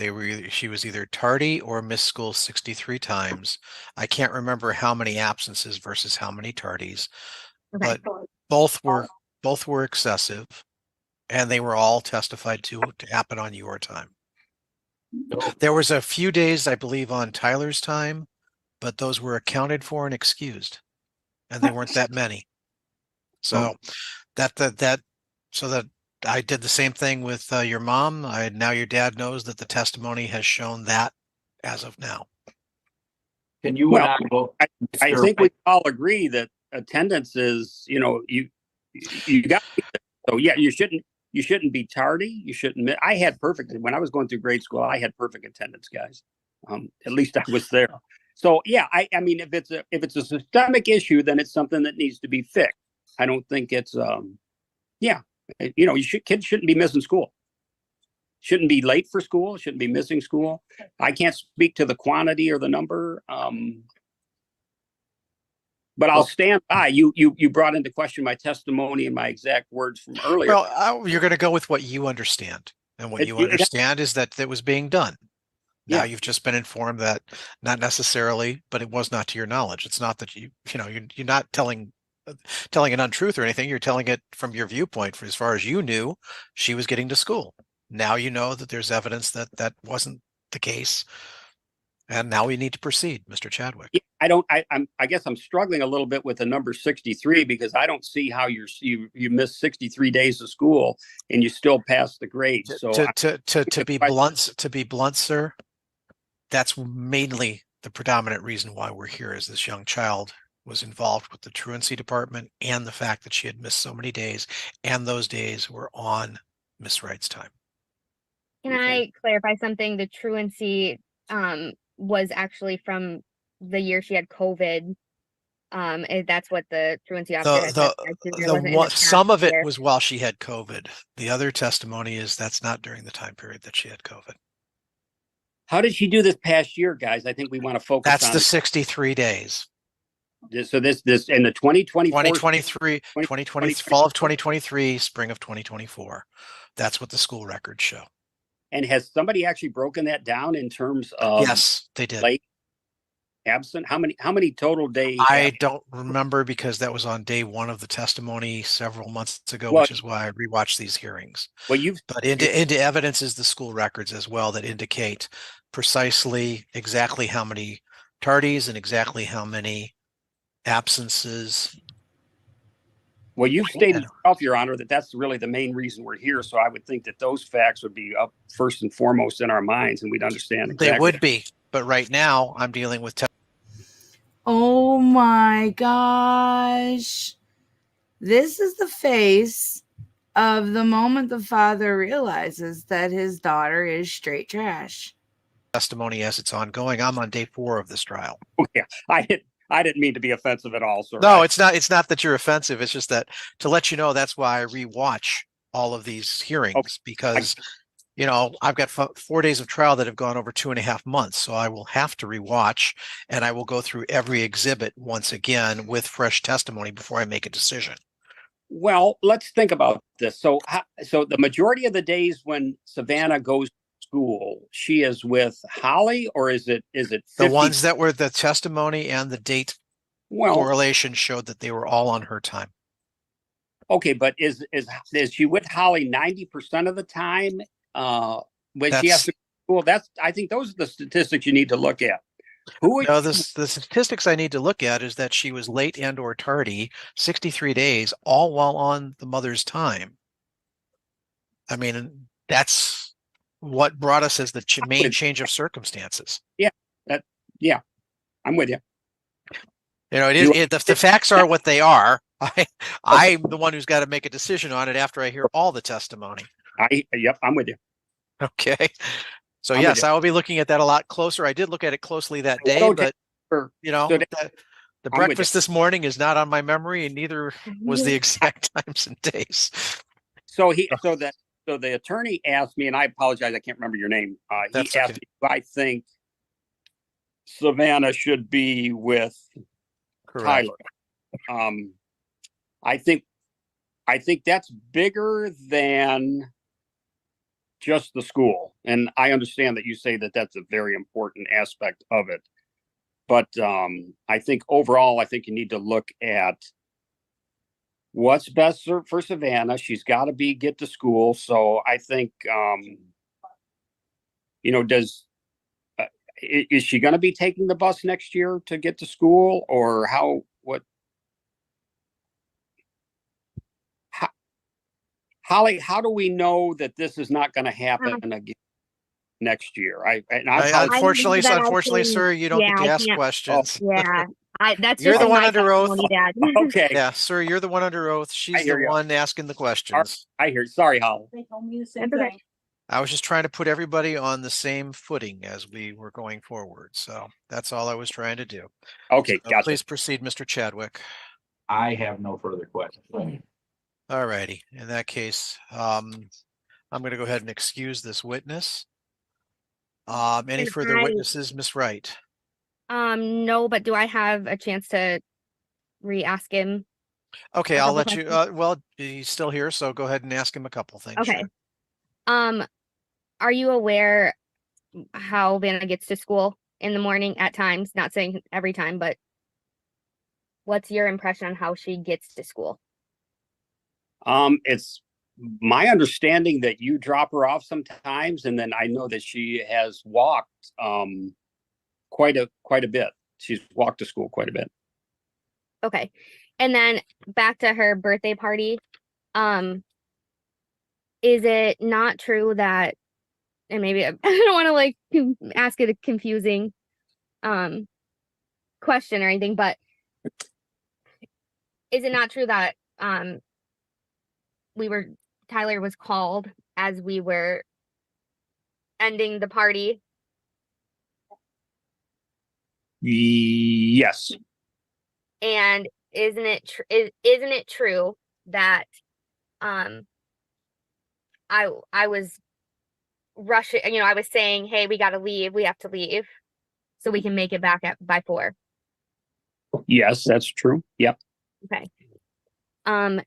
S2: She was either tardy or missed school 63 times. I can't remember how many absences versus how many tardies,
S3: Okay.
S2: but both were excessive, and they were all testified to happen on your time. There was a few days, I believe, on Tyler's time, but those were accounted for and excused, and they weren't that many. So so that I did the same thing with your mom. Now your dad knows that the testimony has shown that as of now.
S5: Can you
S7: Well,
S5: and I both?
S7: I think we all agree that attendance is, you got, so yeah, you shouldn't be tardy. You shouldn't. I had when I was going through grade school, I had perfect attendance, guys. At least I was there. So yeah, I mean, if it's a systemic issue, then it's something that needs to be fixed. I don't think it's, kids shouldn't be missing school. Shouldn't be late for school. Shouldn't be missing school. I can't speak to the quantity or the number. But I'll stand by. You brought into question my testimony and my exact words from earlier.
S2: Well, you're going to go with what you understand, and what you understand is that it was being done. Now you've just been informed that not necessarily, but it was not to your knowledge. It's not that you're not telling an untruth or anything. You're telling it from your viewpoint. For as far as you knew, she was getting to school. Now you know that there's evidence that that wasn't the case, and now we need to proceed, Mr. Chadwick.
S7: I guess I'm struggling a little bit with the number 63 because I don't see how you missed 63 days of school and you still passed the grade. So
S2: to be blunt, sir, that's mainly the predominant reason why we're here. Is this young child was involved with the truancy department, and the fact that she had missed so many days, and those days were on Miss Wright's time.
S3: Can I clarify something? The truancy was actually from the year she had COVID. That's what the truancy officer had testified to.
S2: Some of it was while she had COVID. The other testimony is that's not during the time period that she had COVID.
S7: How did she do this past year, guys? I think we want to focus
S2: That's
S7: on
S2: the 63 days.
S7: this. So this in the 2024,
S2: 2023, 2020, fall of 2023, spring of 2024. That's what the school records show.
S7: And has somebody actually broken that down in terms of
S2: Yes, they did.
S7: late, absent? How many total days?
S2: I don't remember because that was on day one of the testimony several months ago,
S7: Well,
S2: which is why I rewatched these hearings.
S7: Well, you've
S2: But into evidence is the school records as well that indicate precisely exactly how many tardies and exactly how many absences.
S7: Well, you've stated yourself, Your Honor, that that's really the main reason we're here. So I would think that those facts would be up first and foremost in our minds, and we'd understand exactly.
S2: They would be, but right now I'm dealing with.
S1: Oh my gosh. This is the face of the moment the father realizes that his daughter is straight trash.
S2: Testimony as it's ongoing. I'm on day 4 of this trial.
S7: Oh, yeah, I didn't mean to be offensive at all, sir.
S2: No, it's not. It's not that you're offensive. It's just that to let you know, that's why I rewatch all of these hearings because, you know, I've got 4 days of trial that have gone over 2.5 months. So I will have to rewatch and I will go through every exhibit once again with fresh testimony before I make a decision.
S7: Well, let's think about this. So the majority of the days when Savannah goes to school, she is with Holly, or is it 50?
S2: The ones that were the testimony and the date
S7: Well,
S2: correlation showed that they were all on her time.
S7: okay, but is she with Holly 90% of the time? When she has to school, I think those are the statistics you need to look at.
S2: No, the statistics I need to look at is that she was late and or tardy 63 days, all while on the mother's time. I mean, that's what brought us as the main change of circumstances.
S7: Yeah, I'm with you.
S2: You know, the facts are what they are. I'm the one who's got to make a decision on it after I hear all the testimony.
S7: Yep, I'm with you.
S2: Okay. So yes, I will be looking at that a lot closer. I did look at it closely that day, but you know, the breakfast this morning is not on my memory, and neither was the exact times and days.
S7: So the attorney asked me, and I apologize, I can't remember your name. He asked me if I think Savannah should be with Tyler. I think that's bigger than just the school. And I understand that you say that that's a very important aspect of it. But I think overall, I think you need to look at what's best for Savannah. She's got to get to school. So I think, you know, is she going to be taking the bus next year to get to school, or Holly, how do we know that this is not going to happen again next year?
S2: Unfortunately, sir, you don't get to ask questions.
S3: Yeah, that's
S2: you're the one under oath.
S3: Dad.
S7: Okay.
S2: Yeah, sir, you're the one under oath. She's the one asking the questions.
S7: I hear. Sorry, Holly.
S6: They told me the same thing.
S2: I was just trying to put everybody on the same footing as we were going forward. So that's all I was trying to do.
S7: Okay,
S2: so please proceed, Mr. Chadwick.
S5: I have no further questions.
S2: All righty. In that case, I'm going to go ahead and excuse this witness. Any further witnesses, Miss Wright?
S3: No, but do I have a chance to re-ask him?
S2: Okay, I'll let you. Well, he's still here, so go ahead and ask him a couple things.
S3: Okay.
S2: Sure.
S3: Are you aware how Vanna gets to school in the morning at times? Not saying every time, but what's your impression on how she gets to school?
S7: It's my understanding that you drop her off sometimes, and then I know that she has walked quite a bit. She's walked to school quite a bit.
S3: Okay. And then back to her birthday party. Is it not true that, and maybe I don't want to like ask it a confusing question or anything, but is it not true that Tyler was called as we were ending the party?
S7: Yes.
S3: And isn't it true that I was rush it. You know, I was saying, hey, we got to leave. We have to leave so we can make it back by 4.
S7: Yes, that's true. Yep.
S3: Okay. And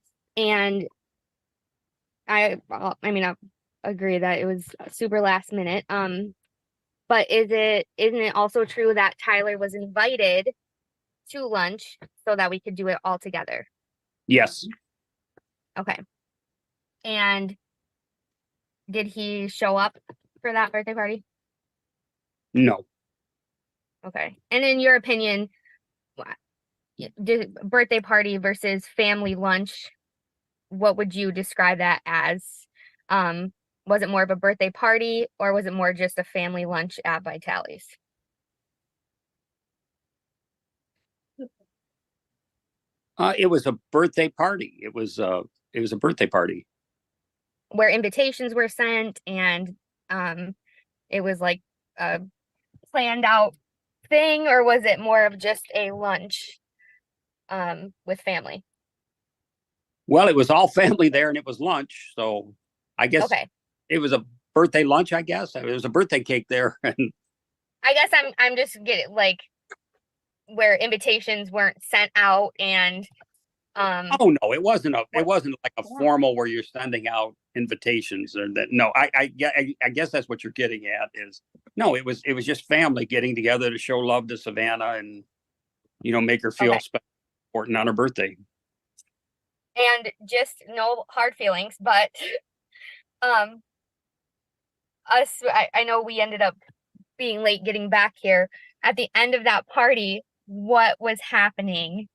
S3: I mean, I agree that it was super last minute. But isn't it also true that Tyler was invited to lunch so that we could do it all together?
S7: Yes.
S3: Okay. And did he show up for that birthday party?
S7: No.
S3: Okay. And in your opinion, did birthday party versus family lunch, what would you describe that as? Was it more of a birthday party or was it more just a family lunch at Vitali's?
S7: It was a birthday party. It was a birthday party.
S3: Where invitations were sent and it was like a planned out thing, or was it more of just a lunch with family?
S7: Well, it was all family there and it was lunch. So I guess
S3: Okay.
S7: it was a birthday lunch, I guess. There was a birthday cake there. And
S3: I guess I'm just getting like where invitations weren't sent out and
S7: oh no, it wasn't like a formal where you're sending out invitations or that. No, I guess that's what you're getting at is no, it was just family getting together to show love to Savannah and, you know, make her feel special, important on her birthday.
S3: and just no hard feelings, but I know we ended up being late getting back here. At the end of that party, what was happening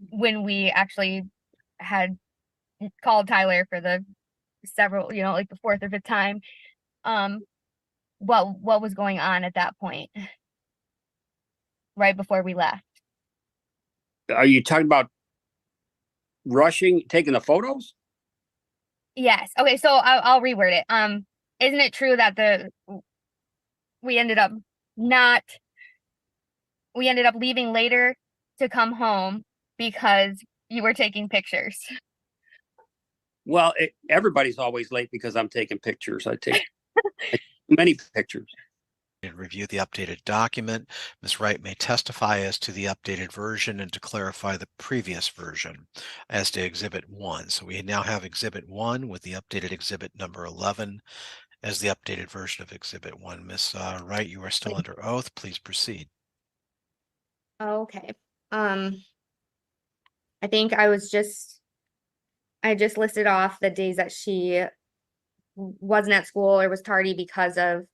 S3: when we actually had called Tyler for the several, you know, like the 4th or 5th time? What was going on at that point right before we left?
S7: Are you talking about rushing, taking the photos?
S3: Yes. Okay, so I'll reword it. Isn't it true that we ended up leaving later to come home because you were taking pictures?
S7: Well, everybody's always late because I'm taking pictures. I take many pictures.
S2: And review the updated document. Ms. Wright may testify as to the updated version and to clarify the previous version as to Exhibit 1. So we now have Exhibit 1 with the updated Exhibit number 11 as the updated version of Exhibit 1. Ms. Wright, you are still under oath. Please proceed.
S3: Okay. I think I just listed off the days that she wasn't at school or was tardy because of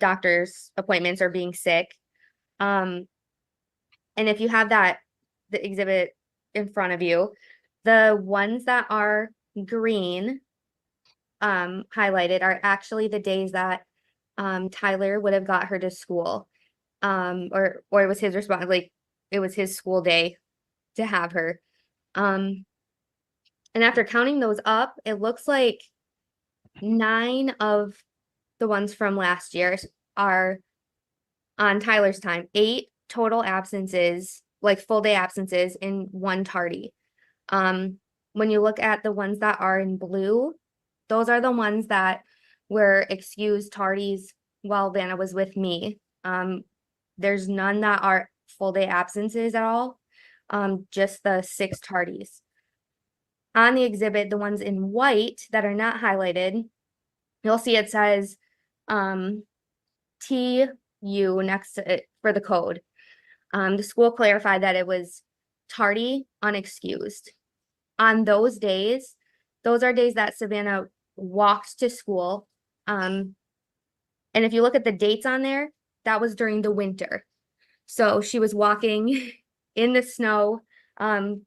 S3: doctor's appointments or being sick. And if you have the exhibit in front of you, the ones that are green highlighted are actually the days that Tyler would have got her to school. Or it was his like it was his school day to have her. And after counting those up, it looks like 9 of the ones from last year are on Tyler's time. 8 total absences, like full day absences, and 1 tardy. When you look at the ones that are in blue, those are the ones that were excused tardies while Vanna was with me. There's none that are full day absences at all. Just the 6 tardies. On the exhibit, the ones in white that are not highlighted, you'll see it says TU next to it for the code. The school clarified that it was tardy, unexcused. On those days, those are days that Savannah walked to school. And if you look at the dates on there, that was during the winter. So she was walking in the snow. There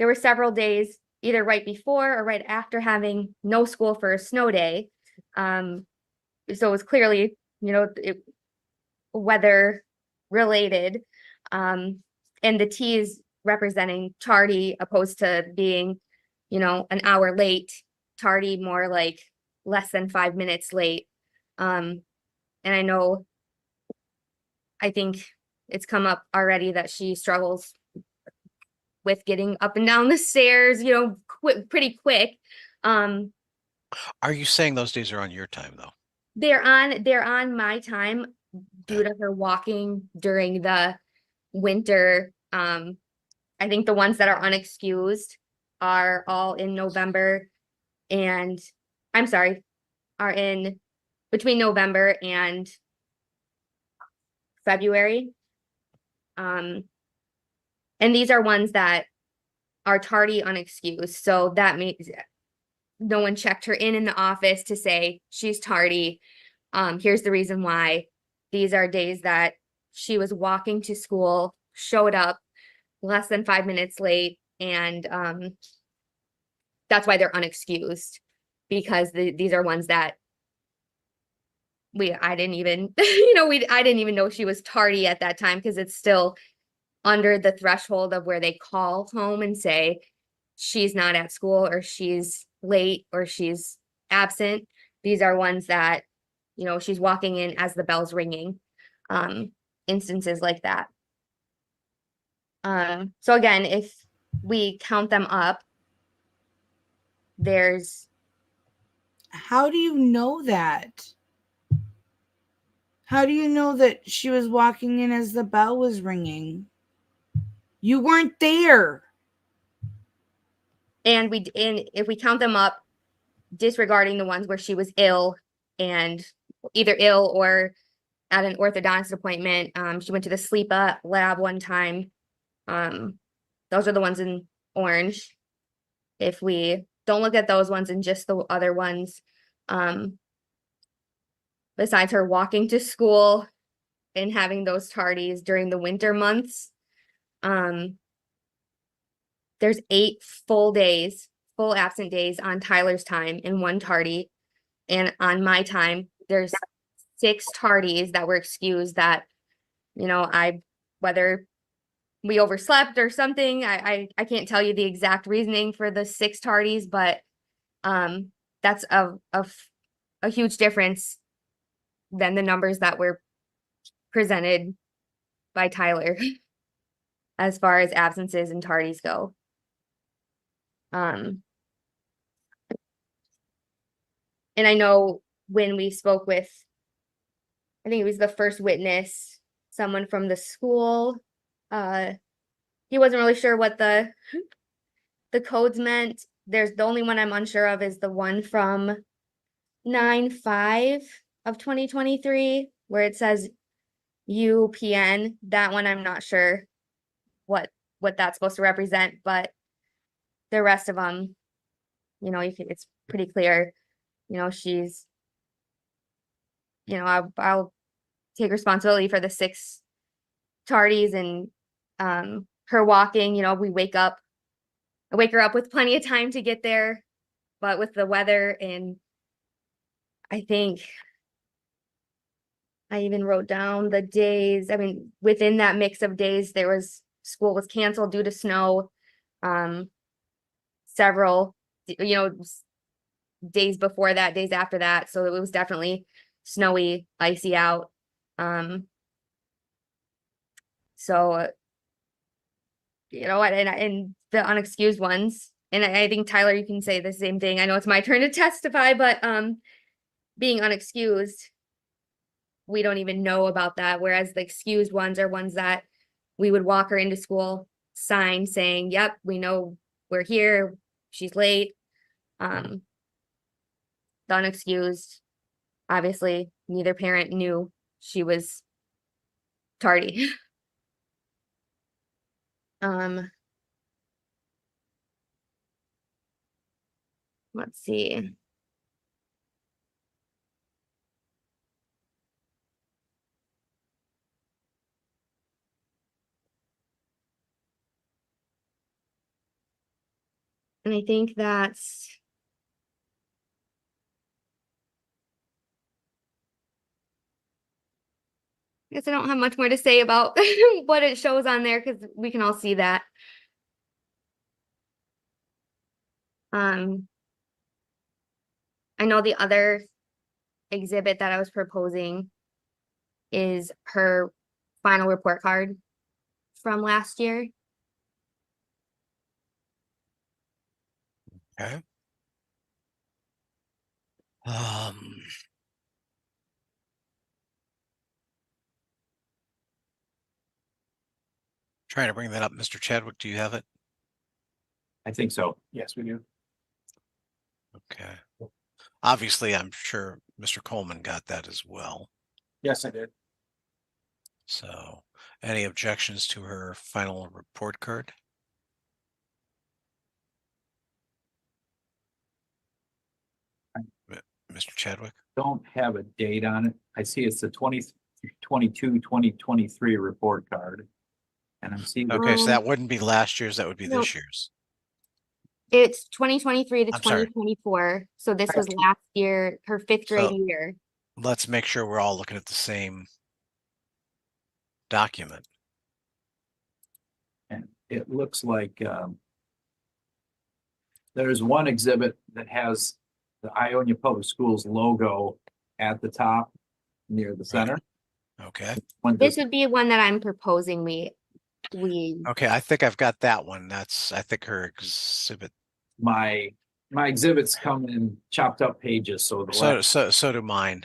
S3: were several days, either right before or right after having no school for a snow day. So it was clearly, weather related. And the T is representing tardy opposed to being, an hour late. Tardy more like less than 5 minutes late. And I think it's come up already that she struggles with getting up and down the stairs, pretty quick.
S2: Are you saying those days are on your time though?
S3: They're on my time due to her walking during the winter. I think the ones that are unexcused are all in November, and I'm sorry, are in between November and February. And these are ones that are tardy unexcused. So that means no one checked her in the office to say she's tardy. Here's the reason why. These are days that she was walking to school, showed up less than 5 minutes late, and that's why they're unexcused, because these are ones that I didn't even I didn't even know she was tardy at that time, because it's still under the threshold of where they call home and say she's not at school, or she's late, or she's absent. These are ones that, she's walking in as the bell's ringing, instances like that. So again, if we count them up, there's
S1: How do you know that? How do you know that she was walking in as the bell was ringing? You weren't there.
S3: and if we count them up, disregarding the ones where she was ill, and either ill or at an orthodontist appointment. She went to the sleep lab one time. Those are the ones in orange. If we don't look at those ones and just the other ones, besides her walking to school and having those tardies during the winter months, there's 8 full absent days on Tyler's time and 1 tardy. And on my time, there's 6 tardies that were excused that, whether we overslept or something, I can't tell you the exact reasoning for the 6 tardies, but that's a huge difference than the numbers that were presented by Tyler as far as absences and tardies go. And I know when we spoke with, I think it was the first witness, someone from the school, he wasn't really sure what the codes meant. There's the only one I'm unsure of is the one from 9/5 of 2023, where it says UPN. That one I'm not sure what that's supposed to represent, but the rest of them, it's pretty clear. She's, I'll take responsibility for the 6 tardies, and her walking, I wake her up with plenty of time to get there, but with the weather, and I think I even wrote down the days. I mean, within that mix of days, school was canceled due to snow. Several, days before that, days after that. So it was definitely snowy, icy out. So, and the unexcused ones, and I think Tyler, you can say the same thing. I know it's my turn to testify, but being unexcused, we don't even know about that. Whereas the excused ones are ones that we would walk her into school, sign saying, yep, we know we're here, she's late. The unexcused, obviously, neither parent knew she was tardy. Let's see. And I think that's I guess I don't have much more to say about what it shows on there, because we can all see that. I know the other exhibit that I was proposing is her final report card from last year.
S2: Okay. Trying to bring that up, Mr. Chadwick. Do you have it?
S5: I think so.
S4: Yes, we do.
S2: Okay. Obviously, I'm sure Mr. Coleman got that as well.
S4: Yes, I did.
S2: So, any objections to her final report card? Mr. Chadwick?
S5: Don't have a date on it. I see it's the 2022-2023 report card. And I'm seeing,
S2: Okay, so
S3: Um,
S2: that wouldn't be last year's, that would be
S3: no.
S2: this year's.
S3: It's 2023 to
S2: I'm sorry.
S3: 2024. So this was last year, her fifth grade
S2: So-
S3: year.
S2: Let's make sure we're all looking at the same document.
S5: and it looks like, there's one exhibit that has the Ionia Public Schools logo at the top near the center.
S2: Okay.
S5: One
S3: This
S5: that-
S3: would be one that I'm proposing we
S2: Okay, I think I've got that one. I think her exhibit.
S5: my exhibits come in chopped up pages, so
S2: So do mine.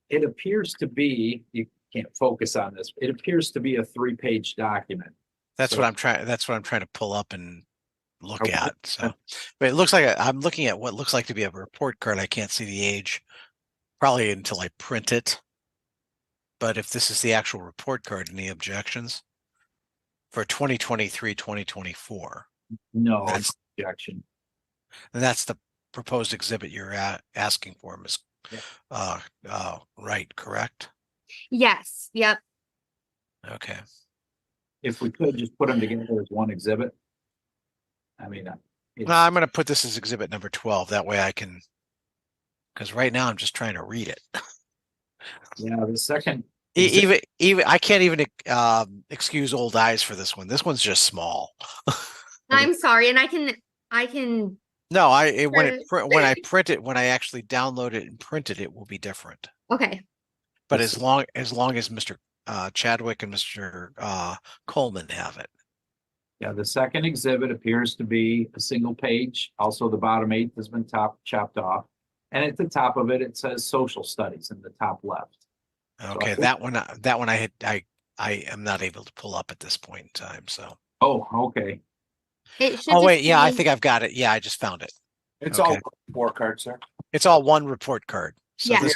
S5: it appears to be, you can't focus on this, it appears to be a 3-page document.
S2: That's
S5: So-
S2: what I'm trying to pull up and look
S5: Okay.
S2: at. So, but it looks like I'm looking at what looks like to be a report card. I can't see the age, probably until I print it. But if this is the actual report card, any objections for 2023, 2024?
S5: No
S2: That's
S5: objection.
S2: and that's the proposed exhibit you're asking for, Ms.
S5: Yeah.
S2: Right, correct?
S3: Yes, yep.
S2: Okay.
S5: If we could just put them together as one exhibit. I mean,
S2: No, I'm going to put this as exhibit number 12. That way I can, because right now I'm just trying to read it.
S5: yeah, the second.
S2: Even I can't even excuse old eyes for this one. This one's just small.
S3: I'm sorry, and I can
S2: No, when I print it, when I actually download it and print it, it will be different.
S3: okay.
S2: But
S5: It's-
S2: as long as Mr. Chadwick and Mr. Coleman have it.
S5: Yeah, the second exhibit appears to be a single page. Also, the bottom 8 has been chopped off. And at the top of it, it says social studies in the top left.
S2: Okay,
S5: So-
S2: that one I am not able to pull up at this point in time. So.
S5: Oh, okay.
S3: It should
S2: Oh
S3: just
S2: wait, yeah, I
S3: be-
S2: think I've got it. Yeah, I just found it.
S4: It's
S2: Okay.
S4: all report cards, sir.
S2: It's all one report card. So
S3: Yeah.
S2: this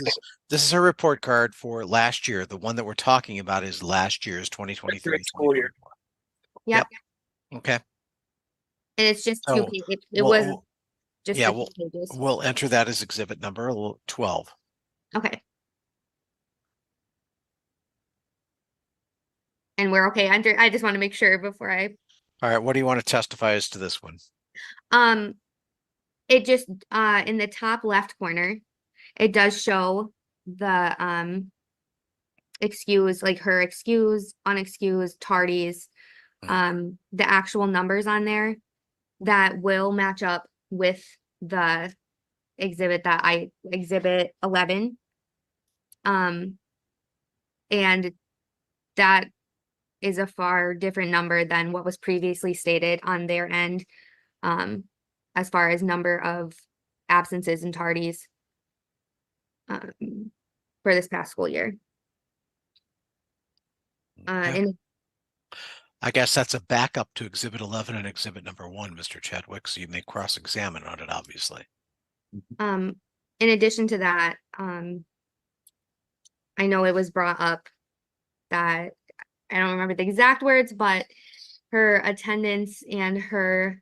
S2: is her report card for last year. The one that we're talking about is last year's 2023
S4: School year.
S2: 2024.
S3: Yep.
S2: Okay.
S3: And it's just
S2: So,
S3: two pages. It
S2: we'll-
S3: was just
S2: yeah,
S3: the 2 pages.
S2: We'll enter that as exhibit number 12.
S3: Okay. And we're okay. I just want to make sure before I
S2: All right. What do you want to testify as to this one?
S3: it just in the top left corner, it does show the excuse, like her excuse, unexcused, tardies, the actual numbers on there that will match up with the exhibit exhibit 11. And that is a far different number than what was previously stated on their end, as far as number of absences and tardies for this past school year.
S2: Okay.
S3: And
S2: I guess that's a backup to exhibit 11 and exhibit number 1, Mr. Chadwick. So you may cross-examine on it, obviously.
S3: in addition to that, I know it was brought up that I don't remember the exact words, but her attendance and her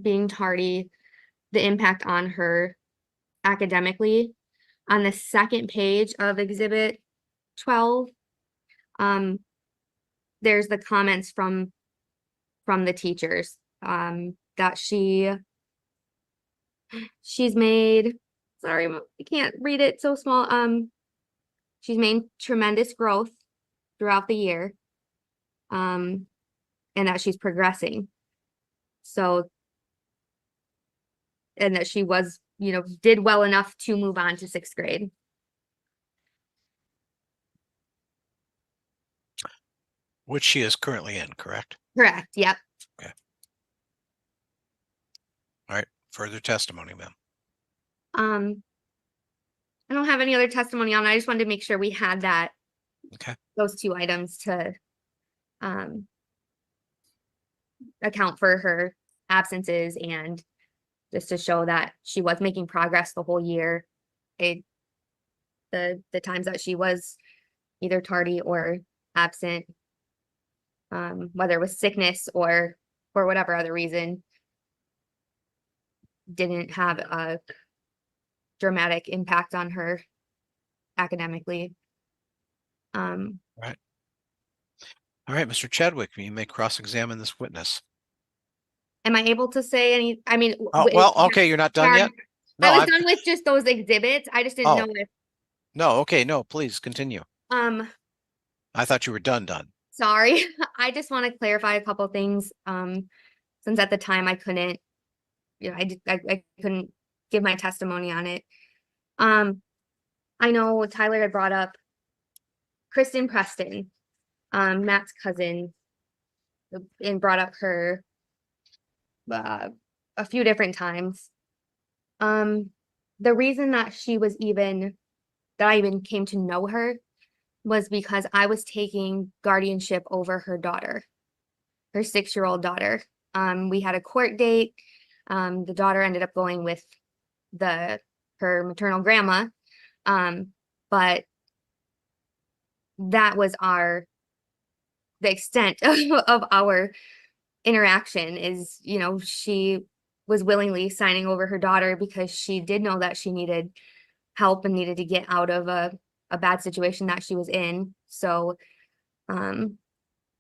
S3: being tardy, the impact on her academically. On the second page of exhibit 12, there's the comments from the teachers that she's made, sorry, I can't read it so small. She's made tremendous growth throughout the year. And that she's progressing. So, and that she was, did well enough to move on to 6th grade.
S2: Which she is currently in, correct?
S3: Correct. Yep.
S2: All right. Further testimony, ma'am.
S3: I don't have any other testimony on it. I just wanted to make sure we had that.
S2: Okay.
S3: Those two items to account for her absences and just to show that she was making progress the whole year. The times that she was either tardy or absent, whether it was sickness or for whatever other reason, didn't have a dramatic impact on her academically.
S2: Right. All right, Mr. Chadwick, you may cross-examine this witness.
S3: Am I able to say any? I mean,
S2: Oh, well, okay, you're not done
S3: Karen,
S2: yet? No,
S3: I was done with just those exhibits. I just didn't
S2: Oh.
S3: know if
S2: no, okay, no, please continue. I thought you were done.
S3: Sorry. I just want to clarify a couple things. Since at the time I couldn't, I couldn't give my testimony on it. I know Tyler had brought up Kristen Preston, Matt's cousin, and brought up her a few different times. The reason that I even came to know her was because I was taking guardianship over her daughter, her 6-year-old daughter. We had a court date. The daughter ended up going with her maternal grandma. But that was the extent of our interaction is, she was willingly signing over her daughter because she did know that she needed help and needed to get out of a bad situation that she was in. So, we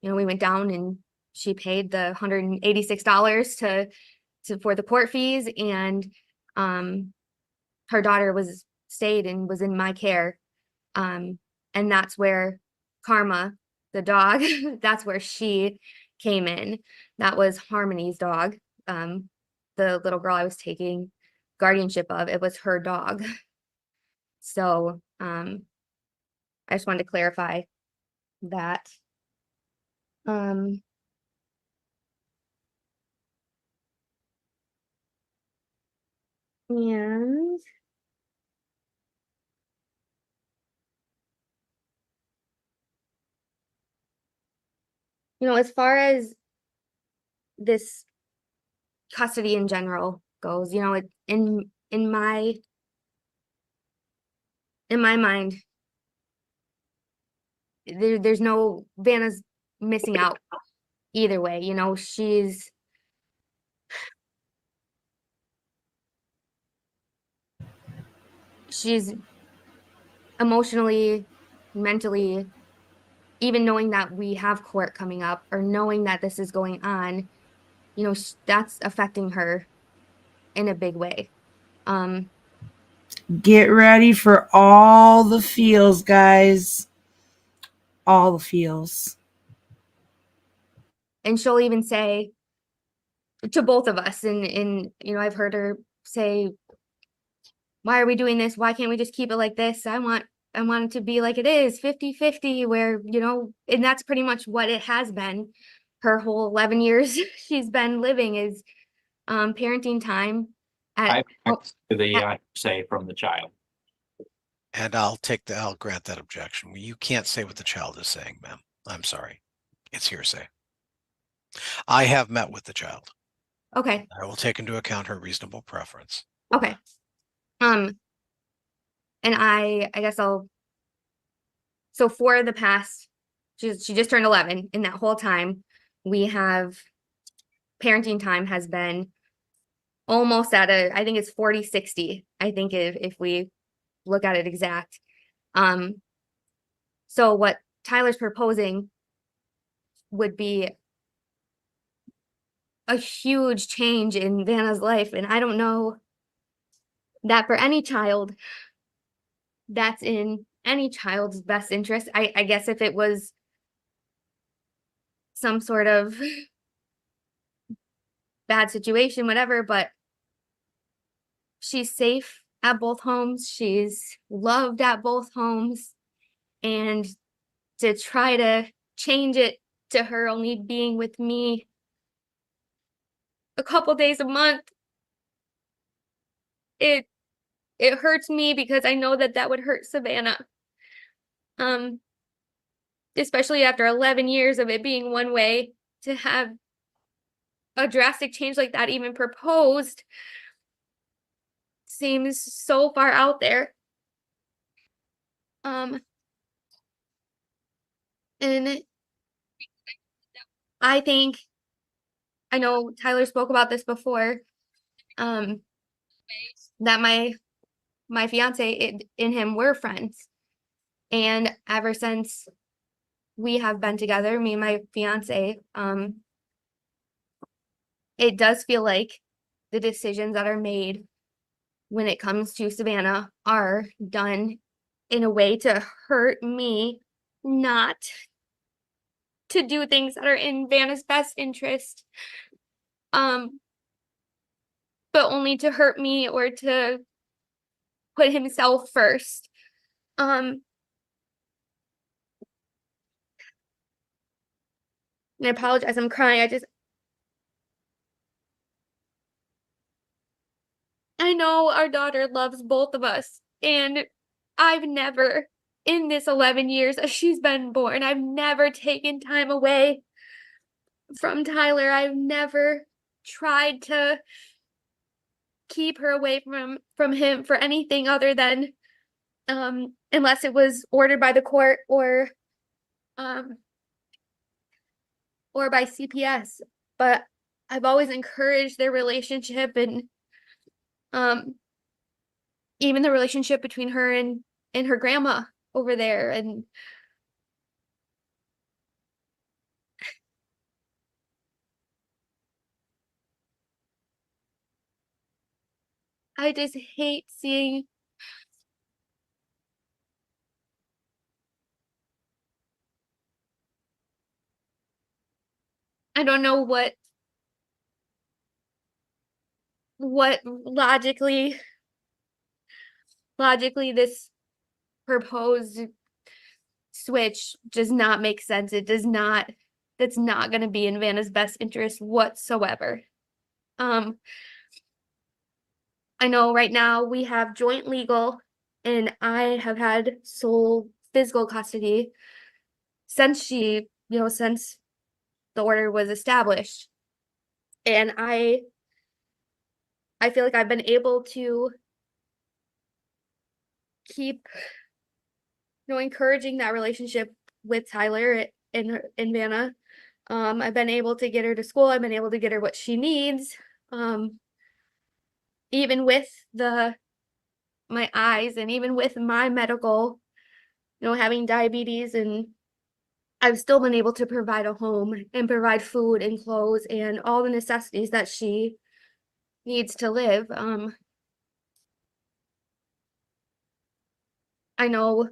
S3: went down and she paid the $186 for the court fees, and her daughter stayed and was in my care. And that's where Karma, the dog, that's where she came in. That was Harmony's dog. The little girl I was taking guardianship of, it was her dog. So I just wanted to clarify that. And as far as this custody in general goes, in my mind, there's no Vanna's missing out either way. She's emotionally, mentally, even knowing that we have court coming up or knowing that this is going on, that's affecting her in a big way.
S1: Get ready for all the feels, guys. All the feels.
S3: And she'll even say to both of us, and I've heard her say, why are we doing this? Why can't we just keep it like this? I want it to be like it is, 50-50, where, and that's pretty much what it has been her whole 11 years she's been living is parenting time.
S5: I to the say from the child.
S2: And I'll grant that objection. You can't say what the child is saying, ma'am. I'm sorry. It's hearsay. I have met with the child.
S3: Okay.
S2: I will take into account her reasonable preference.
S3: Okay. And I guess so for the past, she just turned 11. In that whole time, we have parenting time has been almost I think it's 40-60. I think if we look at it exact. So what Tyler's proposing would be a huge change in Vanna's life. And I don't know that for any child, that's in any child's best interest. I guess if it was some sort of bad situation, whatever, but she's safe at both homes. She's loved at both homes. And to try to change it to her only being with me a couple days a month, it it hurts me because I know that that would hurt Savannah. Especially after 11 years of it being one way, to have a drastic change like that even proposed seems so far out there. And I think, I know Tyler spoke about this before, that my fiance and him were friends. And ever since we have been together, me and my fiance, it does feel like the decisions that are made when it comes to Savannah are done in a way to hurt me, not to do things that are in Vanna's best interest. But only to hurt me or to put himself first. And I apologize, I'm crying. I know our daughter loves both of us, and I've never, in this 11 years that she's been born, I've never taken time away from Tyler. I've never tried to keep her away from him for anything other than unless it was ordered by the court or by CPS. But I've always encouraged their relationship, and even the relationship between her and her grandma over there. And I just hate seeing I don't know what logically this proposed switch does not make sense. It does not, that's not going to be in Vanna's best interest whatsoever. I know right now we have joint legal, and I have had sole physical custody since since the order was established. And I feel like I've been able to keep encouraging that relationship with Tyler and Vanna. I've been able to get her to school. I've been able to get her what she needs. Even with my eyes, and even with my medical, having diabetes, and I've still been able to provide a home and provide food and clothes and all the necessities that she needs to live. I know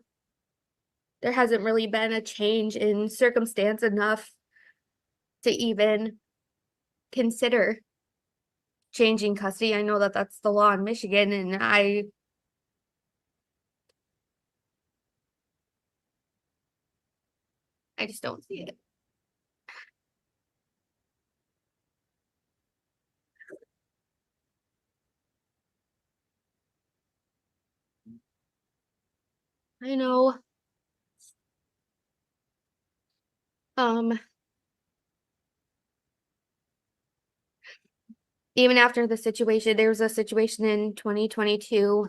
S3: there hasn't really been a change in circumstance enough to even consider changing custody. I know that that's the law in Michigan, and I just don't see it. I know. Even after the situation, there was a situation in 2022,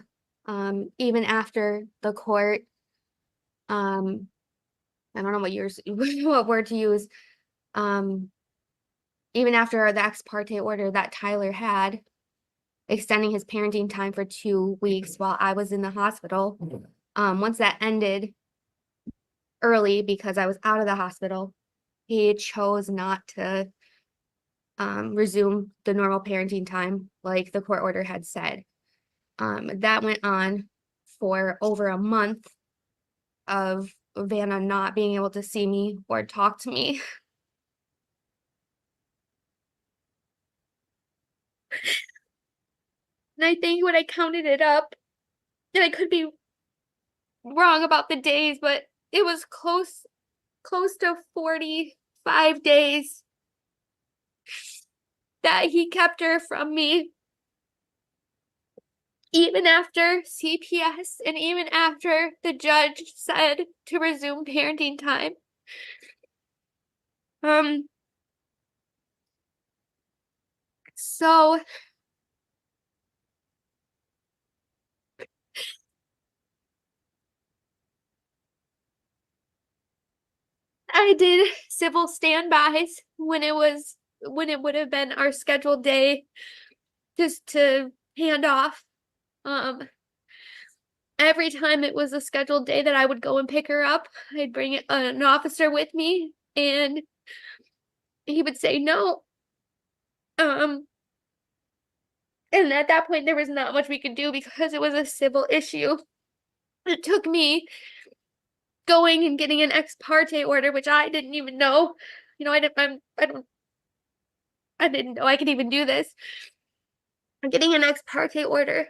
S3: even after the court, I don't know what word to use, even after the ex parte order that Tyler had, extending his parenting time for 2 weeks while I was in the hospital. Once that ended early because I was out of the hospital, he chose not to resume the normal parenting time like the court order had said. That went on for over a month of Vanna not being able to see me or talk to me. And I think when I counted it up, and I could be wrong about the days, but it was close to 45 days that he kept her from me. even after CPS and even after the judge said to resume parenting time. So I did civil standbys when it would have been our scheduled day just to hand off. Every time it was a scheduled day that I would go and pick her up, I'd bring an officer with me and he would say no. And at that point there was not much we could do because it was a civil issue. It took me going and getting an ex parte order, which I didn't even know. You know, I didn't know I could even do this. I'm getting an ex parte order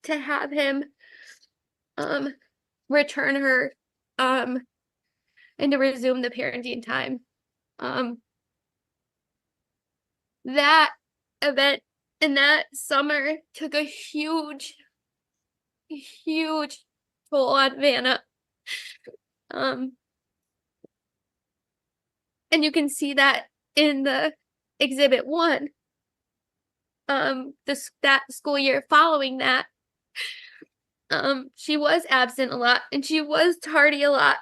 S3: to have him return her and to resume the parenting time. That event in that summer took a huge toll on Vanna. And you can see that in the exhibit 1. That school year following that, she was absent a lot and she was tardy a lot.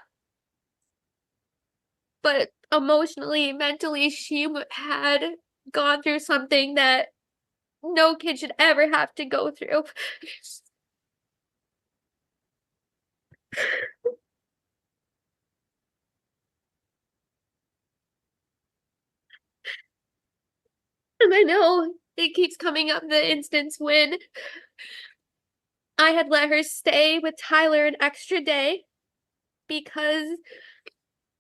S3: But emotionally, mentally, she had gone through something that no kid should ever have to go through. And I know it keeps coming up, the instance when I had let her stay with Tyler an extra day because,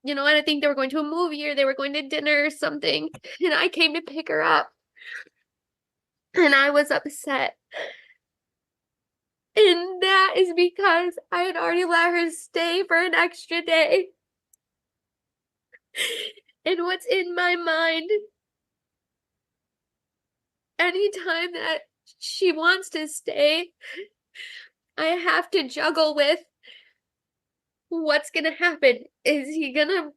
S3: you know, I didn't think they were going to a movie or they were going to dinner or something. And I came to pick her up. And I was upset. And that is because I had already let her stay for an extra day. And what's in my mind, anytime that she wants to stay, I have to juggle with what's gonna happen. Is he gonna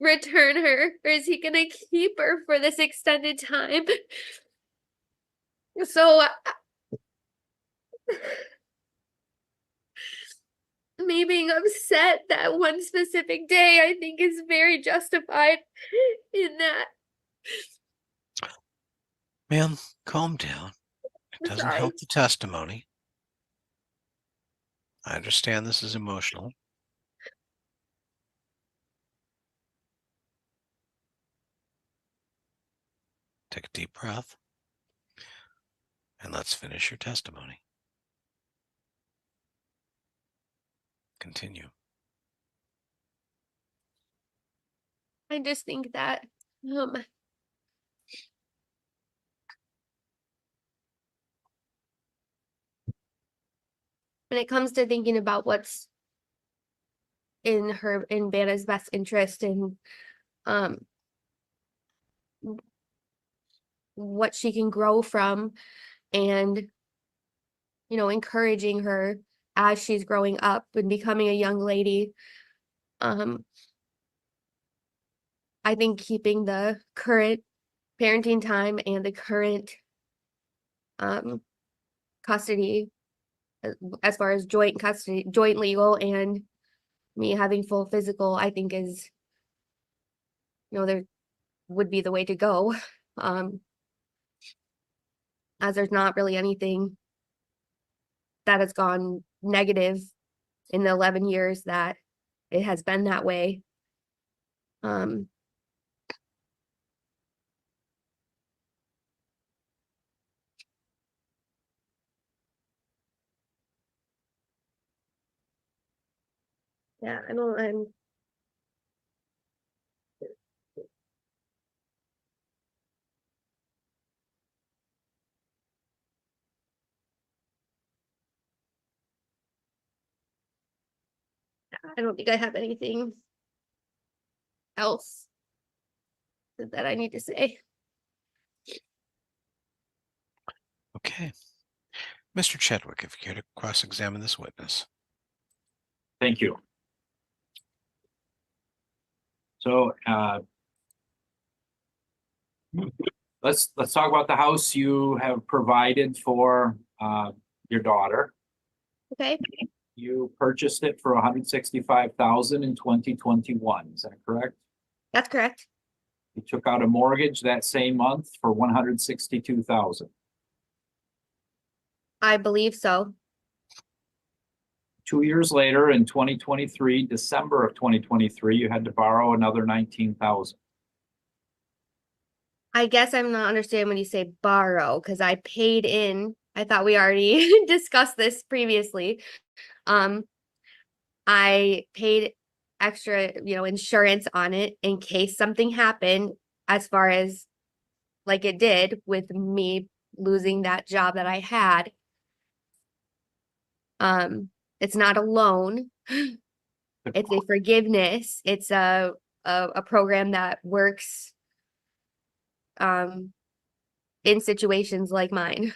S3: return her or is he gonna keep her for this extended time? So me being upset that one specific day, I think is very justified in that.
S2: Ma'am, calm down. It doesn't
S3: Sorry.
S2: help the testimony. I understand this is emotional. Take a deep breath. And let's finish your testimony. Continue.
S3: I just think that when it comes to thinking about what's in Vanna's best interest and what she can grow from, and you know, encouraging her as she's growing up and becoming a young lady, I think keeping the current parenting time and the current custody, as far as joint custody, joint legal, and me having full physical, I think is, you know, there would be the way to go. As there's not really anything that has gone negative in the 11 years that it has been that way. Yeah, I don't think I have anything else that I need to say.
S2: Okay. Mr. Chadwick, if you care to cross-examine this witness.
S5: Thank you. So, let's talk about the house you have provided for, your daughter.
S3: Okay.
S5: You purchased it for $165,000 in 2021. Is that correct?
S3: That's correct.
S5: You took out a mortgage that same month for $162,000.
S3: I believe so.
S5: 2 years later, in 2023, December of 2023, you had to borrow another $19,000.
S3: I guess I'm not understanding when you say borrow, because I paid in. I thought we already discussed this previously. I paid extra, insurance on it in case something happened, as far as like it did with me losing that job that I had. It's not a loan. It's a forgiveness. It's a program that works in situations like mine.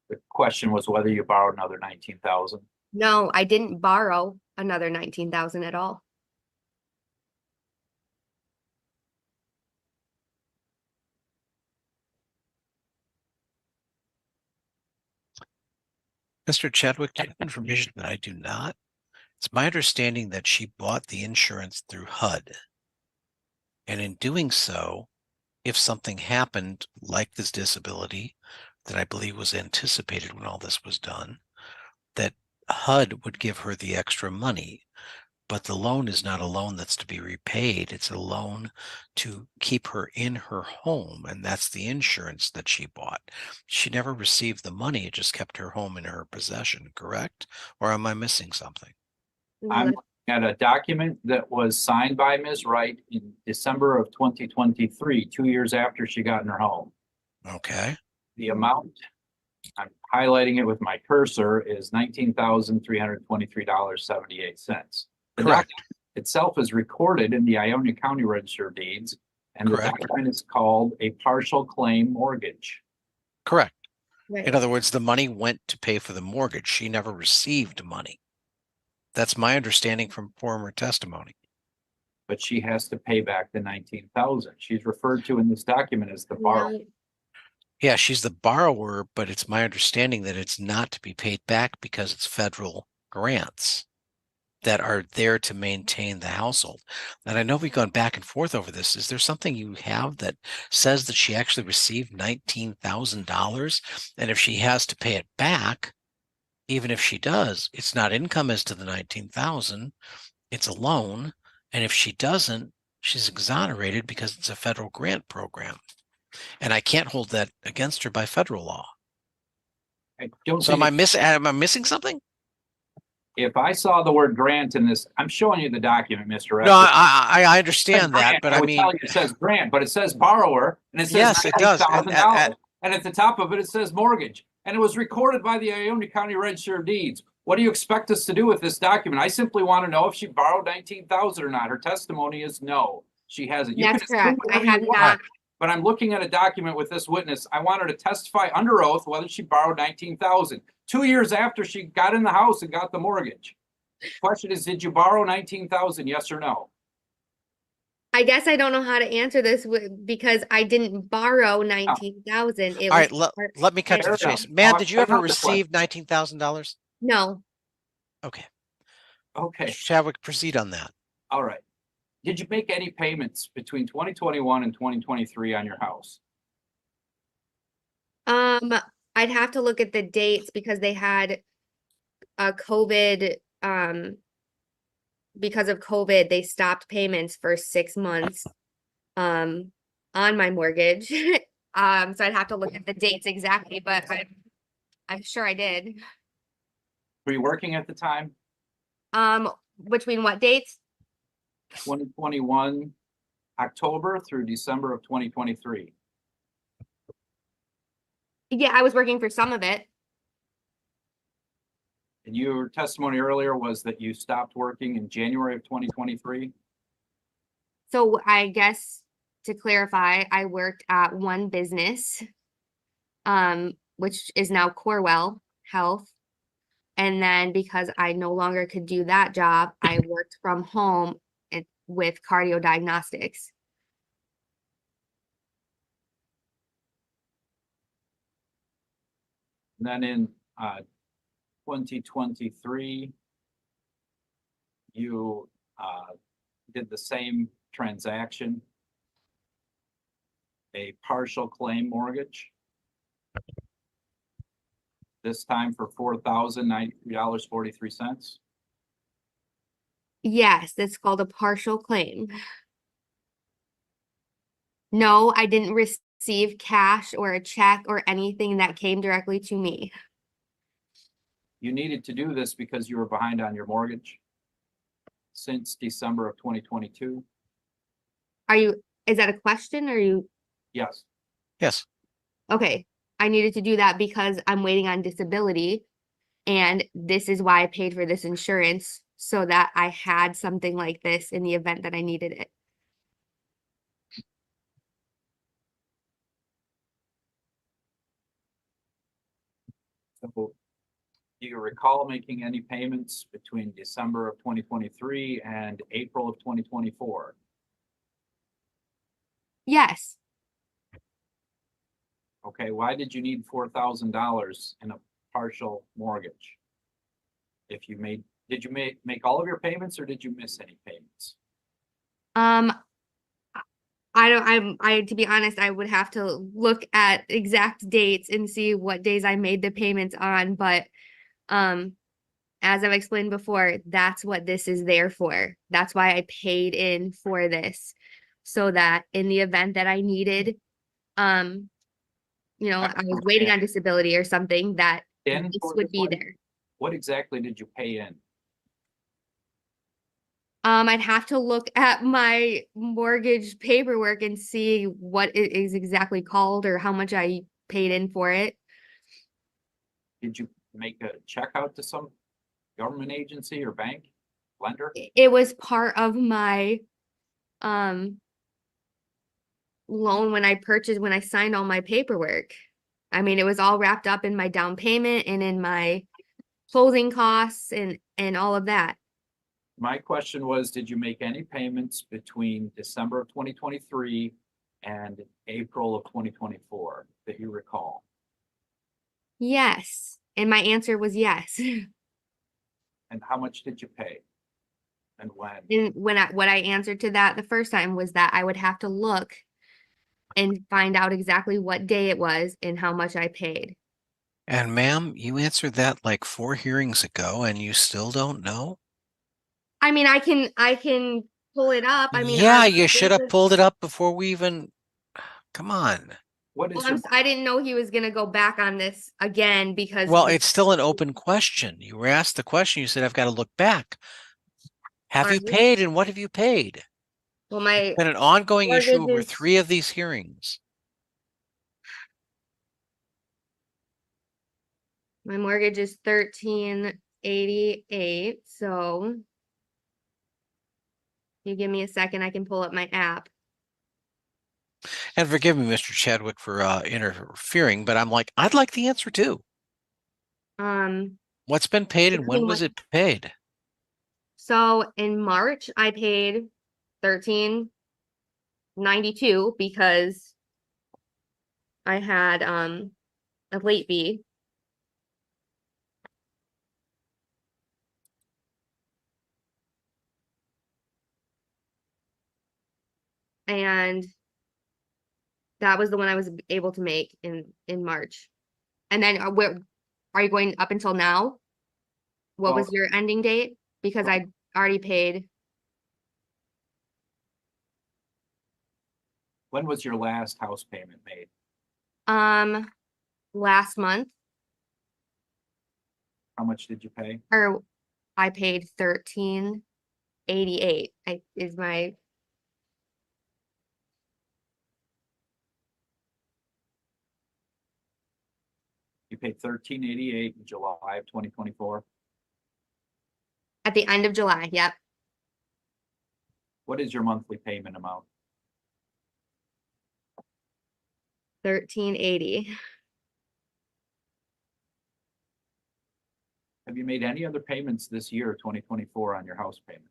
S5: The question was whether you borrowed another $19,000.
S3: No, I didn't borrow another $19,000 at all.
S2: Mr. Chadwick, do you have information that I do not? It's my understanding that she bought the insurance through HUD. And in doing so, if something happened like this disability that I believe was anticipated when all this was done, that HUD would give her the extra money. But the loan is not a loan that's to be repaid. It's a loan to keep her in her home. And that's the insurance that she bought. She never received the money. It just kept her home in her possession, correct? Or am I missing something?
S5: I'm looking at a document that was signed by Ms. Wright in December of 2023, 2 years after she got in her home.
S2: Okay.
S5: The amount, I'm highlighting it with my cursor, is $19,323.78. The
S2: Correct.
S5: document itself is recorded in the Ionia County Register of Deeds, and
S2: Correct.
S5: the document is called a partial claim mortgage.
S2: Correct.
S3: Right.
S2: In other words, the money went to pay for the mortgage. She never received money. That's my understanding from former testimony.
S5: But she has to pay back the $19,000. She's referred to in this document as the borrower.
S3: No,
S2: Yeah, she's the borrower, but it's my understanding that it's not to be paid back because it's federal grants that are there to maintain the household. And I know we've gone back and forth over this. Is there something you have that says that she actually received $19,000? And if she has to pay it back, even if she does, it's not income as to the $19,000, it's a loan. And if she doesn't, she's exonerated because it's a federal grant program. And I can't hold that against her by federal law.
S5: I don't
S2: So
S5: think
S2: am I missing something?
S5: if I saw the word grant in this, I'm showing you the document, Mr.
S2: No,
S5: Estes.
S2: I understand that, but
S5: I
S2: I
S5: would
S2: mean,
S5: tell you it says grant, but it says borrower, and it says
S2: yes, it does.
S5: $19,000. And at the top of it, it says mortgage. And it was recorded by the Ionia County Register of Deeds. What do you expect us to do with this document? I simply want to know if she borrowed $19,000 or not. Her testimony is no, she hasn't. You
S3: that's
S5: can assume
S3: correct. I
S5: whatever you
S3: have
S5: want,
S3: not.
S5: but I'm looking at a document with this witness. I want her to testify under oath whether she borrowed $19,000 2 years after she got in the house and got the mortgage. Question is, did you borrow $19,000? Yes or no?
S3: I guess I don't know how to answer this because I didn't borrow $19,000.
S2: all right, let me cut to the
S5: Fair
S2: chase.
S5: enough.
S2: Man,
S5: I'll
S2: did you
S5: ask
S2: ever
S5: another
S2: receive $19,000?
S3: No.
S2: Okay.
S5: Okay,
S2: Chadwick, proceed on that.
S5: all right. Did you make any payments between 2021 and 2023 on your house?
S3: I'd have to look at the dates because they had a COVID, because of COVID, they stopped payments for 6 months on my mortgage. So I'd have to look at the dates exactly, but I'm sure I did.
S5: Were you working at the time?
S3: Between what dates?
S5: 2021 October through December of 2023.
S3: Yeah, I was working for some of it.
S5: And your testimony earlier was that you stopped working in January of 2023.
S3: So I guess to clarify, I worked at one business, which is now Corewell Health. And then because I no longer could do that job, I worked from home with cardio diagnostics.
S5: And then in 2023, you did the same transaction, a partial claim mortgage. This time for $4,093.43.
S3: Yes, that's called a partial claim. No, I didn't receive cash or a check or anything that came directly to me.
S5: You needed to do this because you were behind on your mortgage since December of 2022.
S3: Is that a question or are you?
S5: Yes.
S2: Yes.
S3: Okay, I needed to do that because I'm waiting on disability. And this is why I paid for this insurance, so that I had something like this in the event that I needed it.
S5: So do you recall making any payments between December of 2023 and April of 2024?
S3: Yes.
S5: Okay, why did you need $4,000 in a partial mortgage? If you made, did you make all of your payments or did you miss any payments?
S3: To be honest, I would have to look at exact dates and see what days I made the payments on, but as I've explained before, that's what this is there for. That's why I paid in for this, so that in the event that I needed, I was waiting on disability or something, that this would be there.
S5: What exactly did you pay in?
S3: I'd have to look at my mortgage paperwork and see what it is exactly called or how much I paid in for it.
S5: Did you make a check out to some government agency or bank lender?
S3: It was part of my loan when I signed all my paperwork. I mean, it was all wrapped up in my down payment and in my closing costs and all of that.
S5: My question was, did you make any payments between December of 2023 and April of 2024 that you recall?
S3: Yes. And my answer was yes.
S5: And how much did you pay? And when?
S3: And what I answered to that the first time was that I would have to look and find out exactly what day it was and how much I paid.
S2: And ma'am, you answered that like 4 hearings ago and you still don't know?
S3: I mean, I can pull it up. I mean,
S2: yeah, you should have pulled it up before we even, come on.
S5: What is your,
S3: I didn't know he was gonna go back on this again because.
S2: Well, it's still an open question. You were asked the question, you said, I've got to look back. Have you paid and what have you paid?
S3: Well, my
S2: Been an ongoing issue over
S3: mortgage is-
S2: 3 of these hearings.
S3: My mortgage is $1,388. So you give me a second, I can pull up my app.
S2: And forgive me, Mr. Chadwick, for interfering, but I'm like, I'd like the answer too. What's been paid and when was it paid?
S3: So in March, I paid $1,392 because I had a late fee. And that was the one I was able to make in March. And then where are you going up until now? What was your ending date? Because I already paid.
S5: when was your last house payment made?
S3: Last month,
S5: How much did you pay?
S3: or I paid $1,388.
S5: You paid $1,388 in July of 2024.
S3: At the end of July. Yep.
S5: What is your monthly payment amount?
S3: $13.80.
S5: Have you made any other payments this year, 2024, on your house payment?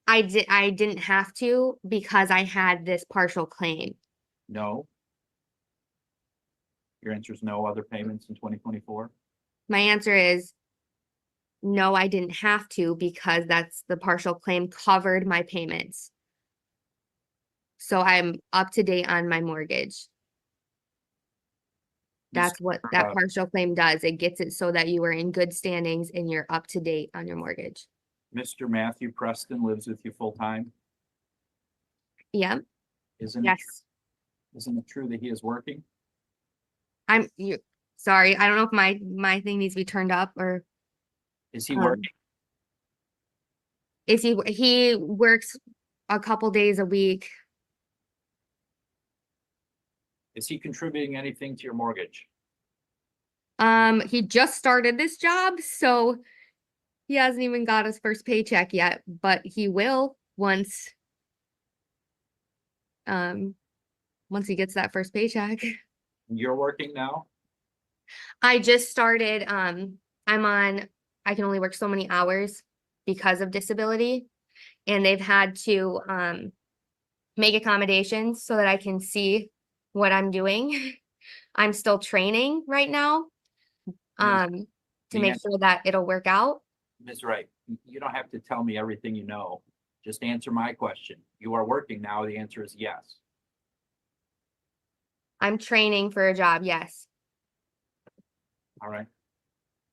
S3: I didn't have to because I had this partial claim.
S5: No? Your answer is no other payments in 2024?
S3: My answer is no, I didn't have to because that's the partial claim covered my payments. So I'm up to date on my mortgage. That's what that partial claim does. It gets it so that you are in good standings and you're up to date on your mortgage.
S5: Mr. Matthew Preston lives with you full-time?
S3: Yeah,
S5: Isn't
S3: yes.
S5: Isn't it true that he is working?
S3: Sorry, I don't know if my thing needs to be turned up or
S5: Is he working?
S3: he works a couple days a week.
S5: Is he contributing anything to your mortgage?
S3: He just started this job, so he hasn't even got his first paycheck yet, but he will once he gets that first paycheck.
S5: You're working now?
S3: I just started, I can only work so many hours because of disability, and they've had to make accommodations so that I can see what I'm doing. I'm still training right now to make sure that it'll work out.
S5: Ms. Wright, you don't have to tell me everything you know. Just answer my question. You are working now. The answer is yes.
S3: I'm training for a job, yes.
S5: All right.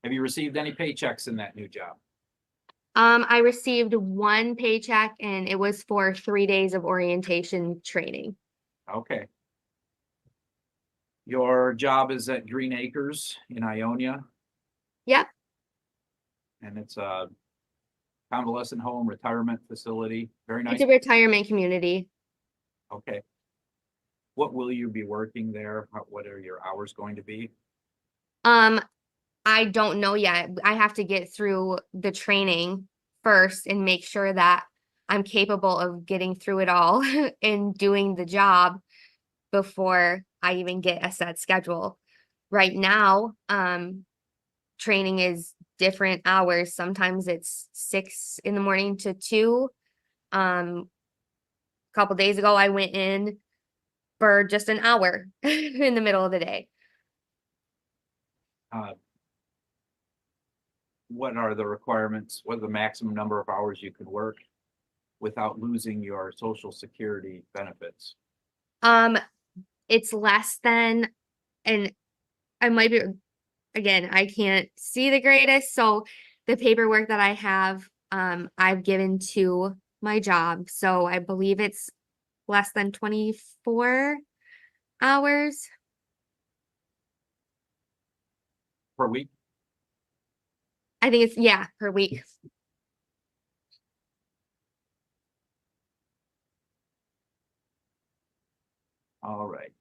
S5: Have you received any paychecks in that new job?
S3: I received one paycheck and it was for 3 days of orientation training.
S5: Okay. Your job is at Green Acres in Ionia,
S3: Yep,
S5: and it's a convalescent home retirement facility. Very nice.
S3: it's a retirement community.
S5: Okay. What will you be working there? What are your hours going to be?
S3: I don't know yet. I have to get through the training first and make sure that I'm capable of getting through it all and doing the job before I even get a set schedule. Right now, training is different hours. Sometimes it's 6 in the morning to 2. A couple days ago, I went in for just an hour in the middle of the day.
S5: What are the requirements? What are the maximum number of hours you can work without losing your Social Security benefits?
S3: It's less than, and I might be, again, I can't see the greatest, so the paperwork that I have, I've given to my job, so I believe it's less than 24 hours.
S5: Per week?
S3: I think it's, yeah, per week.
S5: All right.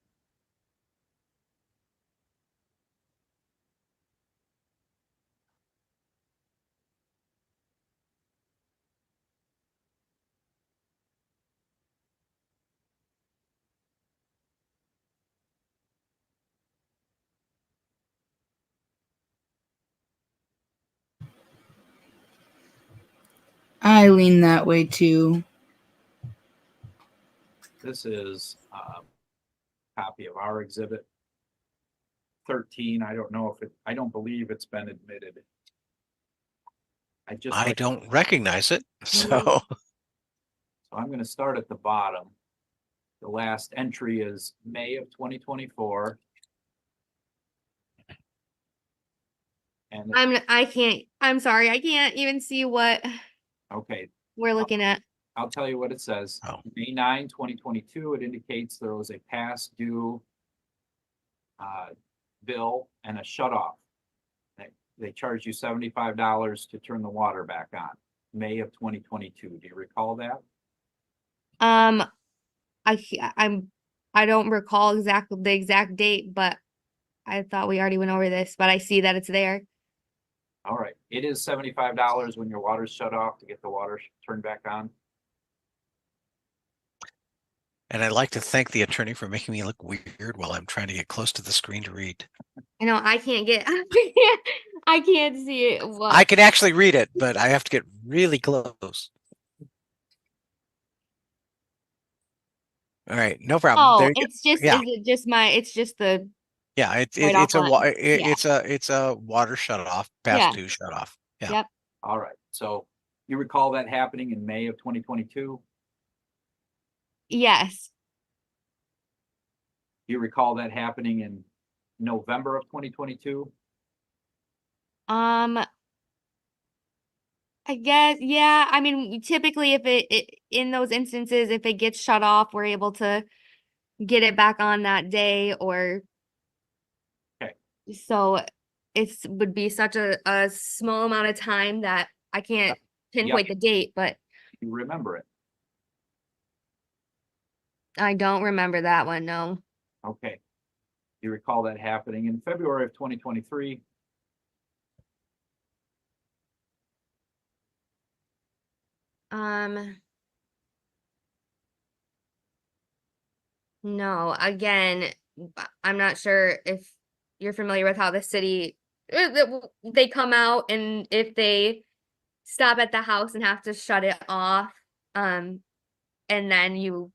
S1: I lean that way too.
S5: This is a copy of our exhibit 13. I don't know if it, I don't believe it's been admitted.
S2: I don't recognize it. So
S5: So I'm going to start at the bottom. The last entry is May of 2024. And
S3: I'm sorry, I can't even see what
S5: okay,
S3: we're looking at.
S5: I'll tell you what it says.
S2: Oh.
S5: May 9, 2022, it indicates there was a past due bill and a shut off. They charged you $75 to turn the water back on. May of 2022. Do you recall that?
S3: I don't recall the exact date, but I thought we already went over this, but I see that it's there.
S5: All right. It is $75 when your water's shut off to get the water turned back on.
S2: And I'd like to thank the attorney for making me look weird while I'm trying to get close to the screen to read.
S3: I know I can't get, I can't see it. What?
S2: I can actually read it, but I have to get really close. All right, no problem.
S3: Oh,
S2: There you go.
S3: it's just,
S2: Yeah.
S3: is it just it's just the,
S2: Yeah,
S3: right off
S2: it's a
S3: on- yeah.
S2: it's a water shut off,
S3: Yeah.
S2: past due shut off. Yeah.
S3: Yep.
S5: All right, so you recall that happening in May of 2022?
S3: Yes.
S5: You recall that happening in November of 2022?
S3: I guess, yeah. I mean, typically if it in those instances, if it gets shut off, we're able to get it back on that day or.
S5: Okay.
S3: So it's would be such a small amount of time that I can't pinpoint the date, but
S5: You remember it?
S3: I don't remember that one, no.
S5: Okay. You recall that happening in February of 2023?
S3: No, again, I'm not sure if you're familiar with how the city, they come out and if they stop at the house and have to shut it off, and then you,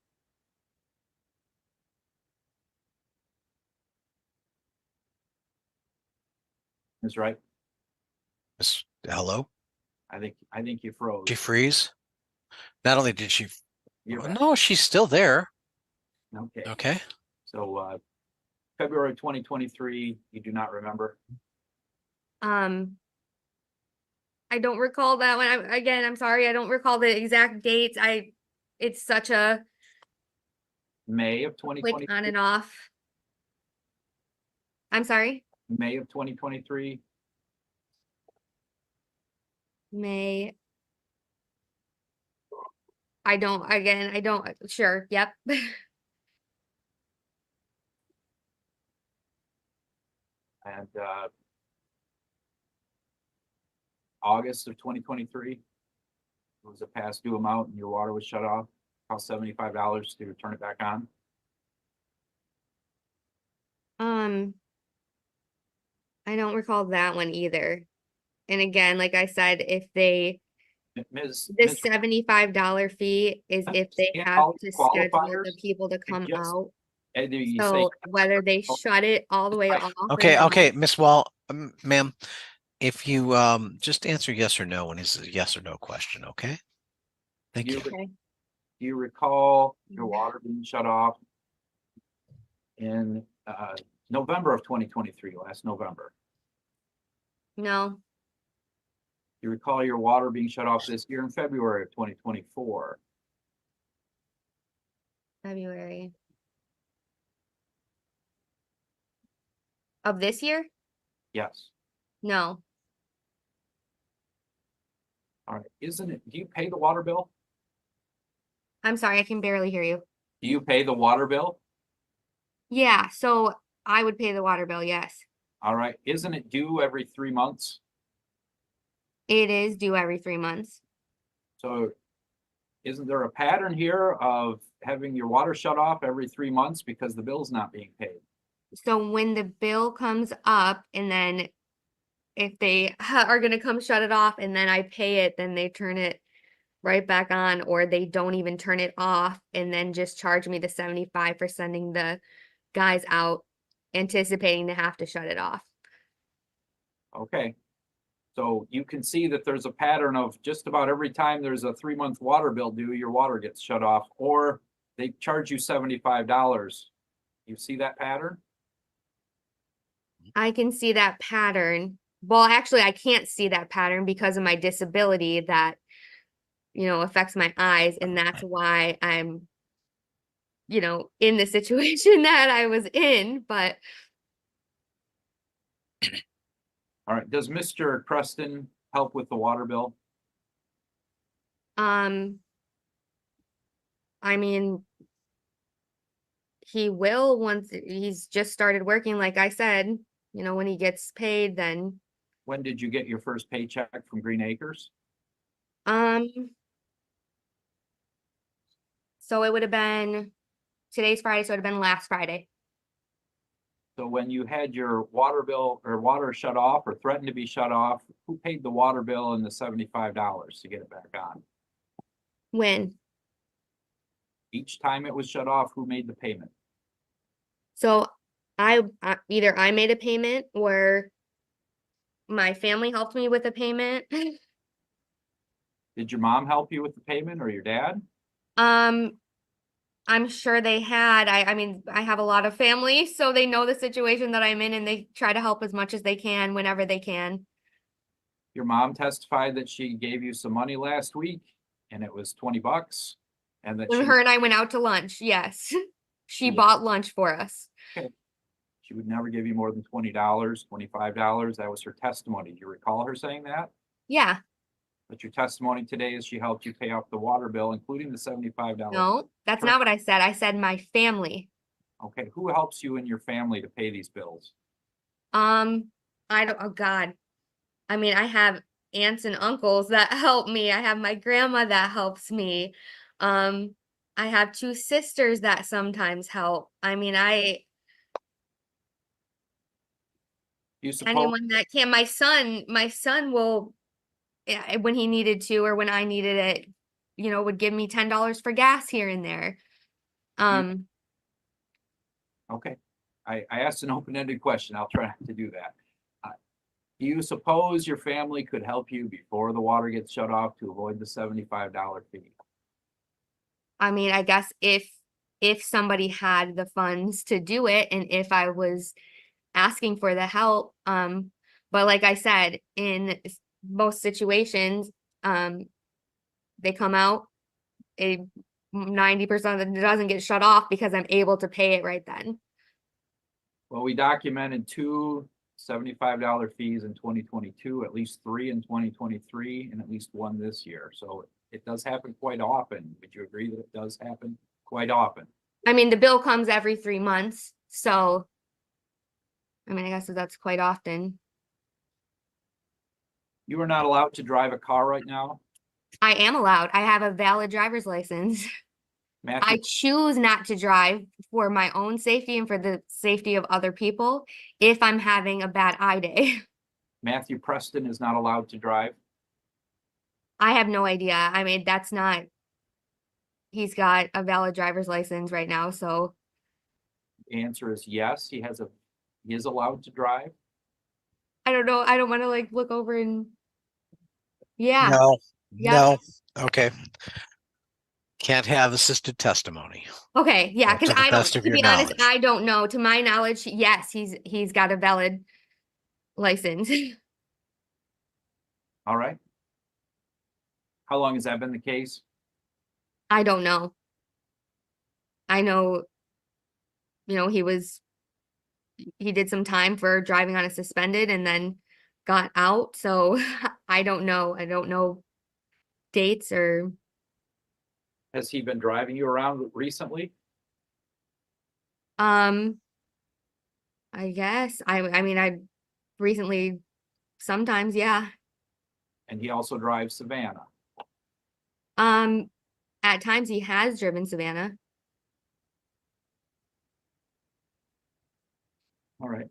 S5: Is right?
S2: Hello?
S5: I think you froze.
S2: Did she freeze? Not only did she,
S5: You're
S2: oh,
S5: back.
S2: no, she's still there.
S5: Okay.
S2: Okay.
S5: So, February 2023, you do not remember?
S3: I don't recall that one. Again, I'm sorry, I don't recall the exact dates. It's such a
S5: May of
S3: click
S5: 2023?
S3: on and off. I'm sorry,
S5: May of 2023?
S3: May. I don't, sure, yep.
S5: And August of 2023, it was a past due amount and your water was shut off, cost $75 to turn it back on.
S3: I don't recall that one either. And again, like I said, if they,
S5: Ms.
S3: the $75 fee is if they
S5: Can't
S3: have
S5: all
S3: to schedule
S5: qualifiers
S3: the people to come
S5: just-
S3: out.
S5: And do you say,
S3: So whether they shut it all the way off. or
S2: Okay,
S3: not.
S2: okay, Miss Wall, ma'am, if you just answer yes or no when it's a yes or no question, okay? Thank you.
S3: Okay.
S5: do you recall your water being shut off in November of 2023, last November?
S3: No,
S5: You recall your water being shut off this year in February of 2024?
S3: February. Of this year?
S5: Yes.
S3: No,
S5: All right. Isn't it, do you pay the water bill?
S3: I'm sorry, I can barely hear you.
S5: Do you pay the water bill?
S3: Yeah, so I would pay the water bill, yes.
S5: All right. Isn't it due every 3 months?
S3: It is due every 3 months.
S5: So isn't there a pattern here of having your water shut off every 3 months because the bill's not being paid?
S3: So when the bill comes up and then if they are gonna come shut it off and then I pay it, then they turn it right back on, or they don't even turn it off and then just charge me the 75 for sending the guys out, anticipating to have to shut it off.
S5: Okay. So you can see that there's a pattern of just about every time there's a 3-month water bill due, your water gets shut off, or they charge you $75. You see that pattern?
S3: I can see that pattern. Well, actually, I can't see that pattern because of my disability that, affects my eyes. And that's why I'm, in the situation that I was in. But
S5: All right. Does Mr. Preston help with the water bill?
S3: I mean, he will once he's just started working, like I said, when he gets paid, then
S5: When did you get your first paycheck from Green Acres?
S3: so it would have been today's Friday, so it'd have been last Friday.
S5: So when you had your water bill or water shut off or threatened to be shut off, who paid the water bill and the $75 to get it back on?
S3: When?
S5: Each time it was shut off, who made the payment?
S3: So I either I made a payment or my family helped me with a payment.
S5: Did your mom help you with the payment or your dad?
S3: I'm sure they had. I mean, I have a lot of family, so they know the situation that I'm in and they try to help as much as they can whenever they can.
S5: Your mom testified that she gave you some money last week and it was $20 and that
S3: When her and I went out to lunch, yes. She
S5: Yeah.
S3: bought lunch for us.
S5: she would never give you more than $20, $25. That was her testimony. Do you recall her saying that?
S3: Yeah,
S5: But your testimony today is she helped you pay off the water bill, including the $75.
S3: no, that's not what I said. I said my family.
S5: Okay, who helps you and your family to pay these bills?
S3: I don't, oh God. I mean, I have aunts and uncles that help me. I have my grandma that helps me. I have two sisters that sometimes help. I mean,
S5: You suppose,
S3: anyone that can, my son will, when he needed to, or when I needed it, would give me $10 for gas here and there.
S5: okay, I asked an open-ended question. I'll try not to do that. Do you suppose your family could help you before the water gets shut off to avoid the $75 fee?
S3: I mean, I guess if somebody had the funds to do it and if I was asking for the help, but like I said, in most situations, they come out, 90% of it doesn't get shut off because I'm able to pay it right then.
S5: Well, we documented two $75 fees in 2022, at least 3 in 2023, and at least 1 this year. So it does happen quite often. Would you agree that it does happen quite often?
S3: I mean, the bill comes every 3 months, so I mean, I guess that's quite often.
S5: You are not allowed to drive a car right now?
S3: I am allowed. I have a valid driver's license.
S5: Matthew,
S3: I choose not to drive for my own safety and for the safety of other people if I'm having a bad eye day.
S5: Matthew Preston is not allowed to drive?
S3: I have no idea. I mean, that's not, he's got a valid driver's license right now, so
S5: The answer is yes, he is allowed to drive.
S3: I don't know. I don't want to like look over and yeah.
S2: No,
S3: Yep.
S2: no, okay. Can't have assisted testimony.
S3: Okay, yeah,
S2: To
S3: because
S2: the
S3: I don't,
S2: best of
S3: to
S2: your
S3: be honest,
S2: knowledge.
S3: I don't know. To my knowledge, yes, he's got a valid license.
S5: All right. How long has that been the case?
S3: I don't know. I know, he did some time for driving on a suspended and then got out. So I don't know. I don't know dates or
S5: Has he been driving you around recently?
S3: I guess. I mean, I recently sometimes, yeah.
S5: And he also drives Savannah.
S3: At times he has driven Savannah.
S5: All right.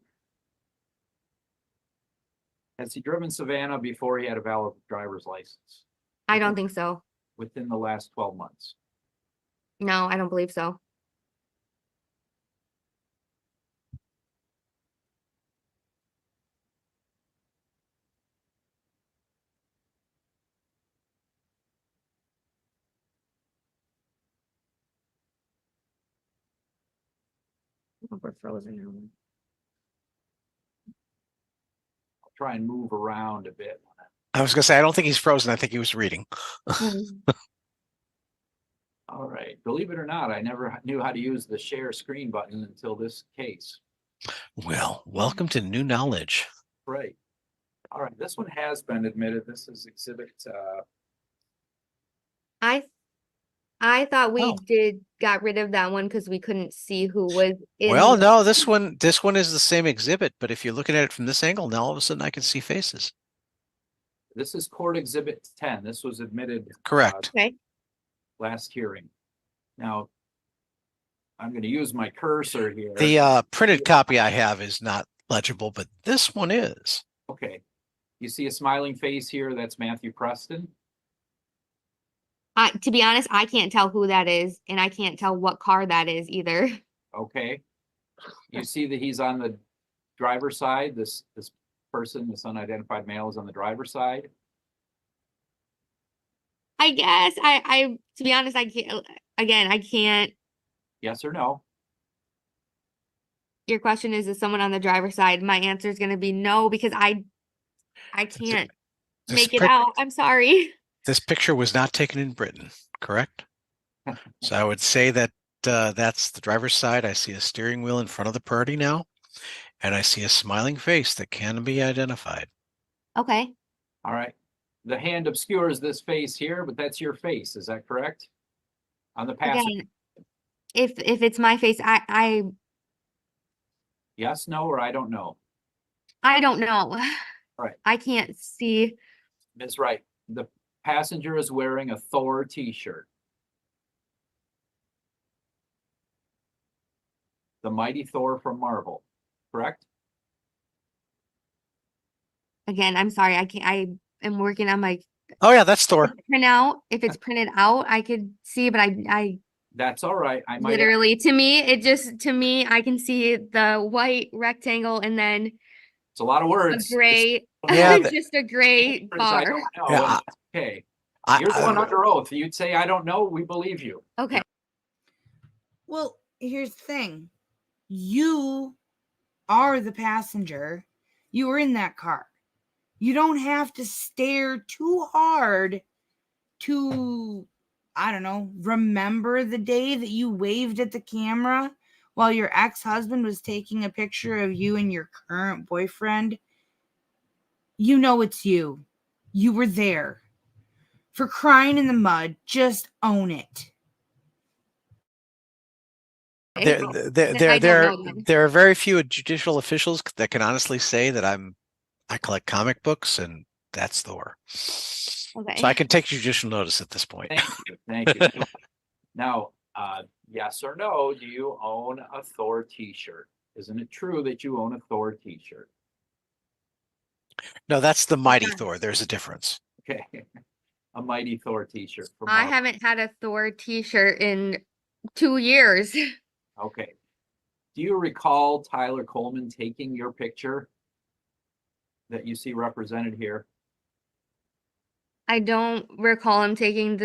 S5: Has he driven Savannah before he had a valid driver's license?
S3: I don't think so.
S5: Within the last 12 months?
S3: No, I don't believe so. Oh, we're frozen now.
S5: I'll try and move around a bit.
S2: I was gonna say, I don't think he's frozen. I think he was reading.
S5: All right. Believe it or not, I never knew how to use the share screen button until this case.
S2: Well, welcome to new knowledge.
S5: Right. All right. This one has been admitted. This is exhibit.
S3: I thought we
S2: Oh.
S3: got rid of that one because we couldn't see who was in.
S2: Well, no, this one is the same exhibit, but if you're looking at it from this angle, now all of a sudden I can see faces.
S5: This is court exhibit 10. This was admitted.
S2: Correct.
S3: Okay.
S5: Last hearing. Now, I'm gonna use my cursor here.
S2: The printed copy I have is not legible, but this one is.
S5: Okay. You see a smiling face here? That's Matthew Preston.
S3: To be honest, I can't tell who that is, and I can't tell what car that is either.
S5: Okay. You see that he's on the driver's side. This person, this unidentified male, is on the driver's side.
S3: I guess I to be honest, I can't. Again, I can't.
S5: Yes or no?
S3: Your question is someone on the driver's side? My answer is going to be no, because I can't make it out. I'm sorry.
S2: This picture was not taken in Britain, correct? So I would say that that's the driver's side. I see a steering wheel in front of the party now, and I see a smiling face that can be identified.
S3: Okay.
S5: All right. The hand obscures this face here, but that's your face. Is that correct? On the passenger.
S3: Again, if it's my face, I
S5: Yes, no, or I don't know.
S3: don't know.
S5: Right.
S3: I can't see.
S5: Ms. Wright, the passenger is wearing a Thor t-shirt. The mighty Thor from Marvel, correct?
S3: Again, I'm sorry. I am working on my
S2: Oh yeah, that's Thor.
S3: printout. If it's printed out, I could see, but I
S5: That's all right. I might
S3: literally, to me, I can see the white rectangle and then
S5: it's a lot of
S3: a
S5: words.
S3: gray,
S2: Yeah,
S3: just a gray
S5: I
S3: bar.
S5: don't know.
S2: Yeah,
S5: Okay.
S2: I-
S5: You're the one under oath. You'd say, I don't know. We believe you.
S3: Okay.
S1: Well, here's the thing. You are the passenger. You were in that car. You don't have to stare too hard to, I don't know, remember the day that you waved at the camera while your ex-husband was taking a picture of you and your current boyfriend. You know it's you. You were there. For crying in the mud, just own it.
S3: I don't know then.
S2: there are very few judicial officials that can honestly say that I collect comic books and that's Thor.
S3: Okay.
S2: So I can take judicial notice at this point.
S5: Thank you. Thank you. Now, yes or no, do you own a Thor t-shirt? Isn't it true that you own a Thor t-shirt?
S2: No, that's the mighty
S3: Yes.
S2: Thor. There's a difference.
S5: Okay. A mighty Thor t-shirt. from
S3: I
S5: Marvel.
S3: haven't had a Thor t-shirt in 2 years.
S5: Okay. Do you recall Tyler Coleman taking your picture that you see represented here?
S3: I don't recall him taking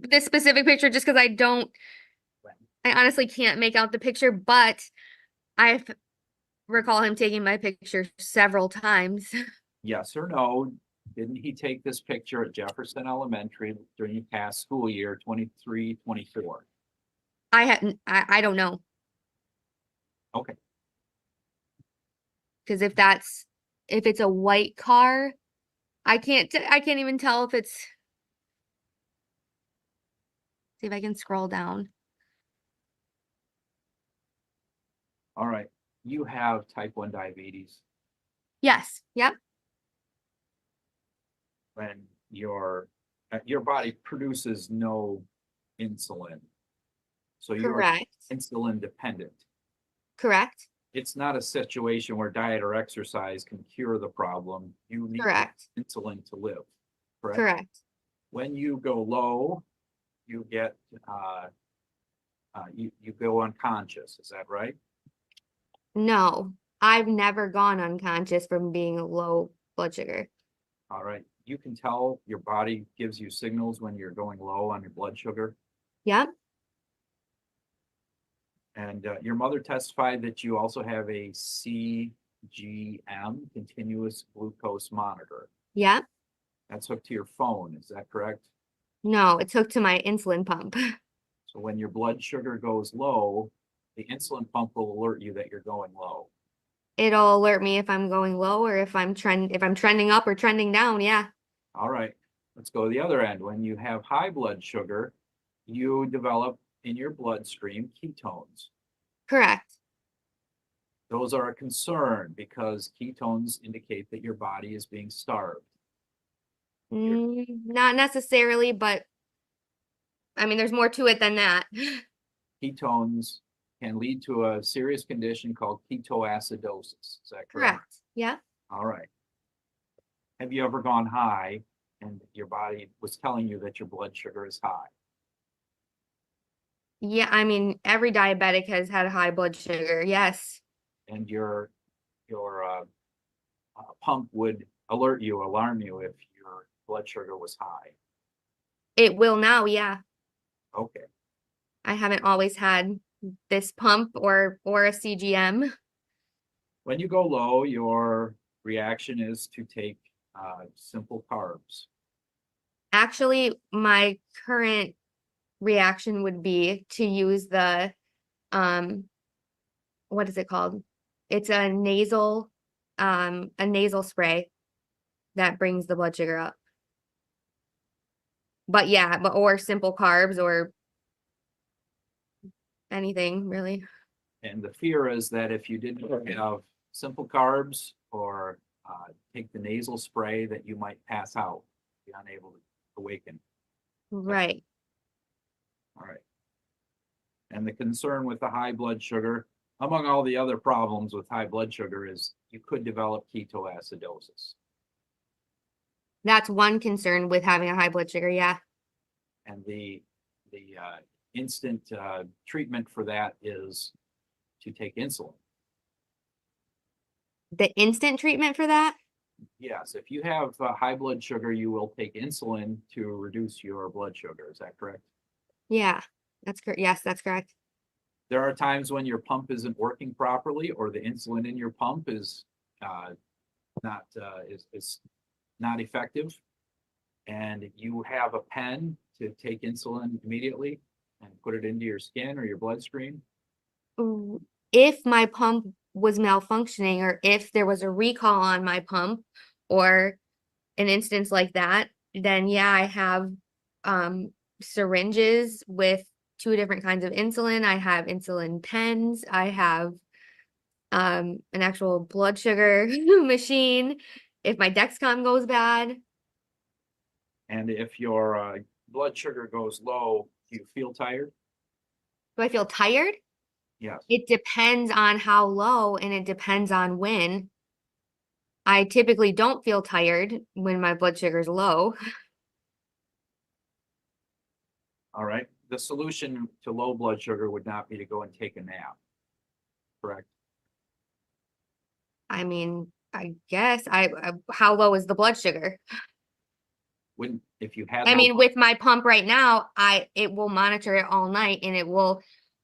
S3: this specific picture just because I honestly can't make out the picture, but I recall him taking my picture several times.
S5: Yes or no? Didn't he take this picture at Jefferson Elementary during the past school year, 23-24?
S3: I don't know.
S5: Okay.
S3: Because if it's a white car, I can't even tell if it's, see if I can scroll down.
S5: All right. You have type 1 diabetes.
S3: Yes. Yep.
S5: When your body produces no insulin. So you're
S3: Correct.
S5: insulin dependent.
S3: Correct.
S5: It's not a situation where diet or exercise can cure the problem. You need
S3: Correct.
S5: insulin to live. Correct.
S3: Correct.
S5: When you go low, you get you go unconscious. Is that right?
S3: No, I've never gone unconscious from being low blood sugar.
S5: All right. You can tell your body gives you signals when you're going low on your blood sugar.
S3: Yep.
S5: And your mother testified that you also have a CGM, continuous glucose monitor.
S3: Yep.
S5: That's hooked to your phone. Is that correct?
S3: No, it's hooked to my insulin pump.
S5: So when your blood sugar goes low, the insulin pump will alert you that you're going low.
S3: It'll alert me if I'm going low or if I'm trending up or trending down. Yeah.
S5: All right, let's go to the other end. When you have high blood sugar, you develop in your bloodstream ketones.
S3: Correct.
S5: Those are a concern because ketones indicate that your body is being starved.
S3: Not necessarily, but I mean, there's more to it than that.
S5: ketones can lead to a serious condition called ketoacidosis. Is that correct?
S3: Correct. Yeah.
S5: All right. Have you ever gone high and your body was telling you that your blood sugar is high?
S3: Yeah. I mean, every diabetic has had high blood sugar. Yes.
S5: And your pump would alert you, alarm you if your blood sugar was high.
S3: It will now. Yeah.
S5: Okay.
S3: I haven't always had this pump or a CGM.
S5: When you go low, your reaction is to take simple carbs.
S3: Actually, my current reaction would be to use the what is it called? It's a nasal spray that brings the blood sugar up. But yeah, or simple carbs or anything really.
S5: And the fear is that if you didn't have simple carbs or take the nasal spray, that you might pass out, be unable to awaken.
S3: Right.
S5: All right. And the concern with the high blood sugar, among all the other problems with high blood sugar, is you could develop ketoacidosis.
S3: That's one concern with having a high blood sugar. Yeah.
S5: And the instant treatment for that is to take insulin.
S3: The instant treatment for that?
S5: Yes, if you have high blood sugar, you will take insulin to reduce your blood sugar. Is that correct?
S3: Yeah, that's correct. Yes, that's correct.
S5: There are times when your pump isn't working properly, or the insulin in your pump is not effective, and you have a pen to take insulin immediately and put it into your skin or your bloodstream.
S3: If my pump was malfunctioning, or if there was a recall on my pump or an instance like that, then yeah, I have syringes with 2 different kinds of insulin. I have insulin pens. I have an actual blood sugar machine if my Dexcom goes bad.
S5: And if your blood sugar goes low, do you feel tired?
S3: Do I feel tired?
S5: Yes.
S3: It depends on how low, and it depends on when. I typically don't feel tired when my blood sugar is low.
S5: All right. The solution to low blood sugar would not be to go and take a nap. Correct.
S3: I mean, I guess how low is the blood sugar?
S5: When if you had
S3: I
S5: no
S3: mean, with my pump right now, it will monitor it all night, and it will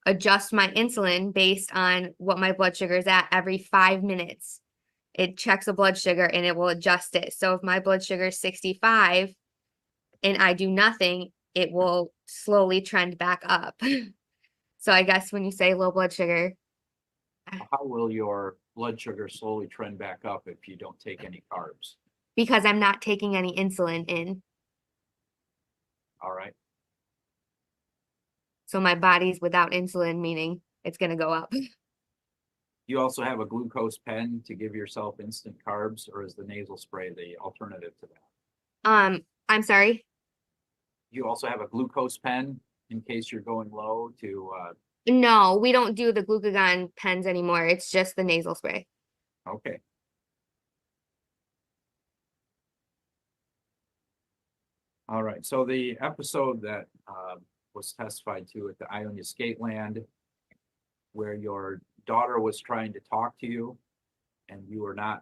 S3: adjust my insulin based on what my blood sugar is at every 5 minutes. It checks the blood sugar and it will adjust it. So if my blood sugar is 65 and I do nothing, it will slowly trend back up. So I guess when you say low blood sugar,
S5: how will your blood sugar slowly trend back up if you don't take any carbs?
S3: because I'm not taking any insulin in.
S5: All right.
S3: So my body's without insulin, meaning it's going to go up.
S5: You also have a glucose pen to give yourself instant carbs, or is the nasal spray the alternative to that?
S3: I'm sorry.
S5: You also have a glucose pen in case you're going low to,
S3: No, we don't do the glucagon pens anymore. It's just the nasal spray.
S5: okay. All right, so the episode that was testified to at the Ionia Skateland, where your daughter was trying to talk to you and you were not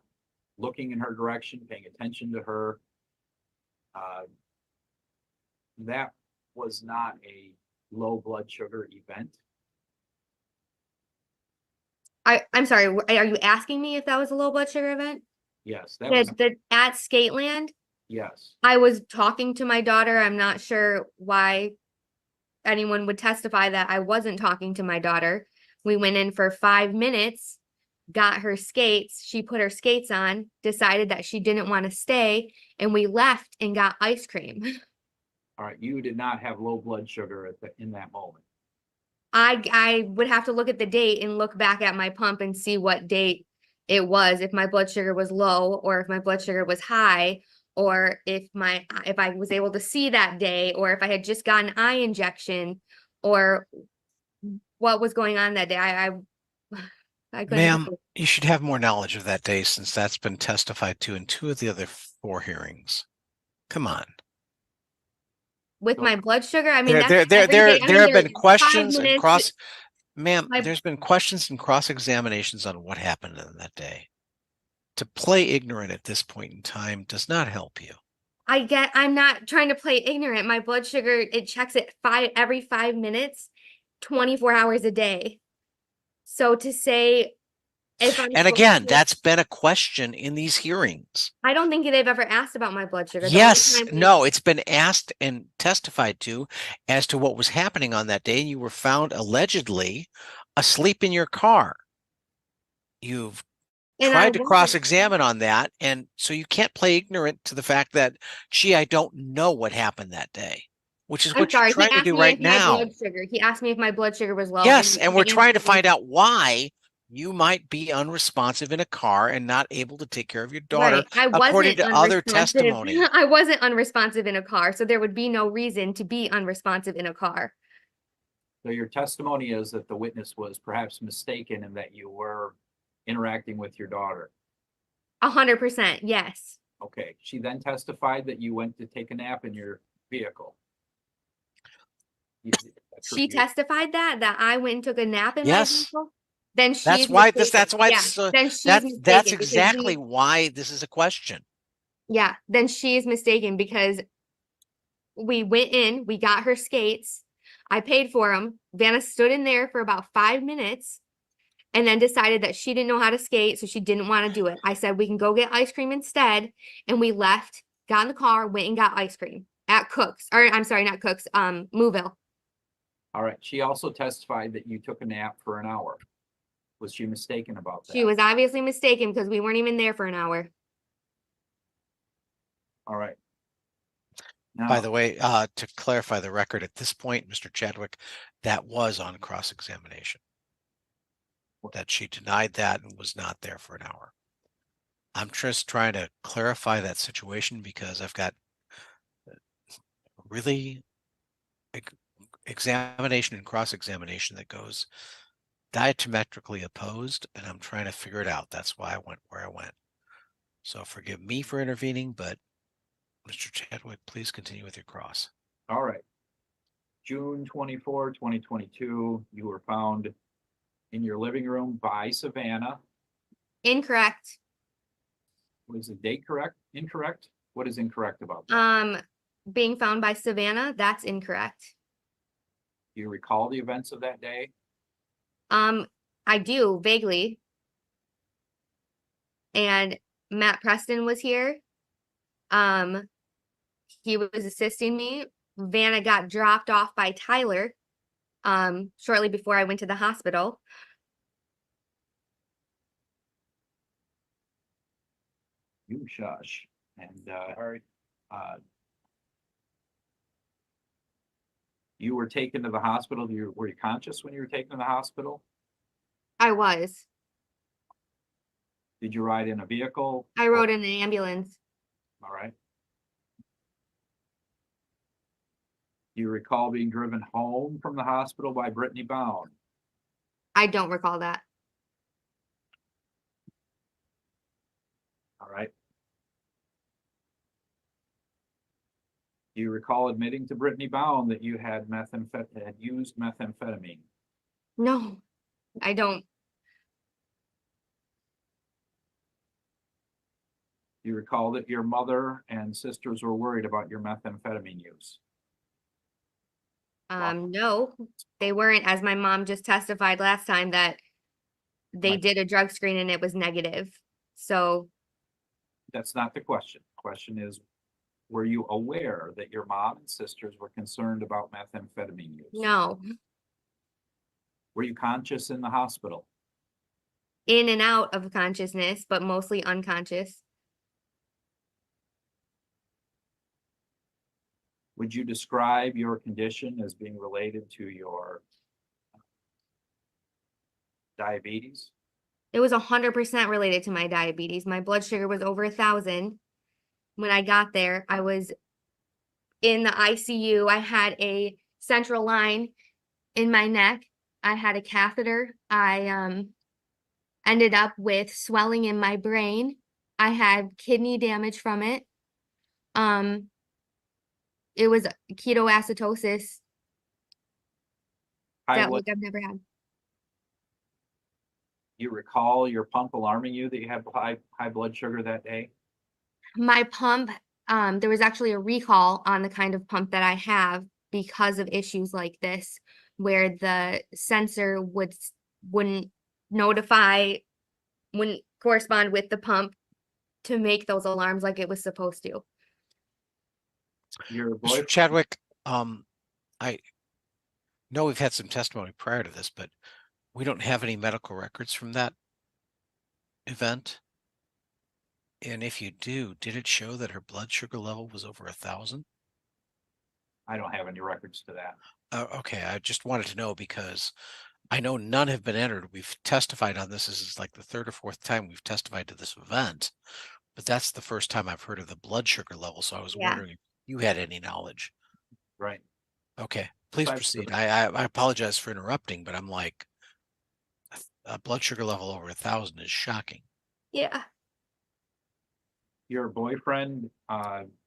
S5: looking in her direction, paying attention to her, that was not a low blood sugar event.
S3: I'm sorry. Are you asking me if that was a low blood sugar event?
S5: Yes, that was,
S3: At Skateland,
S5: yes.
S3: I was talking to my daughter. I'm not sure why anyone would testify that I wasn't talking to my daughter. We went in for 5 minutes, got her skates. She put her skates on, decided that she didn't want to stay, and we left and got ice cream.
S5: All right, you did not have low blood sugar in that moment.
S3: I would have to look at the date and look back at my pump and see what date it was, if my blood sugar was low or if my blood sugar was high, or if I was able to see that day, or if I had just gotten an eye injection, or what was going on that day. I couldn't.
S2: Ma'am,
S3: tell you.
S2: you should have more knowledge of that day since that's been testified to in 2 of the other 4 hearings. Come on.
S3: With my blood sugar, I mean,
S2: There,
S3: that's
S2: there, there,
S3: every
S2: there,
S3: day. I
S2: there
S3: mean,
S2: have been
S3: there's 5
S2: questions and
S3: minutes.
S2: there's been questions and cross examinations on what happened in that day. To play ignorant at this point in time does not help you.
S3: I'm not trying to play ignorant. My blood sugar, it checks it every 5 minutes, 24 hours a day. So to say if I'm
S2: And
S3: supposed
S2: again,
S3: to-
S2: that's been a question in these hearings.
S3: I don't think they've ever asked about my blood sugar. The only
S2: Yes,
S3: time we-
S2: no, it's been asked and testified to as to what was happening on that day. And you were found allegedly asleep in your car. You've
S3: and I
S2: tried to
S3: wasn't-
S2: cross-examine on that. And so you can't play ignorant to the fact that, gee, I don't know what happened that day, which is
S3: I'm
S2: what you're
S3: sorry. He
S2: trying to
S3: asked
S2: do
S3: me
S2: right
S3: if my
S2: now.
S3: blood sugar. He asked me if my blood sugar was low.
S2: Yes, and we're
S3: the
S2: trying to
S3: answer was-
S2: find out why you might be unresponsive in a car and not able to take care of your daughter,
S3: Right. I
S2: according
S3: wasn't
S2: to other
S3: unresponsive.
S2: testimony.
S3: I wasn't unresponsive in a car, so there would be no reason to be unresponsive in a car.
S5: So your testimony is that the witness was perhaps mistaken and that you were interacting with your daughter.
S3: 100%, yes.
S5: Okay, she then testified that you went to take a nap in your vehicle. That's her
S3: She
S5: view.
S3: testified that I went and took a nap in my
S2: Yes.
S3: vehicle. Then she's
S2: That's why
S3: mistaken.
S2: that's why
S3: Yeah,
S2: it's,
S3: then she's
S2: that's
S3: mistaken because
S2: exactly why this is a question.
S3: yeah, then she's mistaken because we went in, we got her skates, I paid for them. Vanna stood in there for about 5 minutes and then decided that she didn't know how to skate, so she didn't want to do it. I said we can go get ice cream instead, and we left, got in the car, went and got ice cream at Cook's, or I'm sorry, not Cook's, Mooville.
S5: All right, she also testified that you took a nap for an hour. Was she mistaken about that?
S3: She was obviously mistaken because we weren't even there for an hour.
S5: All right.
S2: By
S5: Now,
S2: the way, to clarify the record at this point, Mr. Chadwick, that was on cross-examination. That she denied that and was not there for an hour. I'm just trying to clarify that situation because I've got really examination and cross-examination that goes diametrically opposed, and I'm trying to figure it out. That's why I went where I went. So forgive me for intervening, but Mr. Chadwick, please continue with your cross.
S5: all right. June 24, 2022, you were found in your living room by Savannah.
S3: Incorrect.
S5: Was the date correct? Incorrect? What is incorrect about that?
S3: Being found by Savannah, that's incorrect.
S5: Do you recall the events of that day?
S3: I do vaguely. And Matt Preston was here. He was assisting me. Vanna got dropped off by Tyler shortly before I went to the hospital.
S5: You shush. And you were taken to the hospital. Were you conscious when you were taken to the hospital?
S3: I was.
S5: Did you ride in a vehicle?
S3: I rode in an ambulance.
S5: All right. Do you recall being driven home from the hospital by Brittany Bound?
S3: I don't recall that.
S5: All right. Do you recall admitting to Brittany Bound that you had used methamphetamine?
S3: No, I don't.
S5: Do you recall that your mother and sisters were worried about your methamphetamine use?
S3: No, they weren't, as my mom just testified last time that they did a drug screen and it was negative. So
S5: That's not the question. The question is, were you aware that your mom and sisters were concerned about methamphetamine use?
S3: no,
S5: Were you conscious in the hospital?
S3: in and out of consciousness, but mostly unconscious.
S5: Would you describe your condition as being related to your diabetes?
S3: It was 100% related to my diabetes. My blood sugar was over 1,000. When I got there, I was in the ICU. I had a central line in my neck. I had a catheter. I ended up with swelling in my brain. I had kidney damage from it. It was ketoacidosis
S5: High
S3: that
S5: blood,
S3: like I've never had.
S5: you recall your pump alarming you that you had high blood sugar that day?
S3: My pump, there was actually a recall on the kind of pump that I have because of issues like this, where the sensor wouldn't notify, wouldn't correspond with the pump to make those alarms like it was supposed to.
S5: Your
S2: Mr.
S5: boyfriend,
S2: Chadwick, I know we've had some testimony prior to this, but we don't have any medical records from that event. And if you do, did it show that her blood sugar level was over 1,000?
S5: I don't have any records to that.
S2: Okay, I just wanted to know because I know none have been entered. We've testified on this. This is like the third or fourth time we've testified to this event, but that's the first time I've heard of the blood sugar level. So I was
S3: Yeah.
S2: wondering if you had any knowledge.
S5: Right.
S2: Okay, please
S5: Aside
S2: proceed.
S5: from-
S2: I apologize for interrupting, but I'm like, a blood sugar level over 1,000 is shocking.
S3: Yeah.
S5: Your boyfriend,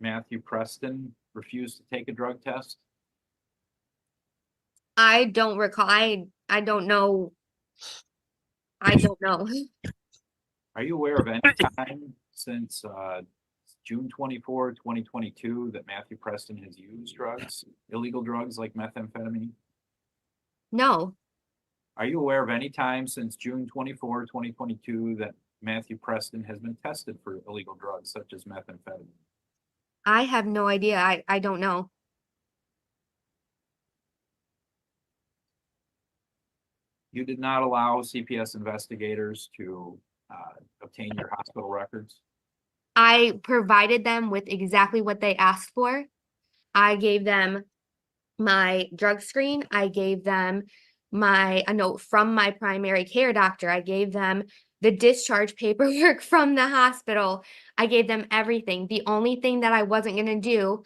S5: Matthew Preston, refused to take a drug test?
S3: I don't recall. I don't know. I don't know.
S5: Are you aware of any time since June 24, 2022, that Matthew Preston has used drugs, illegal drugs like methamphetamine?
S3: No.
S5: Are you aware of any time since June 24, 2022, that Matthew Preston has been tested for illegal drugs such as methamphetamine?
S3: I have no idea. I don't know.
S5: You did not allow CPS investigators to obtain your hospital records?
S3: I provided them with exactly what they asked for. I gave them my drug screen. I gave them a note from my primary care doctor. I gave them the discharge paperwork from the hospital. I gave them everything. The only thing that I wasn't going to do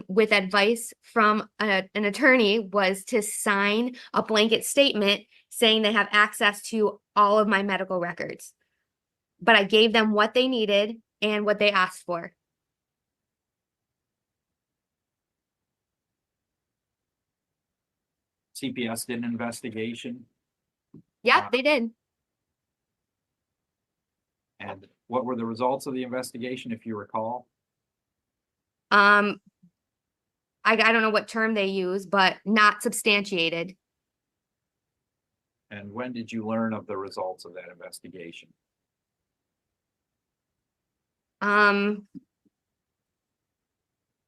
S3: with advice from an attorney was to sign a blanket statement saying they have access to all of my medical records. But I gave them what they needed and what they asked for.
S5: CPS did an investigation,
S3: Yep, they did.
S5: and what were the results of the investigation, if you recall?
S3: I don't know what term they use, but not substantiated.
S5: And when did you learn of the results of that investigation?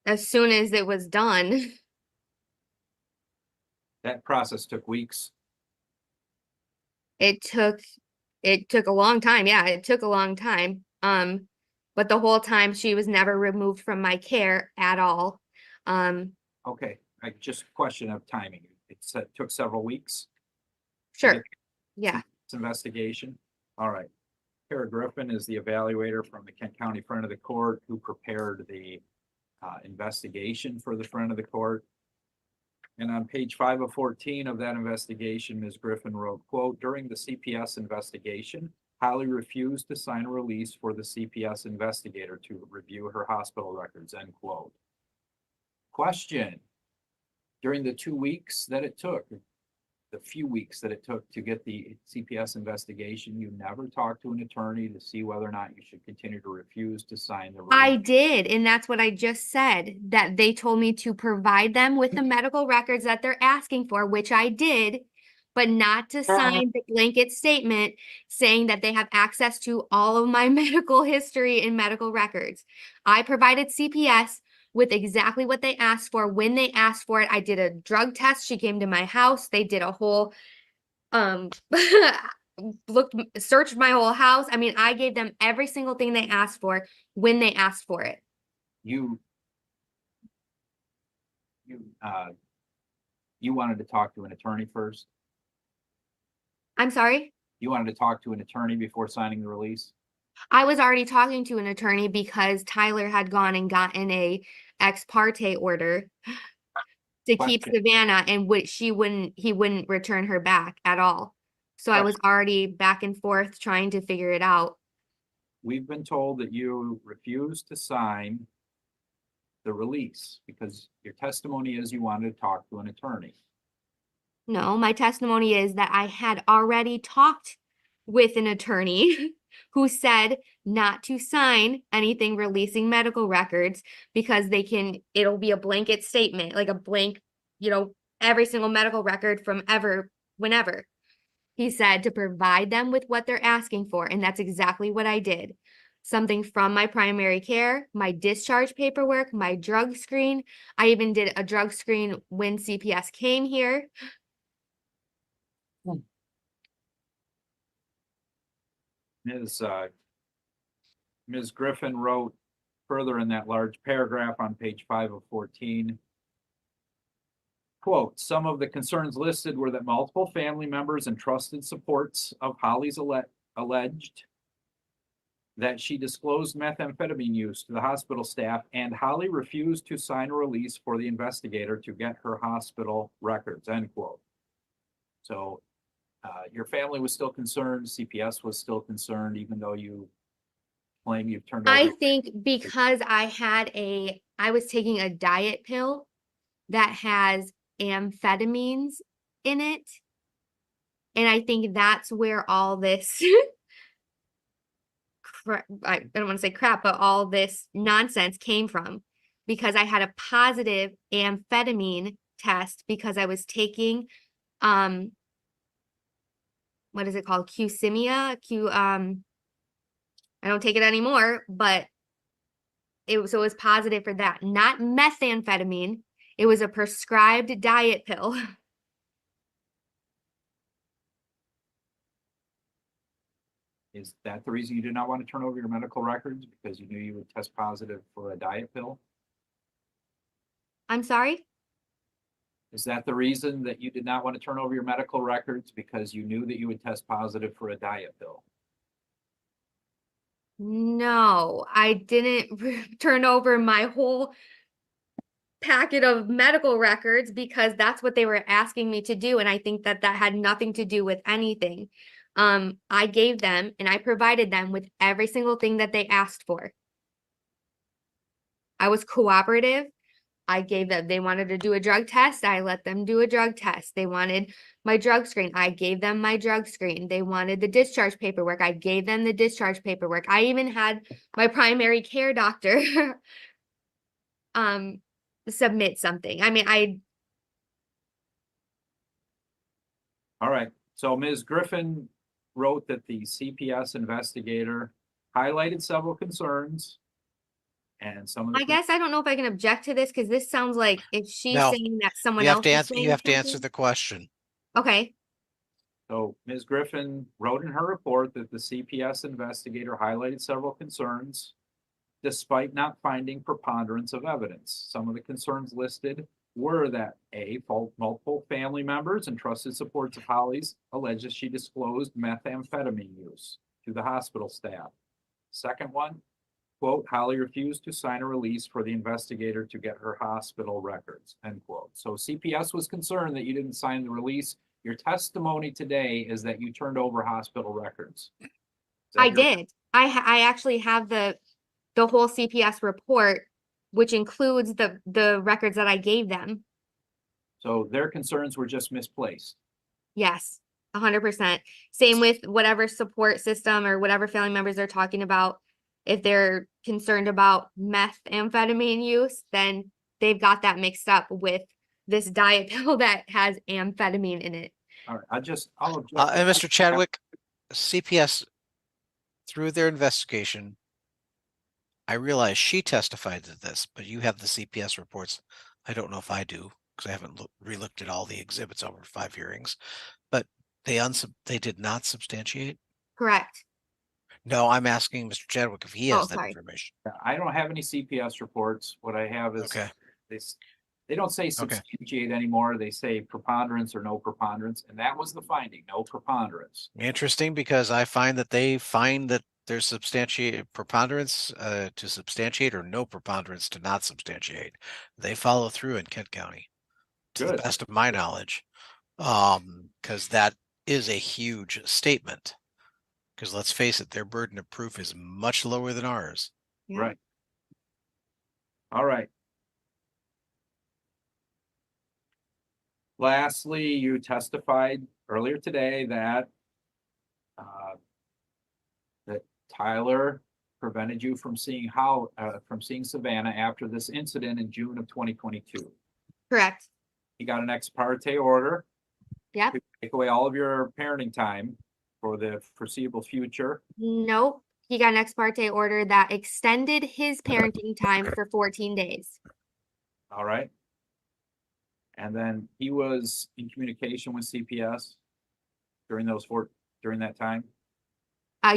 S3: As soon as it was done.
S5: That process took weeks.
S3: It took a long time. Yeah, it took a long time. But the whole time she was never removed from my care at all.
S5: Okay, just question of timing. It took several weeks.
S3: Sure. Yeah.
S5: This investigation. All right. Kara Griffin is the evaluator from the Kent County Front of the Court who prepared the investigation for the Front of the Court. And on page 5 of 14 of that investigation, Ms. Griffin wrote, quote, during the CPS investigation, Holly refused to sign a release for the CPS investigator to review her hospital records, end quote. Question, during the 2 weeks that it took, the few weeks that it took to get the CPS investigation, you never talked to an attorney to see whether or not you should continue to refuse to sign the release?
S3: I did, and that's what I just said, that they told me to provide them with the medical records that they're asking for, which I did, but not to sign the blanket statement saying that they have access to all of my medical history and medical records. I provided CPS with exactly what they asked for when they asked for it. I did a drug test. She came to my house. They did a whole searched my whole house. I mean, I gave them every single thing they asked for when they asked for it.
S5: You wanted to talk to an attorney first?
S3: I'm sorry?
S5: You wanted to talk to an attorney before signing the release?
S3: I was already talking to an attorney because Tyler had gone and gotten a ex parte order. to keep
S5: Question.
S3: Savannah, and he wouldn't return her back at all. So I was already back and forth trying to figure it out.
S5: We've been told that you refused to sign the release because your testimony is you wanted to talk to an attorney.
S3: No, my testimony is that I had already talked with an attorney who said not to sign anything releasing medical records because it'll be a blanket statement, like a blank, every single medical record from whenever. He said to provide them with what they're asking for, and that's exactly what I did. Something from my primary care, my discharge paperwork, my drug screen. I even did a drug screen when CPS came here.
S5: Ms. Griffin wrote further in that large paragraph on page 5 of 14. Quote, some of the concerns listed were that multiple family members and trusted supports of Holly's alleged that she disclosed methamphetamine use to the hospital staff, and Holly refused to sign a release for the investigator to get her hospital records, end quote. So your family was still concerned, CPS was still concerned, even though you claim you've turned over.
S3: I think because I was taking a diet pill that has amphetamines in it. And I think that's where all this, I don't want to say crap, but all this nonsense came from, because I had a positive amphetamine test because I was taking, what is it called? Qsimia, I don't take it anymore, but it was positive for that, not methamphetamine. It was a prescribed diet pill.
S5: Is that the reason you did not want to turn over your medical records, because you knew you would test positive for a diet pill?
S3: I'm sorry?
S5: Is that the reason that you did not want to turn over your medical records, because you knew that you would test positive for a diet pill?
S3: No, I didn't turn over my whole packet of medical records because that's what they were asking me to do. And I think that had nothing to do with anything. I gave them and I provided them with every single thing that they asked for. I was cooperative. I gave them, they wanted to do a drug test. I let them do a drug test. They wanted my drug screen. I gave them my drug screen. They wanted the discharge paperwork. I gave them the discharge paperwork. I even had my primary care doctor submit something. I mean,
S5: All right, so Ms. Griffin wrote that the CPS investigator highlighted several concerns, and some of the.
S3: I guess I don't know if I can object to this because this sounds like if she's
S2: No.
S3: saying that someone
S2: You have
S3: else
S2: to
S3: is
S2: answer,
S3: saying
S2: you have to answer
S3: something.
S2: the question.
S3: Okay.
S5: So Ms. Griffin wrote in her report that the CPS investigator highlighted several concerns despite not finding preponderance of evidence. Some of the concerns listed were that multiple family members and trusted supports of Holly's alleges she disclosed methamphetamine use to the hospital staff. Second one, quote, Holly refused to sign a release for the investigator to get her hospital records, end quote. So CPS was concerned that you didn't sign the release. Your testimony today is that you turned over hospital records.
S3: I did. I actually have the whole CPS report, which includes the records that I gave them.
S5: So their concerns were just misplaced.
S3: Yes, 100%. Same with whatever support system or whatever family members they're talking about. If they're concerned about methamphetamine use, then they've got that mixed up with this diet pill that has amphetamine in it.
S5: All right, I'll object.
S2: And Mr. Chadwick, CPS, through their investigation, I realize she testified to this, but you have the CPS reports. I don't know if I do, because I haven't re-looked at all the exhibits over 5 hearings, but they did not substantiate?
S3: Correct.
S2: No, I'm asking Mr. Chadwick if he has that
S3: sorry.
S2: information.
S5: I don't have any CPS reports. What I have is
S2: Okay.
S5: they don't say substantiate anymore. They say preponderance or no preponderance, and that was the finding, no preponderance.
S2: Interesting, because I find that they find that there's preponderance to substantiate or no preponderance to not substantiate. They follow through in Kent County. to the
S5: Good.
S2: best of my knowledge. Because that is a huge statement. Because let's face it, their burden of proof is much lower than ours.
S3: Yeah.
S5: Right. All right. Lastly, you testified earlier today that that Tyler prevented you from seeing Savannah after this incident in June of 2022.
S3: Correct.
S5: He got an ex parte order
S3: Yep.
S5: to take away all of your parenting time for the foreseeable future.
S3: Nope. He got an ex parte order that extended his parenting time for 14 days.
S5: All right. And then he was in communication with CPS during that time.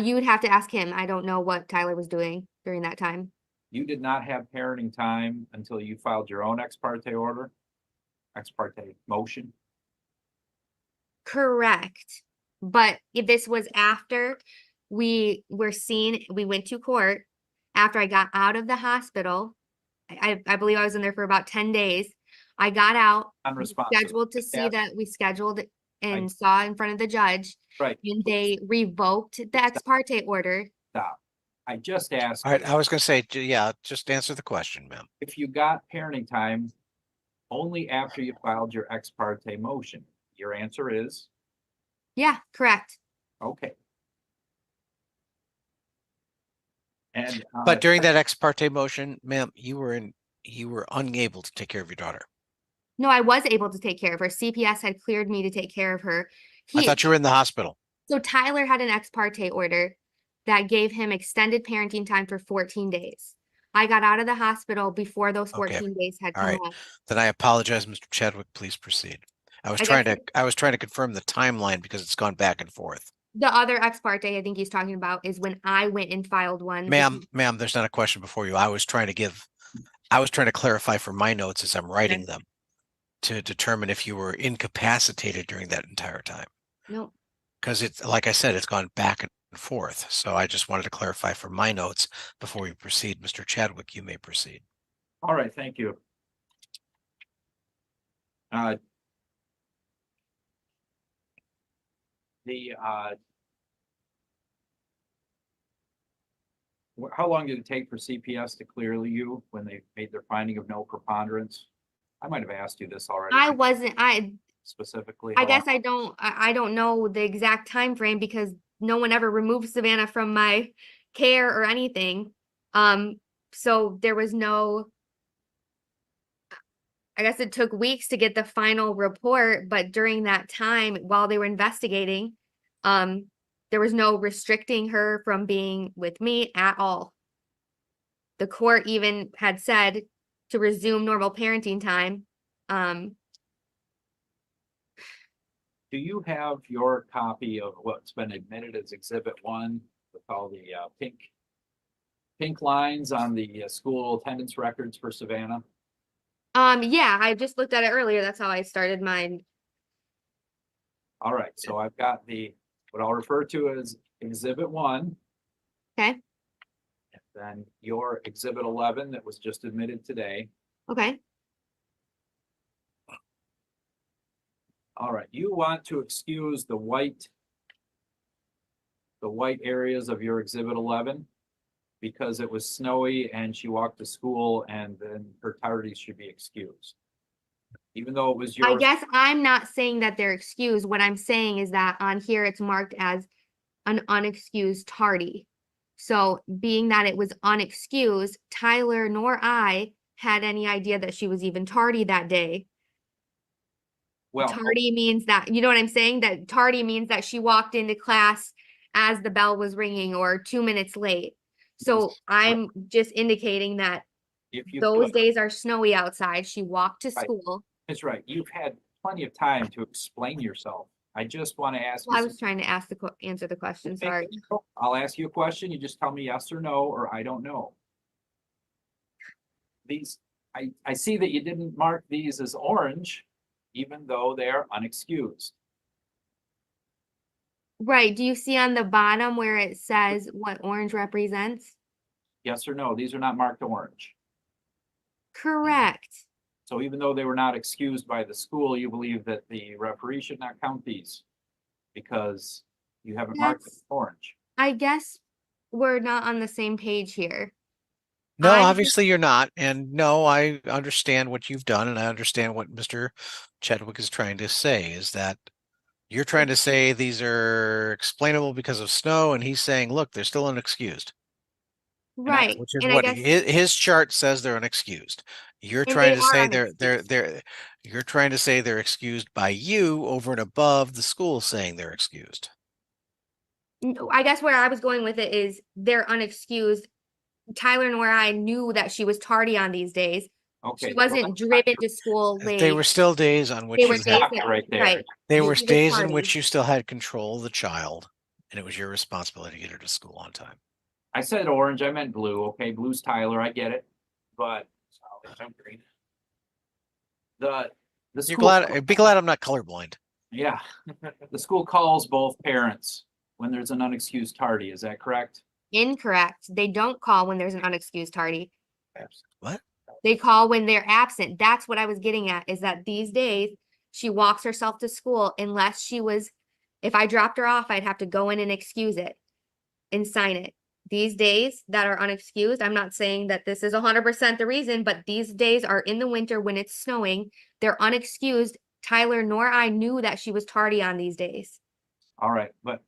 S3: You would have to ask him. I don't know what Tyler was doing during that time.
S5: You did not have parenting time until you filed your own ex parte motion.
S3: Correct. But if this was after we went to court, after I got out of the hospital. I believe I was in there for about 10 days. I got out,
S5: Unresponsive.
S3: scheduled to see
S5: Yeah.
S3: that we scheduled and saw in front of the judge.
S5: Right.
S3: And they revoked the ex parte order.
S5: Stop. I just asked
S2: All right,
S5: you
S2: I was going to say, yeah, just answer the question, ma'am.
S5: if you got parenting time only after you filed your ex parte motion. Your answer is
S3: Yeah, correct.
S5: okay. And
S2: But during that ex parte motion, ma'am, you were unable to take care of your daughter.
S3: No, I was able to take care of her. CPS had cleared me to take care of her.
S2: I thought you were in the hospital.
S3: So Tyler had an ex parte order that gave him extended parenting time for 14 days. I got out of the hospital before those 14 days had
S2: All
S3: come
S2: right.
S3: up.
S2: Then I apologize, Mr. Chadwick. Please proceed. I was
S3: I
S2: trying
S3: guess
S2: to confirm the timeline because it's gone back and forth.
S3: The other ex parte I think he's talking about is when I went and filed one.
S2: Ma'am, there's not a question before you. I was trying to clarify for my notes as I'm writing them to determine if you were incapacitated during that entire time.
S3: No.
S2: Because it's, like I said, it's gone back and forth. So I just wanted to clarify for my notes before we proceed. Mr. Chadwick, you may proceed.
S5: all right, thank you. How long did it take for CPS to clear you when they made their finding of no preponderance? I might have asked you this already. Specifically.
S3: I guess I don't know the exact time frame because no one ever removed Savannah from my care or anything. So there was I guess it took weeks to get the final report, but during that time while they were investigating, there was no restricting her from being with me at all. The court even had said to resume normal parenting time.
S5: Do you have your copy of what's been admitted as Exhibit 1 with all the pink lines on the school attendance records for Savannah?
S3: Yeah, I just looked at it earlier. That's how I started mine.
S5: All right, so I've got what I'll refer to as Exhibit 1.
S3: Okay.
S5: And then your Exhibit 11 that was just admitted today.
S3: Okay.
S5: All right, you want to excuse the white areas of your Exhibit 11 because it was snowy and she walked to school and then her tardies should be excused. Even though it was yours.
S3: I guess I'm not saying that they're excused. What I'm saying is that on here it's marked as an unexcused tardy. So being that it was unexcused, Tyler nor I had any idea that she was even tardy that day.
S5: Well,
S3: tardy means that, you know what I'm saying? That tardy means that she walked into class as the bell was ringing or 2 minutes late. So I'm just indicating that those days are snowy outside. She walked to school.
S5: That's right. You've had plenty of time to explain yourself. I just want to ask.
S3: Well, I was trying to answer the question. Sorry.
S5: I'll ask you a question. You just tell me yes or no, or I don't know. I see that you didn't mark these as orange, even though they are unexcused.
S3: Right. Do you see on the bottom where it says what orange represents?
S5: Yes or no? These are not marked orange.
S3: Correct.
S5: So even though they were not excused by the school, you believe that the referee should not count these because you haven't marked it
S3: That's-
S5: orange.
S3: I guess we're not on the same page here.
S2: No,
S3: I'm-
S2: obviously you're not. And no, I understand what you've done, and I understand what Mr. Chadwick is trying to say, is that you're trying to say these are explainable because of snow, and he's saying, look, they're still unexcused,
S3: Right,
S2: which is
S3: and I
S2: what
S3: guess,
S2: his chart says they're unexcused. You're
S3: and
S2: trying
S3: they
S2: to
S3: are
S2: say
S3: unexcused.
S2: you're trying to say they're excused by you over and above the school saying they're excused.
S3: No, I guess where I was going with it is they're unexcused. Tyler nor I knew that she was tardy on these days.
S5: Okay.
S3: She wasn't driven to school late.
S2: They were still days on which
S3: They were
S2: you
S3: days
S2: had,
S5: Stop it right there.
S3: right.
S2: they were
S3: She was
S2: days in
S3: tardy.
S2: which you still had control of the child, and it was your responsibility to get her to school on time.
S5: I said orange, I meant blue. Okay, blue's Tyler, I get it. But
S4: I'm green.
S5: the
S2: You're
S5: school,
S2: glad, be glad I'm not colorblind.
S5: yeah, the school calls both parents when there's an unexcused tardy. Is that correct?
S3: Incorrect. They don't call when there's an unexcused tardy.
S2: What?
S3: They call when they're absent. That's what I was getting at, is that these days she walks herself to school unless she was, if I dropped her off, I'd have to go in and excuse it and sign it. These days that are unexcused, I'm not saying that this is 100% the reason, but these days are in the winter when it's snowing. They're unexcused. Tyler nor I knew that she was tardy on these days.
S5: All right, but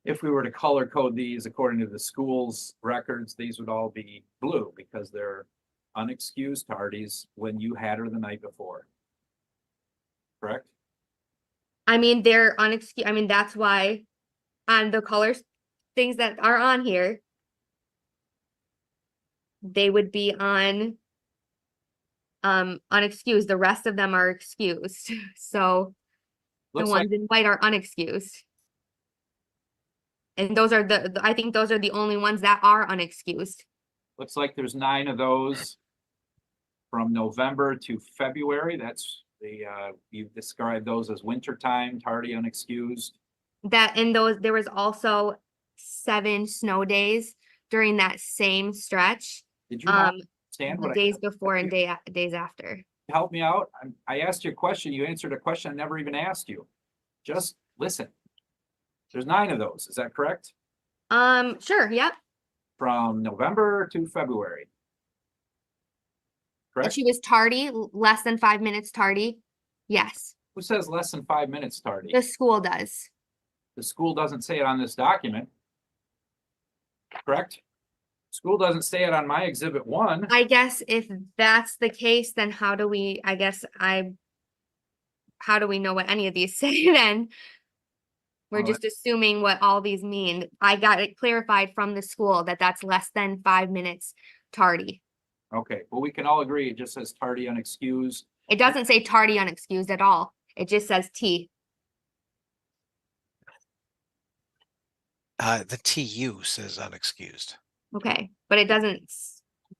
S5: if we were to color code these according to the school's records, these would all be blue because they're unexcused tardies when you had her the night before. Correct?
S3: I mean, they're unexcused. I mean, that's why on the colors, things that are on here, they would be on unexcused. The rest of them are excused. So the
S5: Looks like,
S3: ones in white are unexcused. And those are I think those are the only ones that are unexcused.
S5: looks like there's 9 of those from November to February. That's the, you've described those as winter time, tardy, unexcused.
S3: That in those, there was also 7 snow days during that same stretch.
S5: Did you not understand
S3: The
S5: what
S3: days before and days after.
S5: help me out? I asked you a question. You answered a question I never even asked you. Just listen. There's 9 of those. Is that correct?
S3: Sure, yep.
S5: From November to February.
S3: And
S5: Correct?
S3: she was tardy, less than 5 minutes tardy. Yes,
S5: Who says less than 5 minutes tardy?
S3: the school does.
S5: The school doesn't say it on this document. Correct? School doesn't say it on my exhibit 1.
S3: I guess if that's the case, then how do we know what any of these say then? We're
S5: Well,
S3: just assuming what all these mean. I got it clarified from the school that that's less than 5 minutes tardy.
S5: Okay, well, we can all agree it just says tardy unexcused.
S3: It doesn't say tardy unexcused at all. It just says T.
S2: The TU says unexcused.
S3: Okay, but it doesn't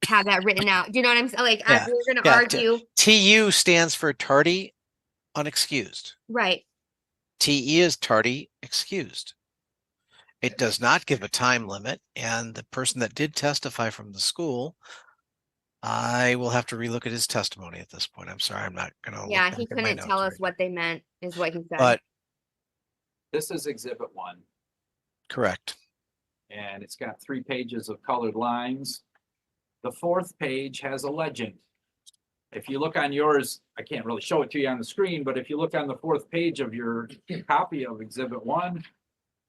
S3: have that written out. Do you know what I'm saying? Like,
S2: Yeah,
S3: we're gonna
S2: yeah,
S3: argue,
S2: TU stands for tardy, unexcused.
S3: right?
S2: TE is tardy, excused. It does not give a time limit, and the person that did testify from the school, I will have to relook at his testimony at this point. I'm sorry, I'm not gonna.
S3: Yeah,
S2: look
S3: he
S2: back at my
S3: couldn't tell
S2: notes
S3: us
S2: right
S3: what they meant, is what he said.
S2: now. But
S5: This is exhibit 1,
S2: correct.
S5: and it's got 3 pages of colored lines. The 4th page has a legend. If you look on yours, I can't really show it to you on the screen, but if you look on the 4th page of your copy of exhibit 1,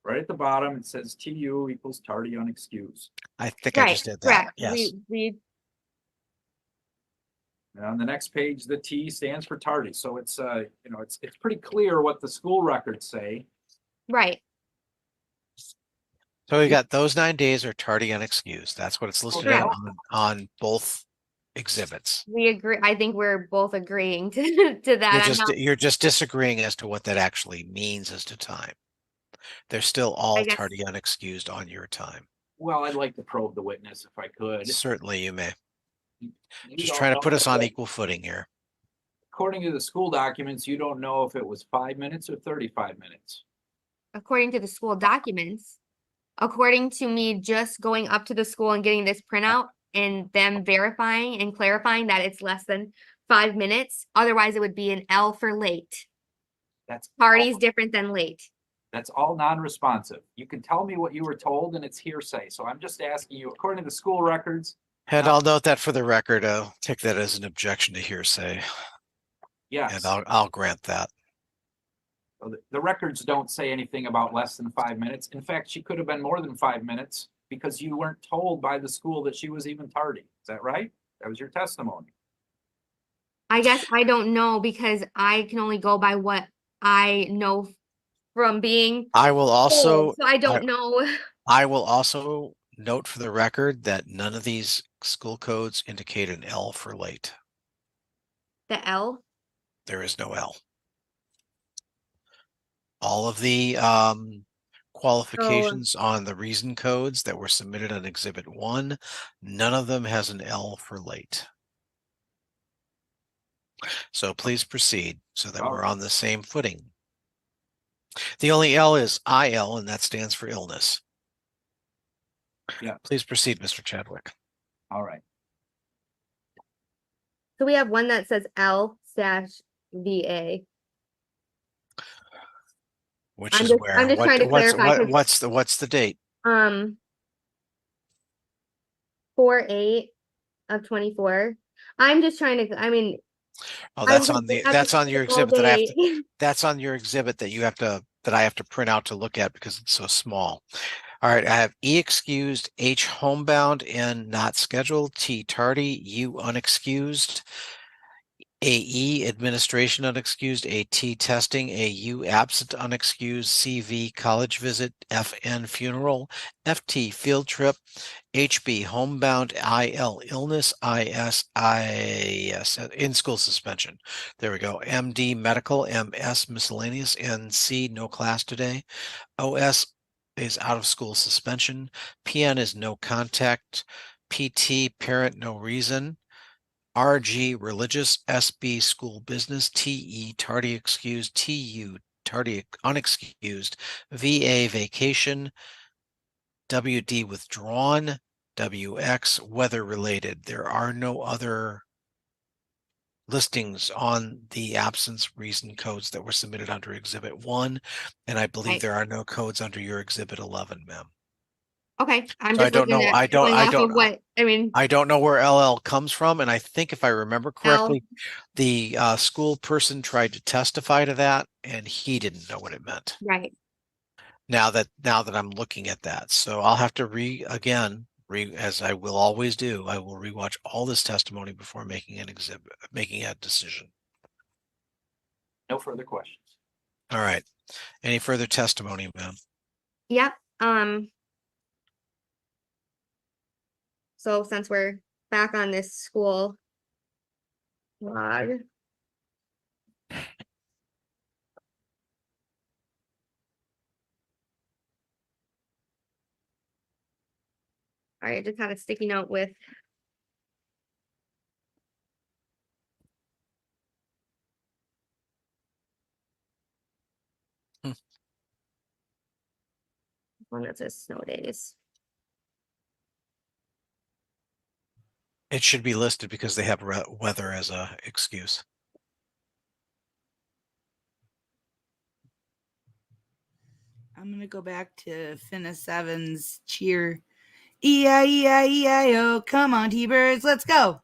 S5: right at the bottom, it says TU equals tardy unexcused.
S2: I think I
S3: Right,
S2: just did that.
S3: correct.
S2: Yes.
S3: We
S5: And on the next page, the T stands for tardy. So it's, you know, it's pretty clear what the school records say.
S3: right.
S2: So we got those 9 days are tardy unexcused. That's what it's listed
S3: Correct.
S2: on both exhibits.
S3: We agree. I think we're both agreeing to that.
S2: You're just disagreeing as to what that actually means as to time. They're still all
S3: guess-
S2: tardy unexcused on your time.
S5: Well, I'd like to probe the witness if I could.
S2: Certainly you may.
S5: You
S2: Just
S5: don't
S2: trying to
S5: know
S2: put us on
S5: if-
S2: equal footing here.
S5: According to the school documents, you don't know if it was 5 minutes or 35 minutes.
S3: According to the school documents, according to me just going up to the school and getting this printout, and them verifying and clarifying that it's less than 5 minutes. Otherwise, it would be an L for late.
S5: That's
S3: Tardy is
S5: all-
S3: different than late.
S5: That's all non-responsive. You can tell me what you were told and it's hearsay. So I'm just asking you, according to the school records,
S2: And I'll note that for the record, I'll take that as an objection to hearsay,
S5: yes.
S2: and I'll grant that.
S5: So the records don't say anything about less than 5 minutes. In fact, she could have been more than 5 minutes because you weren't told by the school that she was even tardy. Is that right? That was your testimony.
S3: I guess I don't know because I can only go by what I know from being
S2: I will also,
S3: told. So I don't know.
S2: I will also note for the record that none of these school codes indicate an L for late.
S3: The L.
S2: There is no L. All of the qualifications on the reason codes that were submitted on Exhibit 1, none of them has an L for late. So please proceed so that we're on the same footing. The only L is IL, and that stands for illness.
S5: Yeah.
S2: Please proceed, Mr. Chadwick.
S5: All right.
S3: So we have one that says L/VA.
S2: Which
S3: I'm
S2: is
S3: just-
S2: where?
S3: I'm just trying to clarify, 'cause-
S2: What's the date?
S3: 4/8 of 24. I'm just trying to, I mean.
S2: Oh,
S3: I
S2: that's
S3: was
S2: on the
S3: at
S2: that's on your
S3: school all
S2: exhibit that I have
S3: day.
S2: to, that's on your exhibit that you have to that I have to print out to look at because it's so small. All right, I have E excused, H homebound, N not scheduled, T tardy, U unexcused, AE administration unexcused, AT testing, AU absent unexcused, CV college visit, FN funeral, FT field trip, HB homebound, IL illness, IS in school suspension. There we go. MD medical, MS miscellaneous, NC no class today, OS is out of school suspension, PN is no contact, PT parent no reason, RG religious, SB school business, TE tardy excused, TU tardy unexcused, VA vacation, WD withdrawn, WX weather related. There are no other listings on the absence reason codes that were submitted under Exhibit 1, and I believe
S3: Right.
S2: there are no codes under your Exhibit 11, ma'am.
S3: Okay, I'm
S2: So I
S3: just
S2: don't
S3: looking
S2: know.
S3: at going off of what, I mean,
S2: I don't know where LL comes from, and I think if I remember correctly,
S3: L,
S2: the school person tried to testify to that, and he didn't know what it meant.
S3: right.
S2: Now that I'm looking at that, so I'll have to as I will always do, I will rewatch all this testimony before making a decision.
S5: No further questions.
S2: All right. Any further testimony, ma'am?
S3: Yep. So since we're back on this school log. All right, I just had a sticky note with. One that says snow days.
S2: It should be listed because they have weather as a excuse.
S1: I'm gonna go back to Finis Evans cheer. E-I-E-I-E-I-O. Come on, T-Birds, let's go.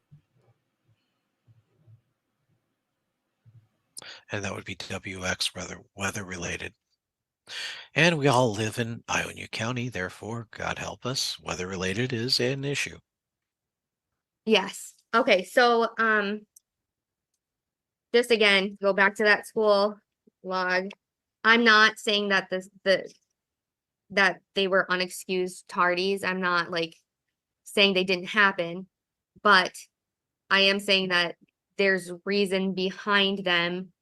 S2: And that would be WX weather related. And we all live in Ionia County, therefore, God help us, weather related is an issue.
S3: Yes. Okay, so just again, go back to that school log. I'm not saying that that they were unexcused tardies. I'm not like saying they didn't happen, but I am saying that there's reason behind them.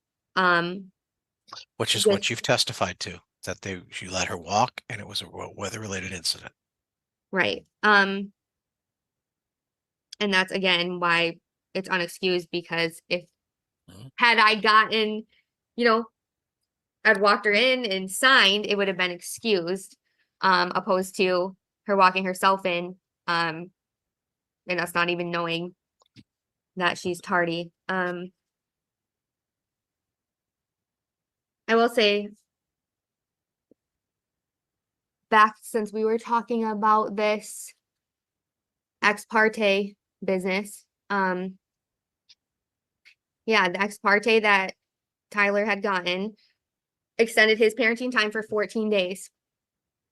S2: Which is
S3: with-
S2: what you've testified to, that you let her walk and it was a weather related incident.
S3: Right. And that's again why it's unexcused, because if had I gotten, I'd walked her in and signed, it would have been excused, opposed to her walking herself in, and us not even knowing that she's tardy. I will say, back since we were talking about this ex parte business, yeah, the ex parte that Tyler had gotten extended his parenting time for 14 days.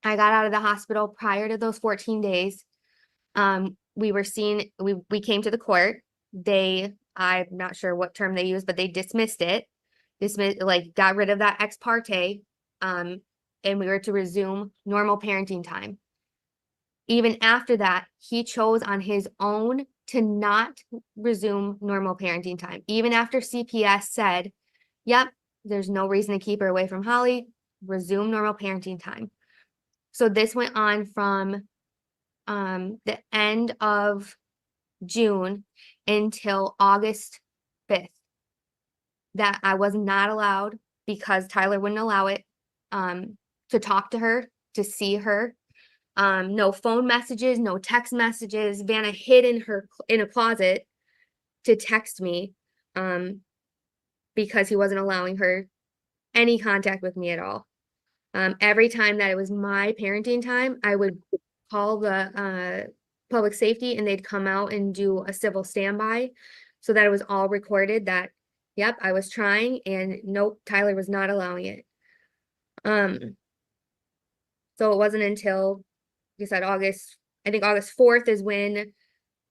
S3: I got out of the hospital prior to those 14 days. We came to the court. I'm not sure what term they used, but they dismissed it. Like got rid of that ex parte. And we were to resume normal parenting time. Even after that, he chose on his own to not resume normal parenting time. Even after CPS said, yep, there's no reason to keep her away from Holly, resume normal parenting time. So this went on from the end of June until August 5th. That I was not allowed, because Tyler wouldn't allow it, to talk to her, to see her. No phone messages, no text messages. Vanna hid in a closet to text me, because he wasn't allowing her any contact with me at all. Every time that it was my parenting time, I would call the public safety, and they'd come out and do a civil standby, so that it was all recorded that, yep, I was trying, and nope, Tyler was not allowing it. So it wasn't until, like I said, I think August 4th is when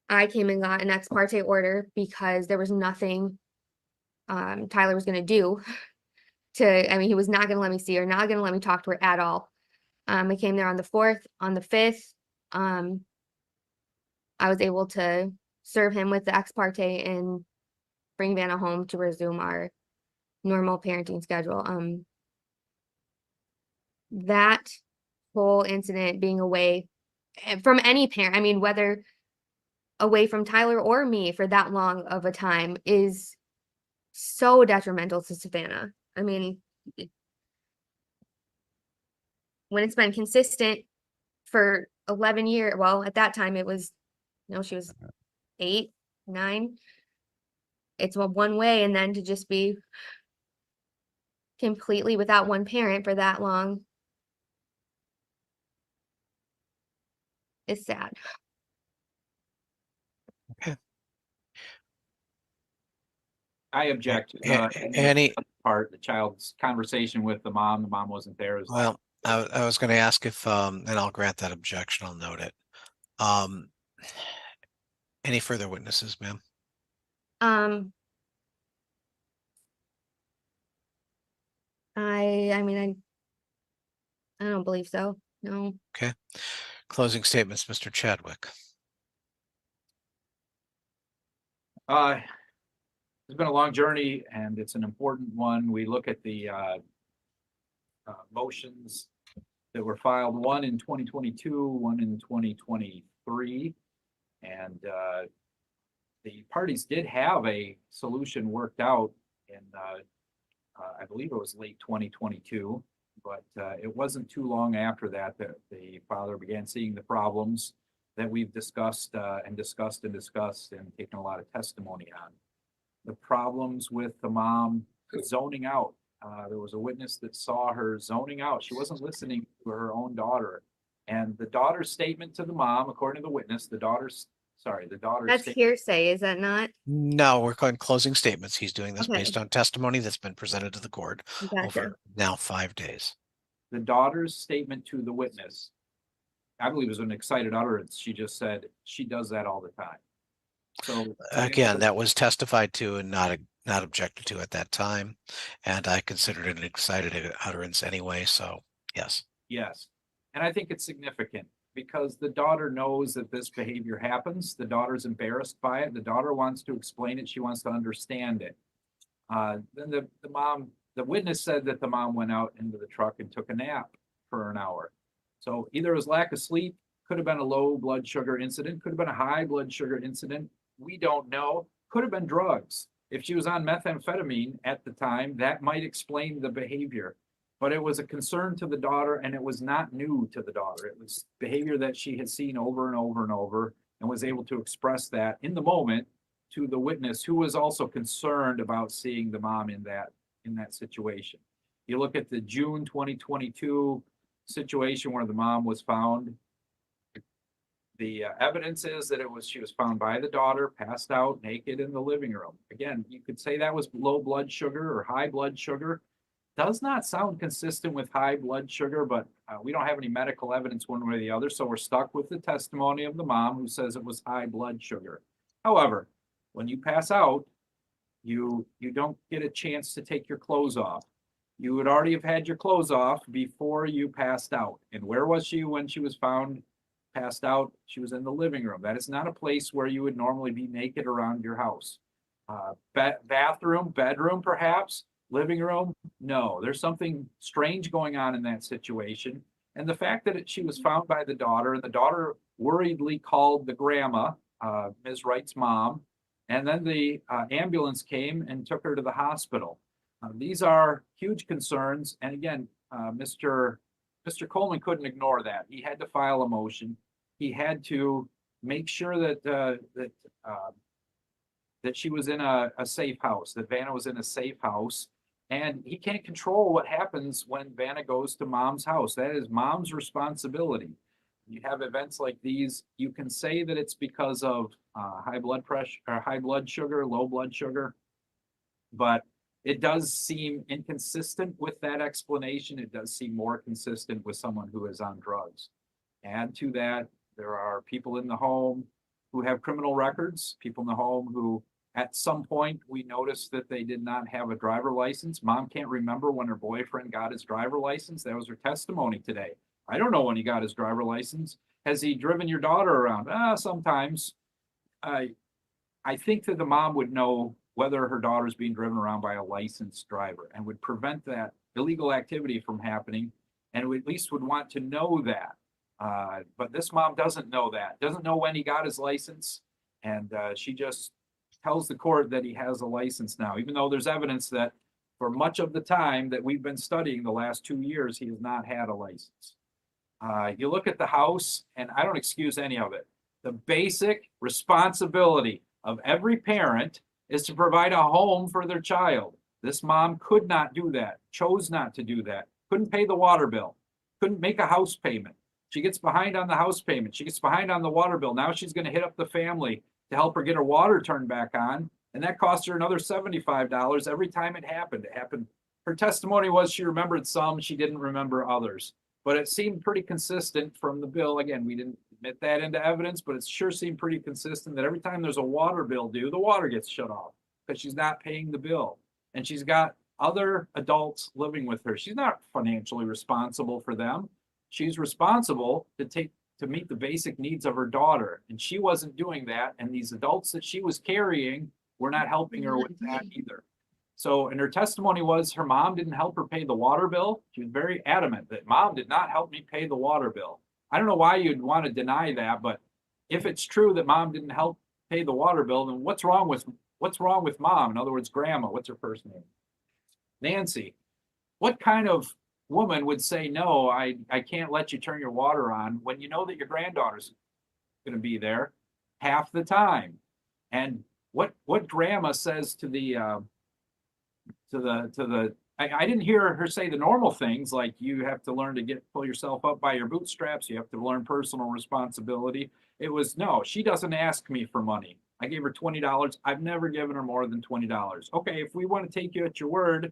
S3: I came and got an ex parte order, because there was nothing Tyler was going to do he was not going to let me see her, not going to let me talk to her at all. I came there on the 4th. On the 5th, I was able to serve him with the ex parte and bring Vanna home to resume our normal parenting schedule. That whole incident, being away from any parent, whether away from Tyler or me for that long of a time, is so detrimental to Savannah. When it's been consistent for 11 years, well, at that time it was, she was 8, 9. It's one way, and then to just be completely without one parent for that long is sad.
S5: I object.
S2: Any
S5: Part, the child's conversation with the mom wasn't there.
S2: Well, I was going to ask if, and I'll grant that objection, I'll note it. Any further witnesses, ma'am?
S3: I don't believe so. No.
S2: Okay. Closing statements, Mr. Chadwick.
S5: It's been a long journey, and it's an important one. We look at the motions that were filed, one in 2022, one in 2023. And the parties did have a solution worked out in, I believe it was late 2022, but it wasn't too long after that the father began seeing the problems that we've discussed and taken a lot of testimony on. The problems with the mom zoning out. There was a witness that saw her zoning out. She wasn't listening to her own daughter. And the daughter's statement to the mom, according to the witness,
S3: That's hearsay, is that not?
S2: No, we're calling closing statements. He's doing this
S3: Okay.
S2: based on testimony that's been presented to the court
S3: Gotcha.
S2: over now 5 days.
S5: The daughter's statement to the witness, I believe, was an excited utterance. She just said she does that all the time. So
S2: again, that was testified to and not objected to at that time, and I considered it an excited utterance anyway. So yes.
S5: Yes, and I think it's significant because the daughter knows that this behavior happens. The daughter's embarrassed by it. The daughter wants to explain it. She wants to understand it. Then the witness said that the mom went out into the truck and took a nap for an hour. So either it was lack of sleep, could have been a low blood sugar incident, could have been a high blood sugar incident. We don't know. Could have been drugs. If she was on methamphetamine at the time, that might explain the behavior. But it was a concern to the daughter, and it was not new to the daughter. It was behavior that she had seen over and over and over. and was able to express that in the moment to the witness, who was also concerned about seeing the mom in that situation. You look at the June 2022 situation where the mom was found. The evidence is that she was found by the daughter, passed out, naked in the living room. Again, you could say that was low blood sugar or high blood sugar. Does not sound consistent with high blood sugar, but we don't have any medical evidence one way or the other, so we're stuck with the testimony of the mom who says it was high blood sugar. However, when you pass out, you don't get a chance to take your clothes off. You would already have had your clothes off before you passed out. And where was she when she was found passed out? She was in the living room. That is not a place where you would normally be naked around your house. Bathroom, bedroom, perhaps. Living room, no. There's something strange going on in that situation. And the fact that she was found by the daughter, and the daughter worriedly called the grandma, Ms. Wright's mom, and then the ambulance came and took her to the hospital. These are huge concerns. And again, Mr. Coleman couldn't ignore that. He had to file a motion. He had to make sure that she was in a safe house, that Vanna was in a safe house. And he can't control what happens when Vanna goes to mom's house. That is mom's responsibility. You have events like these, you can say that it's because of high blood pressure or high blood sugar, low blood sugar, but it does seem inconsistent with that explanation. It does seem more consistent with someone who is on drugs. Add to that, there are people in the home who have criminal records, people in the home who at some point we noticed that they did not have a driver license. Mom can't remember when her boyfriend got his driver license. That was her testimony today. I don't know when he got his driver license. Has he driven your daughter around? Sometimes. I think that the mom would know whether her daughter's being driven around by a licensed driver and would prevent that illegal activity from happening, and at least would want to know that. But this mom doesn't know that, doesn't know when he got his license, and she just tells the court that he has a license now, even though there's evidence that for much of the time that we've been studying the last 2 years, he has not had a license. You look at the house, and I don't excuse any of it. The basic responsibility of every parent is to provide a home for their child. This mom could not do that, chose not to do that, couldn't pay the water bill, couldn't make a house payment. She gets behind on the house payment. She gets behind on the water bill. Now she's going to hit up the family to help her get her water turned back on. And that cost her another $75 every time it happened. Her testimony was she remembered some, she didn't remember others. But it seemed pretty consistent from the bill. Again, we didn't admit that into evidence, but it sure seemed pretty consistent that every time there's a water bill due, the water gets shut off because she's not paying the bill. And she's got other adults living with her. She's not financially responsible for them. She's responsible to meet the basic needs of her daughter. And she wasn't doing that. And these adults that she was carrying were not helping her with that either. So, and her testimony was her mom didn't help her pay the water bill. She was very adamant that mom did not help me pay the water bill. I don't know why you'd want to deny that, but if it's true that mom didn't help pay the water bill, then what's wrong with mom? In other words, grandma, what's her first name? Nancy. What kind of woman would say, no, I can't let you turn your water on when you know that your granddaughter's going to be there half the time? And what grandma says to the I didn't hear her say the normal things like you have to learn to pull yourself up by your bootstraps. You have to learn personal responsibility. It was, no, she doesn't ask me for money. I gave her $20. I've never given her more than $20. Okay, if we want to take you at your word,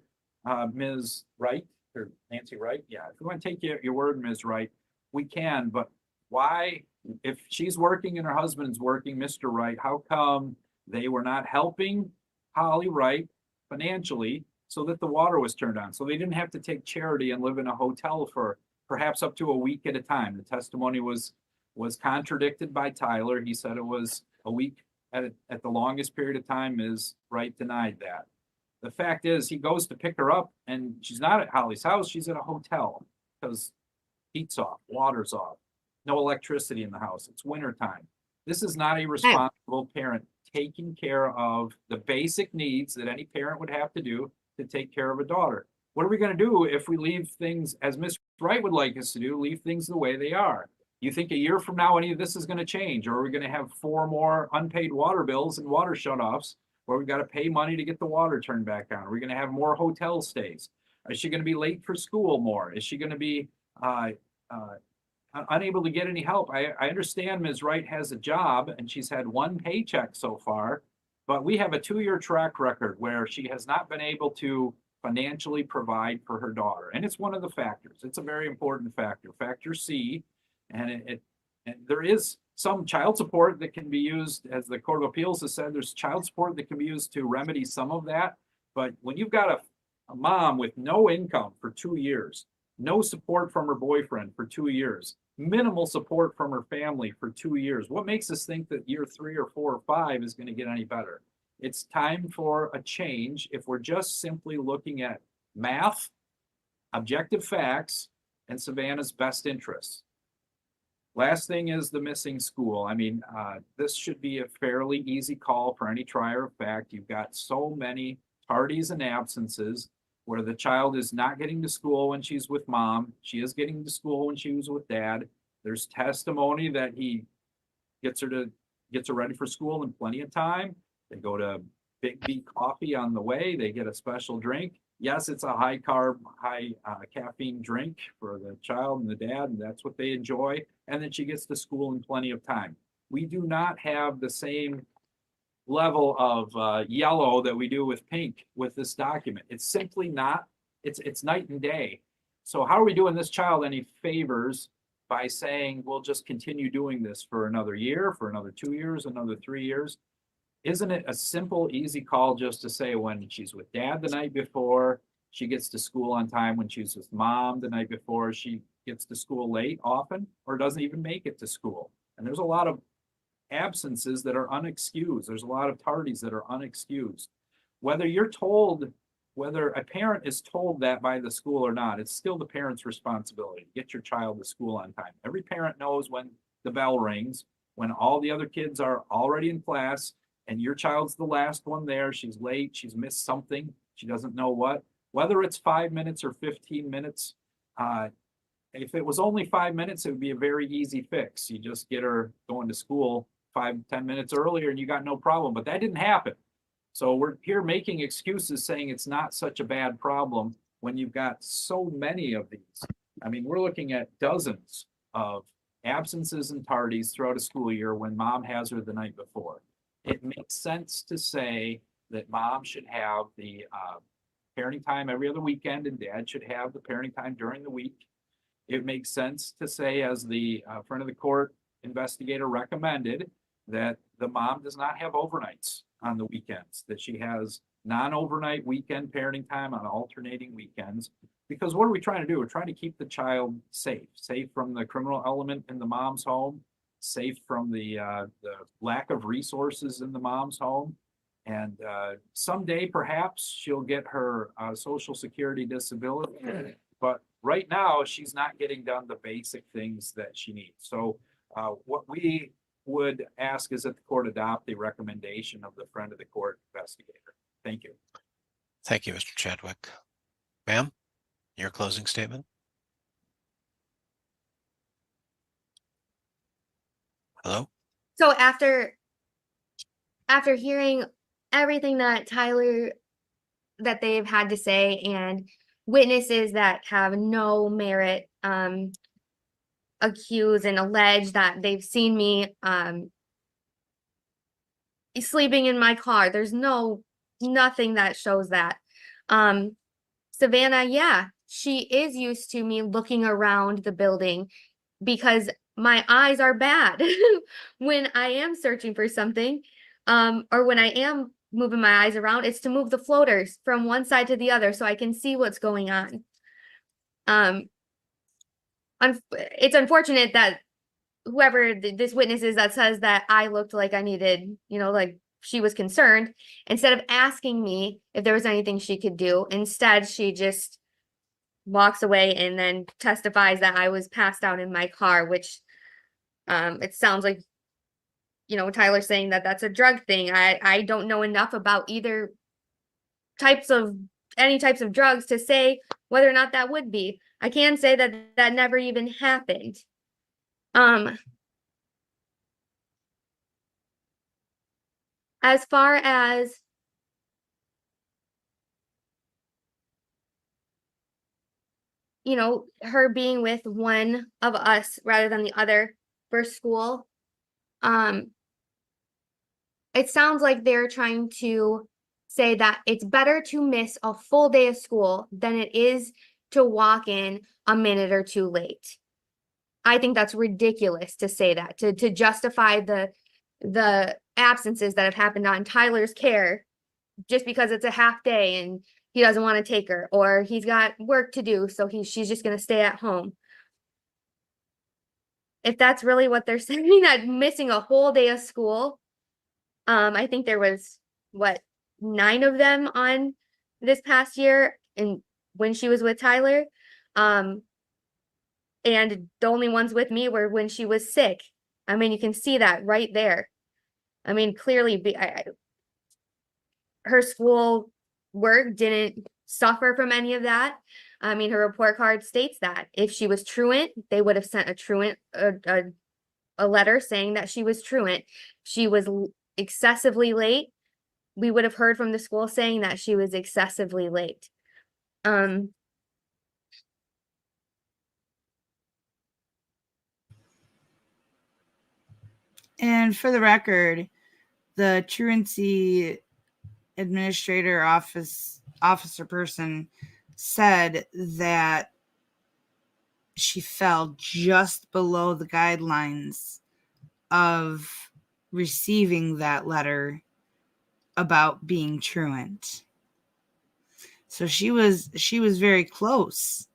S5: Ms. Wright, or Nancy Wright, yeah, if we want to take you at your word, Ms. Wright, we can, but why, if she's working and her husband's working, Mr. Wright, how come they were not helping Holly Wright financially so that the water was turned on, so they didn't have to take charity and live in a hotel for perhaps up to a week at a time? The testimony was contradicted by Tyler. He said it was a week at the longest period of time. Ms. Wright denied that. The fact is, he goes to pick her up and she's not at Holly's house, she's at a hotel because heat's off, water's off, no electricity in the house, it's wintertime. This is not a responsible parent taking care of the basic needs that any parent would have to do to take care of a daughter. What are we going to do if we leave things, as Miss Wright would like us to do, leave things the way they are? You think a year from now, any of this is going to change? Or are we going to have 4 more unpaid water bills and water shutoffs where we've got to pay money to get the water turned back on? Are we going to have more hotel stays? Is she going to be late for school more? Is she going to be unable to get any help? I understand Ms. Wright has a job and she's had 1 paycheck so far, but we have a 2-year track record where she has not been able to financially provide for her daughter. And it's one of the factors. It's a very important factor, factor C. And there is some child support that can be used, as the Court of Appeals has said, there's child support that can be used to remedy some of that. But when you've got a mom with no income for 2 years, no support from her boyfriend for 2 years, minimal support from her family for 2 years, what makes us think that year 3 or 4 or 5 is going to get any better? It's time for a change if we're just simply looking at math, objective facts, and Savannah's best interests. Last thing is the missing school. I mean, this should be a fairly easy call for any trier of fact. You've got so many tardies and absences where the child is not getting to school when she's with mom. She is getting to school when she was with dad. There's testimony that he gets her ready for school in plenty of time. They go to Big B Coffee on the way. They get a special drink. Yes, it's a high carb, high caffeine drink for the child and the dad, and that's what they enjoy. And then she gets to school in plenty of time. We do not have the same level of yellow that we do with pink with this document. It's simply not, it's night and day. So how are we doing this child any favors by saying we'll just continue doing this for another year, for another 2 years, another 3 years? Isn't it a simple, easy call just to say when she's with dad the night before, she gets to school on time, when she's with mom the night before, she gets to school late often, or doesn't even make it to school? And there's a lot of absences that are unexcused. There's a lot of tardies that are unexcused. Whether you're told, whether a parent is told that by the school or not, it's still the parent's responsibility to get your child to school on time. Every parent knows when the bell rings, when all the other kids are already in class, and your child's the last one there, she's late, she's missed something, she doesn't know what, whether it's 5 minutes or 15 minutes, if it was only 5 minutes, it would be a very easy fix. You just get her going to school 5-10 minutes earlier and you got no problem, but that didn't happen. So we're here making excuses saying it's not such a bad problem when you've got so many of these. I mean, we're looking at dozens of absences and tardies throughout a school year when mom has her the night before. It makes sense to say that mom should have the parenting time every other weekend and dad should have the parenting time during the week. It makes sense to say, as the front of the court investigator recommended, that the mom does not have overnights on the weekends, that she has non-overnight weekend parenting time on alternating weekends. Because what are we trying to do? We're trying to keep the child safe from the criminal element in the mom's home, safe from the lack of resources in the mom's home. And someday perhaps she'll get her Social Security disability, but right now she's not getting done the basic things that she needs. So what we would ask is that the court adopt the recommendation of the friend of the court investigator. Thank you.
S2: Thank you, Mr. Chadwick. Ma'am, your closing statement. Hello?
S3: So after hearing everything that that they've had to say, and witnesses that have no merit accuse and allege that they've seen me sleeping in my car, there's nothing that shows that. Savannah, yeah, she is used to me looking around the building because my eyes are bad when I am searching for something, or when I am moving my eyes around. It's to move the floaters from one side to the other so I can see what's going on. It's unfortunate that whoever this witness is that says that I looked like I needed, like she was concerned, instead of asking me if there was anything she could do, instead she just walks away and then testifies that I was passed out in my car, which it sounds like, Tyler's saying that that's a drug thing. I don't know enough about either any types of drugs to say whether or not that would be. I can say that that never even happened. As far as her being with one of us rather than the other for school, it sounds like they're trying to say that it's better to miss a full day of school than it is to walk in a minute or two late. I think that's ridiculous to say that, to justify the absences that have happened on Tyler's care just because it's a half day and he doesn't want to take her, or he's got work to do, so she's just going to stay at home. If that's really what they're saying, that missing a whole day of school, I think there was 9 of them on this past year, and when she was with Tyler, and the only ones with me were when she was sick. I mean, you can see that right there. I mean, clearly, her school work didn't suffer from any of that. I mean, her report card states that if she was truant, they would have sent a truant a letter saying that she was truant. She was excessively late. We would have heard from the school saying that she was excessively late.
S1: And for the record, the truancy administrator officer person said that she fell just below the guidelines of receiving that letter about being truant. So she was very close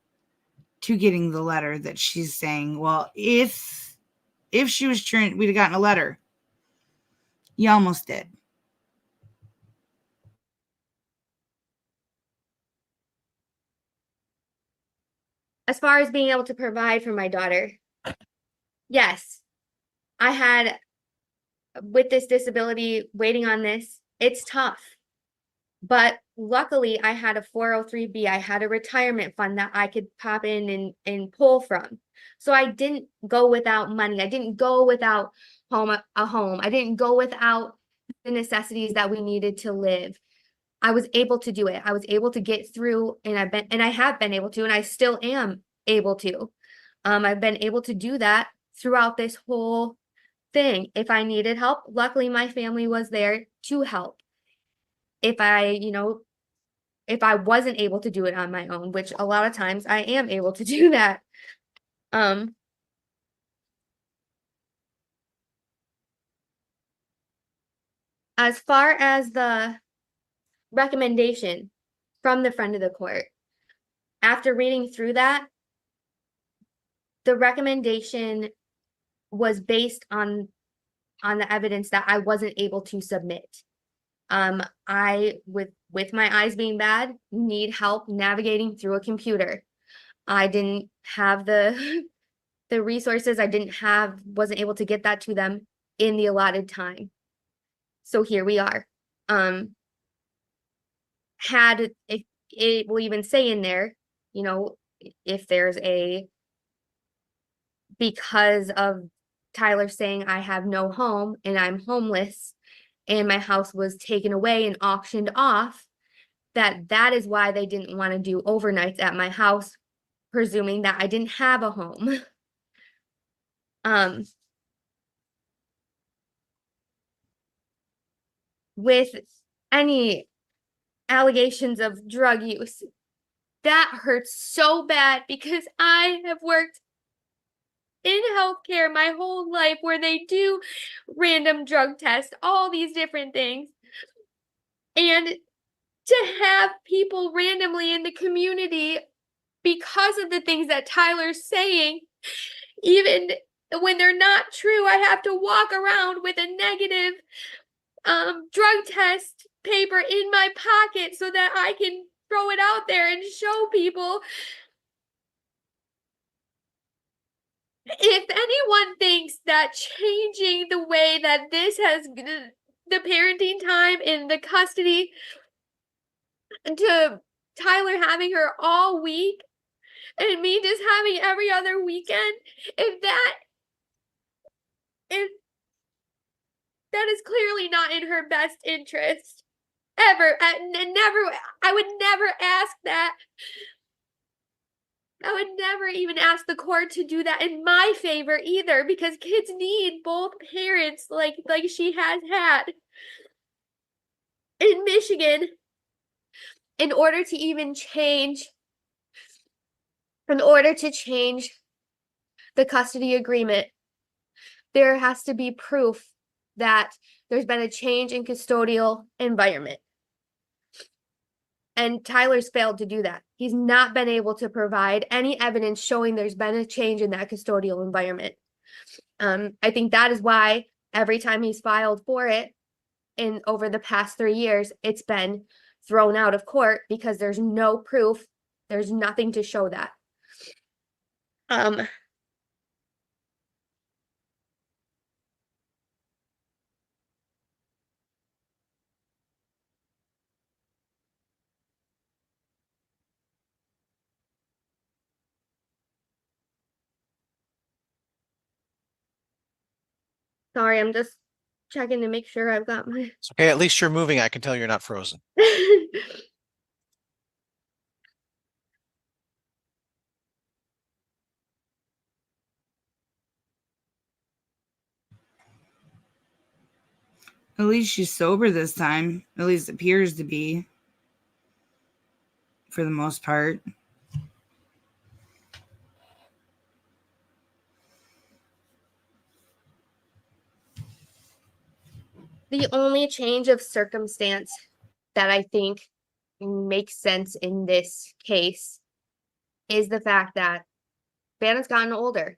S1: to getting the letter that she's saying, well, if she was truant, we'd have gotten a letter. You almost did.
S3: As far as being able to provide for my daughter, yes, I had, with this disability, waiting on this, it's tough. But luckily, I had a 403B. I had a retirement fund that I could pop in and pull from. So I didn't go without money. I didn't go without a home. I didn't go without the necessities that we needed to live. I was able to do it. I was able to get through, and I have been able to, and I still am able to. I've been able to do that throughout this whole thing. If I needed help, luckily my family was there to help. If I wasn't able to do it on my own, which a lot of times I am able to do that. As far as the recommendation from the friend of the court, after reading through that, the recommendation was based on the evidence that I wasn't able to submit. I, with my eyes being bad, need help navigating through a computer. I didn't have the resources. Wasn't able to get that to them in the allotted time. So here we are. It will even say in there, if there's because of Tyler saying I have no home and I'm homeless and my house was taken away and auctioned off, that is why they didn't want to do overnights at my house, presuming that I didn't have a home. With any allegations of drug use, that hurts so bad because I have worked in healthcare my whole life where they do random drug tests, all these different things. And to have people randomly in the community, because of the things that Tyler's saying, even when they're not true, I have to walk around with a negative drug test paper in my pocket so that I can throw it out there and show people. If anyone thinks that changing the way that this has the parenting time and the custody to Tyler having her all week and me just having every other weekend, if that And that is clearly not in her best interest. Ever. And never, I would never ask that. I would never even ask the court to do that in my favor either, because kids need both parents like she has had. In Michigan, in order to change the custody agreement, there has to be proof that there's been a change in custodial environment. And Tyler's failed to do that. He's not been able to provide any evidence showing there's been a change in that custodial environment. I think that is why every time he's filed for it over the past 3 years, it's been thrown out of court because there's no proof. There's nothing to show that. Sorry, I'm just checking to make sure I've got my.
S2: It's okay. At least you're moving. I can tell you're not frozen.
S1: At least she's sober this time. At least appears to be. For the most part.
S3: The only change of circumstance that I think makes sense in this case is the fact that Vanna's gotten older.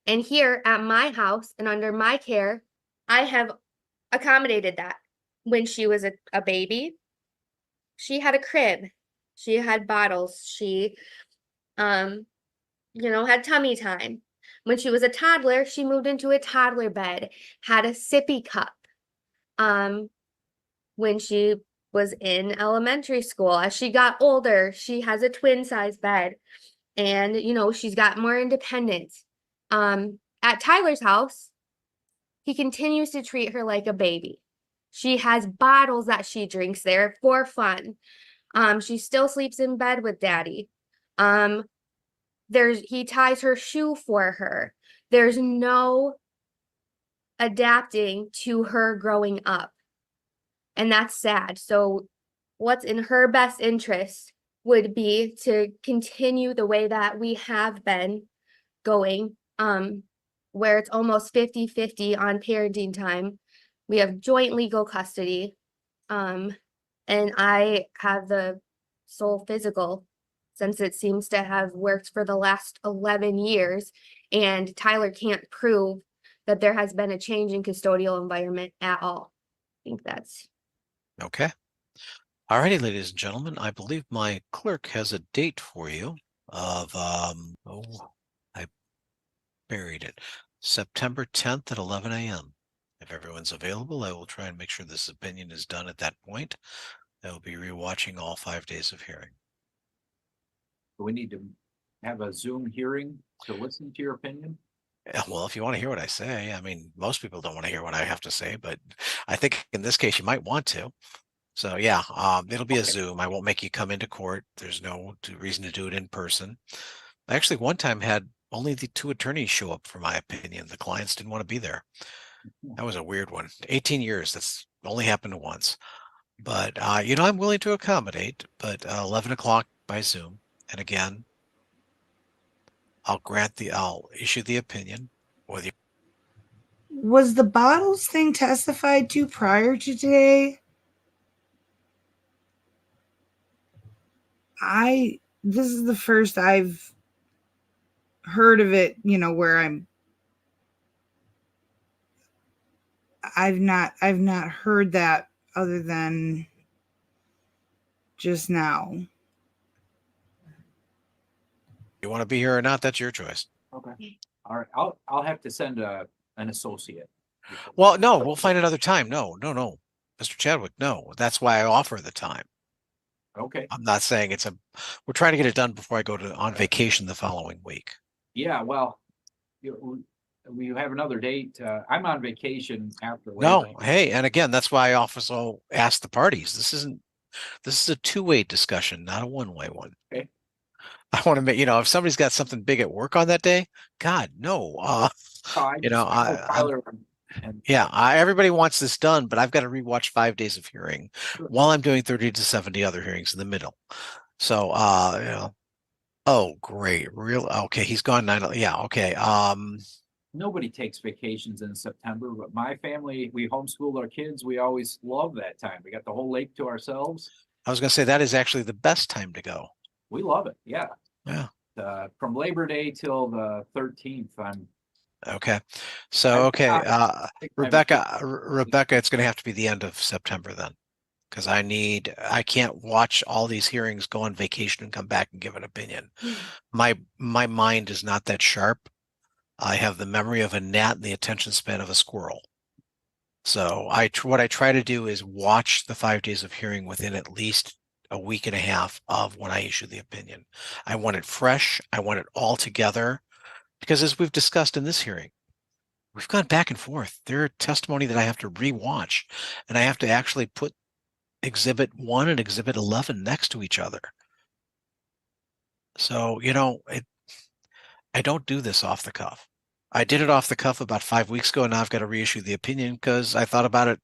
S3: And here at my house and under my care, I have accommodated that. When she was a baby, she had a crib. She had bottles. She, had tummy time. When she was a toddler, she moved into a toddler bed, had a sippy cup. When she was in elementary school, as she got older, she has a twin size bed, and she's got more independence. At Tyler's house, he continues to treat her like a baby. She has bottles that she drinks there for fun. She still sleeps in bed with daddy. He ties her shoe for her. There's no adapting to her growing up. And that's sad. So what's in her best interest would be to continue the way that we have been going, where it's almost 50-50 on parenting time. We have joint legal custody. And I have the sole physical, since it seems to have worked for the last 11 years. And Tyler can't prove that there has been a change in custodial environment at all. I think that's
S2: okay. All righty, ladies and gentlemen, I believe my clerk has a date for you of I buried it. September 10th at 11 a.m. If everyone's available, I will try and make sure this opinion is done at that point. I will be rewatching all 5 days of hearing.
S5: We need to have a Zoom hearing to listen to your opinion.
S2: Well, if you want to hear what I say, I mean, most people don't want to hear what I have to say, but I think in this case you might want to. So yeah, it'll be a Zoom. I won't make you come into court. There's no reason to do it in person. I actually one time had only the 2 attorneys show up for my opinion. The clients didn't want to be there. That was a weird one. 18 years. That's only happened once. But, I'm willing to accommodate, but 11 o'clock by Zoom. And again, I'll issue the opinion.
S1: Was the bottles thing testified to prior to today? This is the first I've heard of it, where I've not heard that other than just now.
S2: You want to be here or not, that's your choice.
S5: Okay. All right. I'll have to send an associate.
S2: Well, no, we'll find another time. No. Mr. Chadwick, no. That's why I offer the time.
S5: Okay.
S2: I'm not saying we're trying to get it done before I go on vacation the following week.
S5: Yeah, well, we have another date. I'm on vacation after
S2: No,
S5: Labor Day.
S2: hey, and again, that's why I also asked the parties. This is a two-way discussion, not a one-way one.
S5: Okay.
S2: I want to make, if somebody's got something big at work on that day, God, no.
S5: Tyler and
S2: Yeah, everybody wants this done, but I've got to rewatch 5 days of hearing while I'm doing 30 to 70 other hearings in the middle. So, oh, great. Okay. He's gone 9. Yeah. Okay.
S5: nobody takes vacations in September, but my family, we homeschooled our kids. We always love that time. We got the whole lake to ourselves.
S2: I was going to say that is actually the best time to go.
S5: We love it. Yeah.
S2: Yeah.
S5: From Labor Day till the 13th,
S2: Okay. So, okay. Rebecca, it's going to have to be the end of September then, because I can't watch all these hearings, go on vacation and come back and give an opinion. My mind is not that sharp. I have the memory of a gnat and the attention span of a squirrel. So what I try to do is watch the 5 days of hearing within at least a week and a half of when I issue the opinion. I want it fresh. I want it all together. Because as we've discussed in this hearing, we've gone back and forth. There testimony that I have to rewatch, and I have to actually put Exhibit 1 and Exhibit 11 next to each other. So, I don't do this off the cuff. I did it off the cuff about 5 weeks ago, and now I've got to reissue the opinion because I thought about it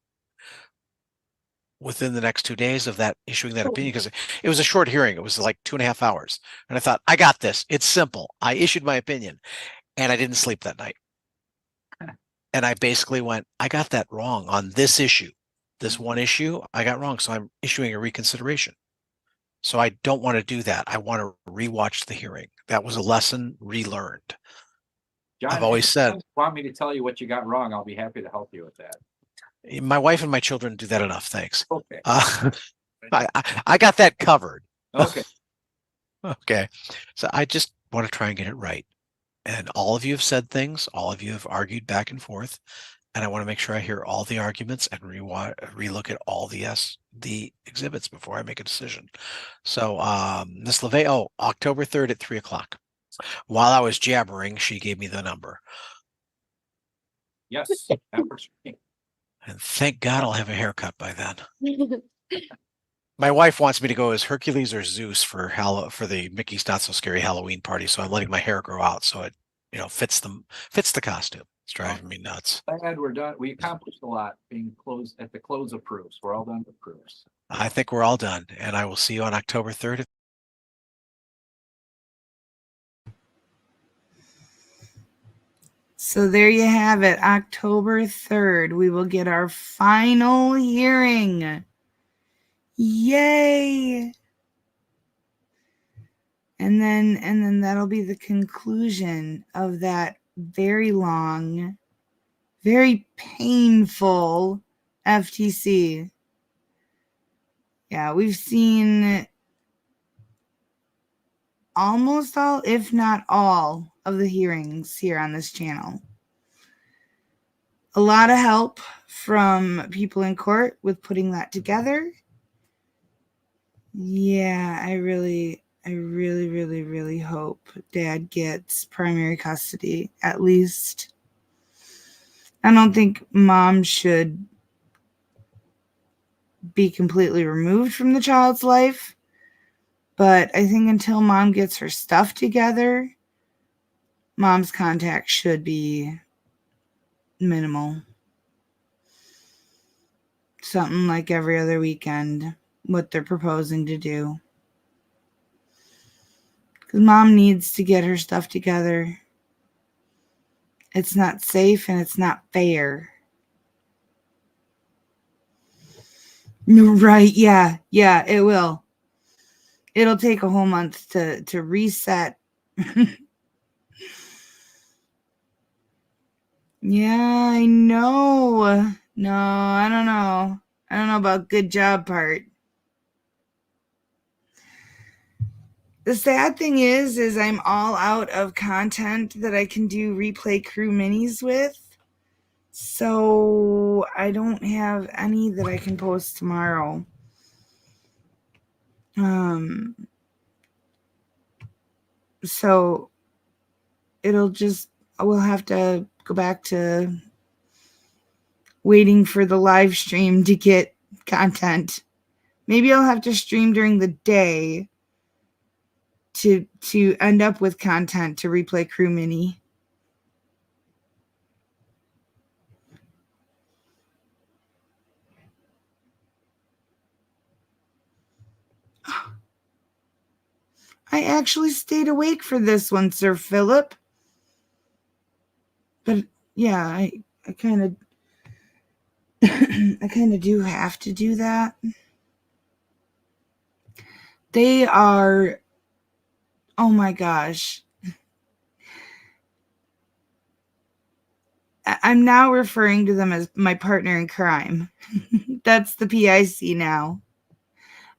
S2: within the next 2 days of that issuing that opinion, because it was a short hearing. It was like 2.5 hours. And I thought, I got this. It's simple. I issued my opinion and I didn't sleep that night. And I basically went, I got that wrong on this issue. This one issue I got wrong. So I'm issuing a reconsideration. So I don't want to do that. I want to rewatch the hearing. That was a lesson relearned.
S5: John,
S2: I've always said,
S5: if you want me to tell you what you got wrong, I'll be happy to help you with that.
S2: my wife and my children do that enough. Thanks.
S5: Okay.
S2: I got that covered.
S5: Okay.
S2: Okay. So I just want to try and get it right. And all of you have said things, all of you have argued back and forth. And I want to make sure I hear all the arguments and relook at all the exhibits before I make a decision. So Ms. LeVay, October 3rd at 3:00. While I was jabbering, she gave me the number.
S5: Yes, that works for me.
S2: And thank God I'll have a haircut by then. My wife wants me to go as Hercules or Zeus for the Mickey's Not So Scary Halloween party. So I'm letting my hair grow out so it, fits the costume. It's driving me nuts.
S5: Glad we're done. We accomplished a lot being closed at the close of proofs. We're all done with proofs.
S2: I think we're all done, and I will see you on October 3rd.
S1: So there you have it. October 3rd, we will get our final hearing. Yay! And then that'll be the conclusion of that very long, very painful FTC. Yeah, we've seen almost all, if not all, of the hearings here on this channel. A lot of help from people in court with putting that together. Yeah, I really hope Dad gets primary custody, at least. I don't think Mom should be completely removed from the child's life, but I think until Mom gets her stuff together, Mom's contact should be minimal. Something like every other weekend, what they're proposing to do. Because Mom needs to get her stuff together. It's not safe and it's not fair. Right, yeah, it will. It'll take a whole month to reset. Yeah, I know. No, I don't know. I don't know about good job part. The sad thing is I'm all out of content that I can do replay crew minis with. So I don't have any that I can post tomorrow. So it'll just we'll have to go back to waiting for the live stream to get content. Maybe I'll have to stream during the day to end up with content to replay Crew Mini. I actually stayed awake for this one, Sir Philip. But yeah, I kind of I kind of do have to do that. They are, oh my gosh. I'm now referring to them as my partner in crime. That's the PIC now.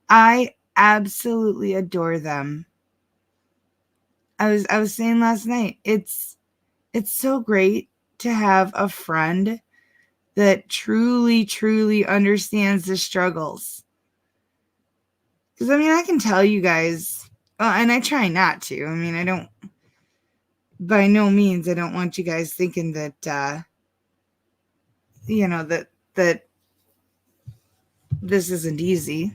S1: I absolutely adore them. I was saying last night, it's so great to have a friend that truly, truly understands the struggles. Because, I mean, I can tell you guys, and I try not to. I mean, I don't, by no means, I don't want you guys thinking that, you know, that this isn't easy.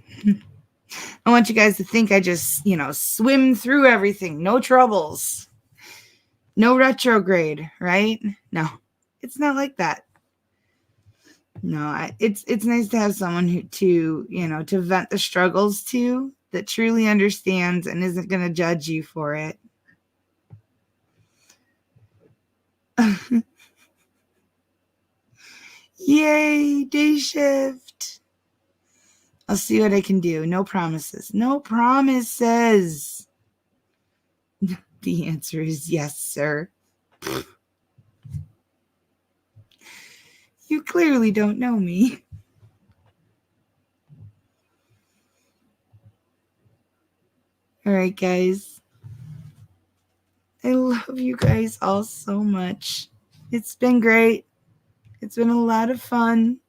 S1: I want you guys to think I just, you know, swim through everything. No troubles. No retrograde, right? No, it's not like that. No, it's nice to have someone to vent the struggles to, that truly understands and isn't going to judge you for it. Yay, day shift. I'll see what I can do. No promises. No promises. The answer is yes, sir. You clearly don't know me. All right, guys. I love you guys all so much. It's been great. It's been a lot of fun.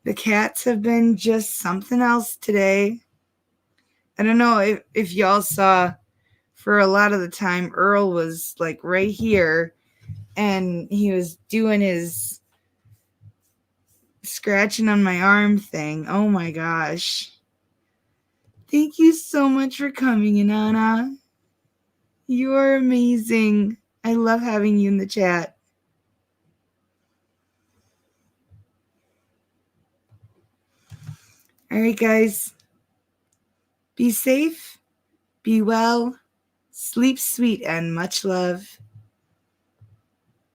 S1: The cats have been just something else today. I don't know if y'all saw, for a lot of the time, Earl was like right here and he was doing his scratching on my arm thing. Oh my gosh. Thank you so much for coming, Inanna. You are amazing. I love having you in the chat. All right, guys. Be safe, be well, sleep sweet, and much love.